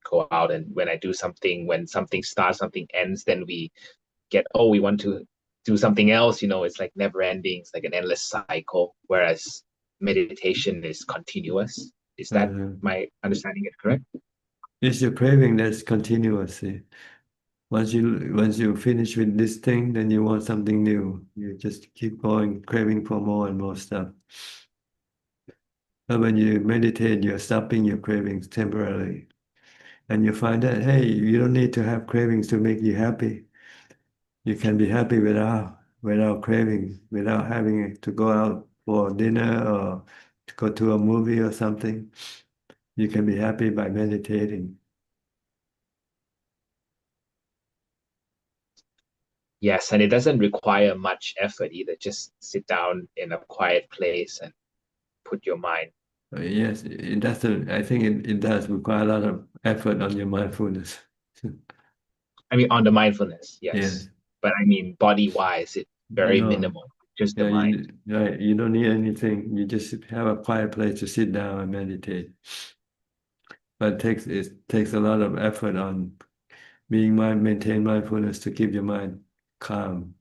Speaker 6: go out and when I do something, when something starts, something ends, then we we want to do something else. It's like never ending. It's like an endless cycle, whereas meditation is continuous. Is that my understanding it correct?
Speaker 2: It's your craving that's continuous. Once you finish with this thing, then you want something new. You just keep going, craving for more and more stuff. But when you meditate, you're stopping your cravings temporarily. And you find that, hey, you don't need to have cravings to make you happy. You can be happy without cravings, without having to go out for dinner or to go to a movie or something. You can be happy by meditating.
Speaker 6: Yes, and it doesn't require much effort either. Just sit down in a quiet place and put your mind.
Speaker 2: Yes, it doesn't. I think it does require a lot of effort on your mindfulness.
Speaker 6: On the mindfulness, yes.
Speaker 2: Yes.
Speaker 6: But body-wise, it's very
Speaker 2: No.
Speaker 6: minimal. Just the mind.
Speaker 2: You don't need anything. You just have a quiet place to sit down and meditate. But it takes a lot of effort on maintain mindfulness to keep your mind calm.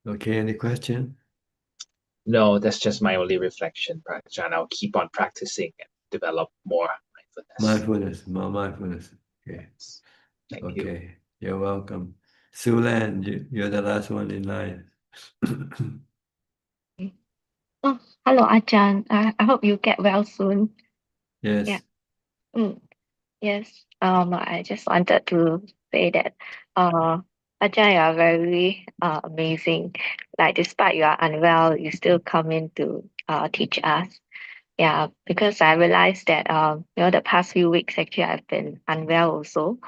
Speaker 2: Okay, any question?
Speaker 6: No, that's just my only reflection, Ajaan. I'll keep on practicing and develop more mindfulness.
Speaker 2: More mindfulness. Okay.
Speaker 6: Thank you.
Speaker 2: Okay, you're welcome. Sulan, you're the last one in line.
Speaker 7: Oh, hello, Ajahn. I hope you get well soon.
Speaker 2: Yes.
Speaker 7: Yeah. Yes. I just wanted to say that, Ajahn, you are very amazing. Like, despite you are unwell, you still come in to teach us. Yeah, because I realized that the past few weeks actually I've been unwell also,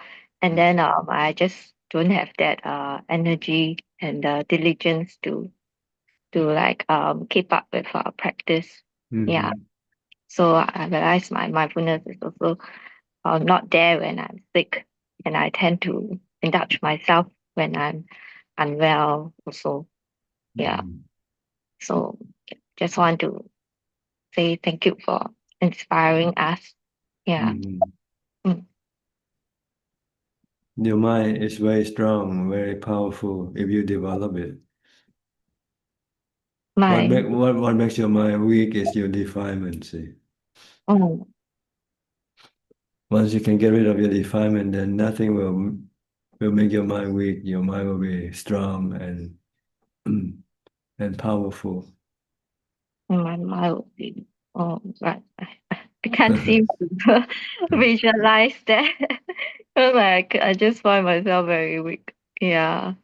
Speaker 7: and then I just don't have that energy and diligence to like keep up with our practice. Yeah. So I realized my mindfulness is also not there when I'm sick, and I tend to indulge myself when I'm unwell also. Yeah. So just want to say thank you for inspiring us. Yeah. Mm.
Speaker 2: Your mind is very strong, very powerful if you develop it. What makes your mind weak is your defilement, see.
Speaker 7: Oh.
Speaker 2: Once you can get rid of your defilement, then nothing will make your mind weak. Your mind will be strong and powerful.
Speaker 7: My mind will be right. I can't seem to visualize that. Like I just find myself very weak. Yeah.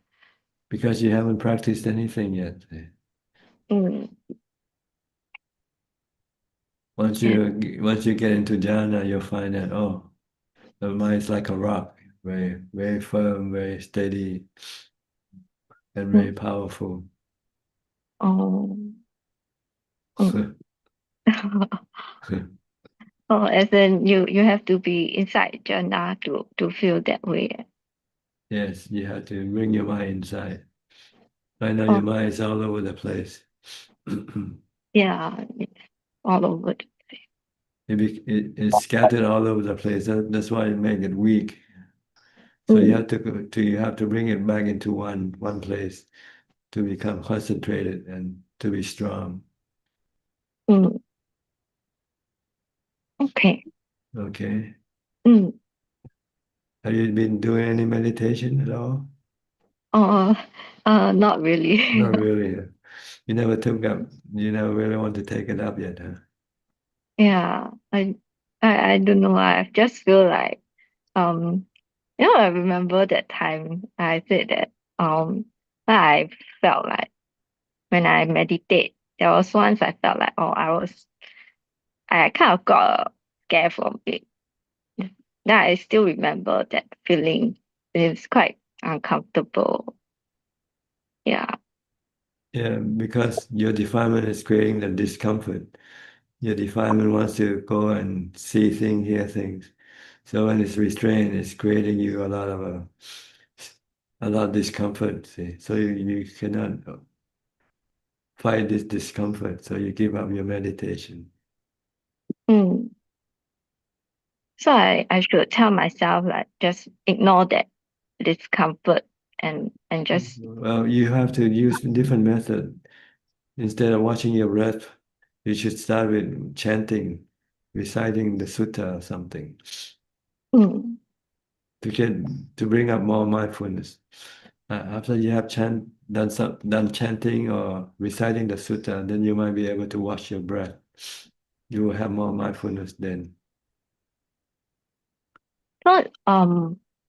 Speaker 2: Because you haven't practiced anything yet.
Speaker 7: Mm.
Speaker 2: Once you get into jhana, you'll find that the mind is like a rock, very very firm, very steady, and very powerful.
Speaker 7: Oh. Oh, as in you have to be inside jhana to feel that way.
Speaker 2: Yes, you have to bring your mind inside. Right now, your mind is all over the place.
Speaker 7: Yeah, it's all over.
Speaker 2: It's scattered all over the place. That's why it makes it weak. So you have to bring it back into one place to become concentrated and to be strong.
Speaker 7: Mm. Okay.
Speaker 2: Okay.
Speaker 7: Mm.
Speaker 2: Have you been doing any meditation at all?
Speaker 7: Not really.
Speaker 2: Not really. You never took up. You never really want to take it up yet, huh?
Speaker 7: Yeah, I don't know. I just feel like I remember that time I said that I felt like when I meditate, there was once I felt like I kind of got scared from it. Then I still remember that feeling. It's quite uncomfortable. Yeah.
Speaker 2: Yeah, because your defilement is creating the discomfort. Your defilement wants to go and see things, hear things. So when it's restrained, it's creating you a lot of discomfort. See, so you cannot fight this discomfort. So you give up your meditation.
Speaker 7: Mm. So I should tell myself like just ignore that discomfort and just
Speaker 2: Well, you have to use different method. Instead of watching your breath, you should start with chanting, reciting the sutta or something. To bring up more mindfulness. After you have done chanting or reciting the sutta, then you might be able to watch your breath. You will have more mindfulness then.
Speaker 7: so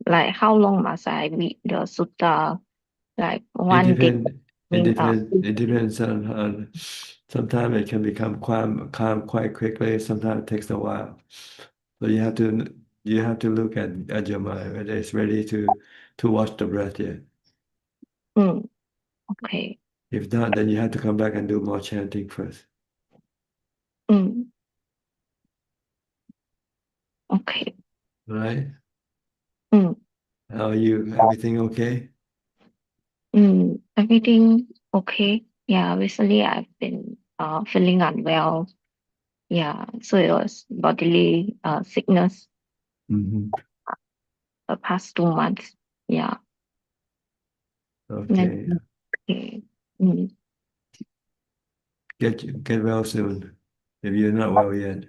Speaker 7: like how long must I read the sutta? Like one day.
Speaker 2: It depends on sometimes it can become calm quite quickly, sometimes it takes a while. So you have to look at your mind whether it's ready to watch the breath yet.
Speaker 7: Okay.
Speaker 2: If not, then you have to come back and do more chanting first.
Speaker 7: Okay.
Speaker 2: Right? How are you? Everything okay?
Speaker 7: Everything okay. Yeah, recently I've been feeling unwell. Yeah, so it was bodily sickness the past 2 months. Yeah.
Speaker 2: Okay.
Speaker 7: Okay. Mm.
Speaker 2: Get well soon. If you're not well yet.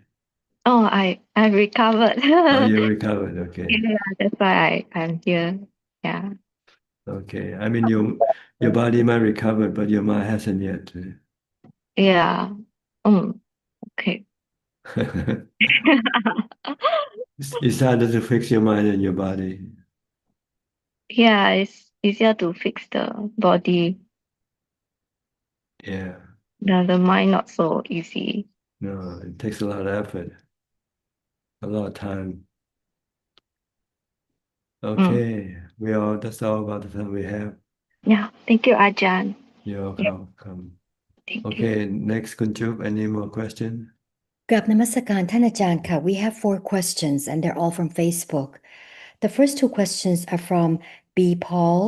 Speaker 7: Oh, I recovered.
Speaker 2: Oh, you recovered. Okay.
Speaker 7: Yeah, that's why I'm here. Yeah.
Speaker 2: Okay. I mean, your body might recover, but your mind hasn't yet.
Speaker 7: Yeah. Okay.
Speaker 2: It's harder to fix your mind than your body.
Speaker 7: Yeah, it's easier to fix the body.
Speaker 2: Yeah.
Speaker 7: The mind not so easy.
Speaker 2: No, it takes a lot of effort, a lot of time. Okay. That's all about the time we have.
Speaker 7: Yeah. Thank you, Ajaan.
Speaker 2: You're
Speaker 7: Yeah.
Speaker 2: welcome.
Speaker 7: Thank
Speaker 2: Okay, next, Kunchup, any more questions?
Speaker 8: Grab Namaskaranท่านอาจารย์ค่ะ. We have 4 questions and they're all from Facebook. The first 2 questions are from B. Paul.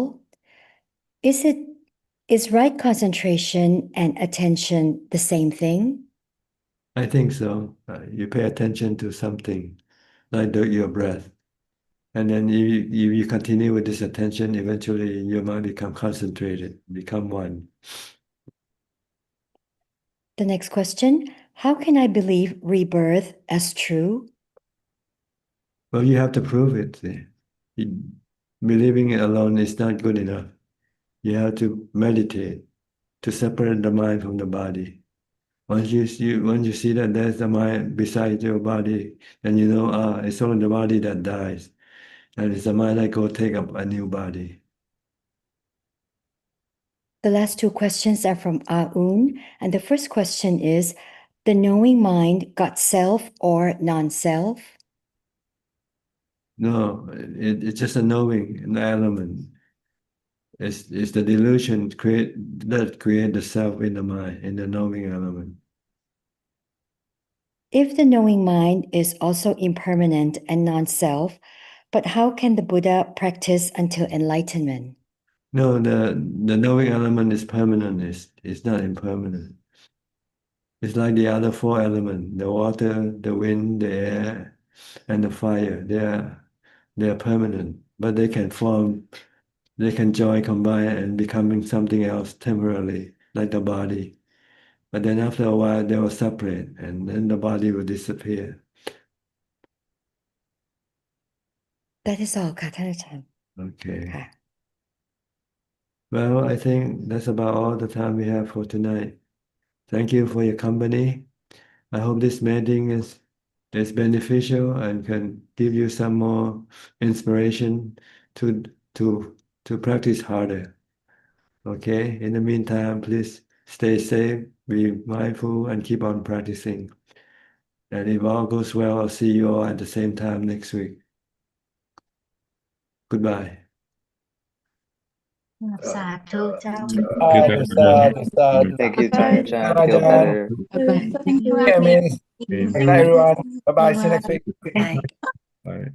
Speaker 8: Is right concentration and attention the same thing?
Speaker 2: I think so. You pay attention to something, like your breath. And then if you continue with this attention, eventually you might become concentrated, become one.
Speaker 8: The next question, how can I believe rebirth as true?
Speaker 2: Well, you have to prove it. Believing it alone is not good enough. You have to meditate to separate the mind from the body. Once you see that there's the mind beside your body, then you know, it's only the body that dies. And it's the mind that go take up a new body.
Speaker 8: The last 2 questions are from Aun, and the first question is, the knowing mind got self or non-self?
Speaker 2: No, it's just a knowing, an element. It's the delusion that create the self in the mind, in the knowing element.
Speaker 8: If the knowing mind is also impermanent and non-self, but how can the Buddha practice until enlightenment?
Speaker 2: No, the knowing element is permanent. It's not impermanent. It's like the other 4 elements: the water, the wind, the air, and the fire. They are permanent, but they can form. They can join, combine, and becoming something else temporarily, like the body. But then after a while, they will separate, and then the body will disappear.
Speaker 8: That is all, ค่ะท่านอาจารย์
Speaker 2: Okay. Well, I think that's about all the time we have for tonight. Thank you for your company. I hope this meeting is beneficial and can give you some more inspiration to practice harder. Okay. In the meantime, please stay safe, be mindful, and keep on practicing. And if all goes well, I'll see you all at the same time next week. Goodbye.
Speaker 14: สาธุเจ้า
Speaker 16: Thank you, Ajahn. Feel better.
Speaker 3: Thank you, everyone. Bye bye. See you next week.
Speaker 14: Bye.
Speaker 23: Bye.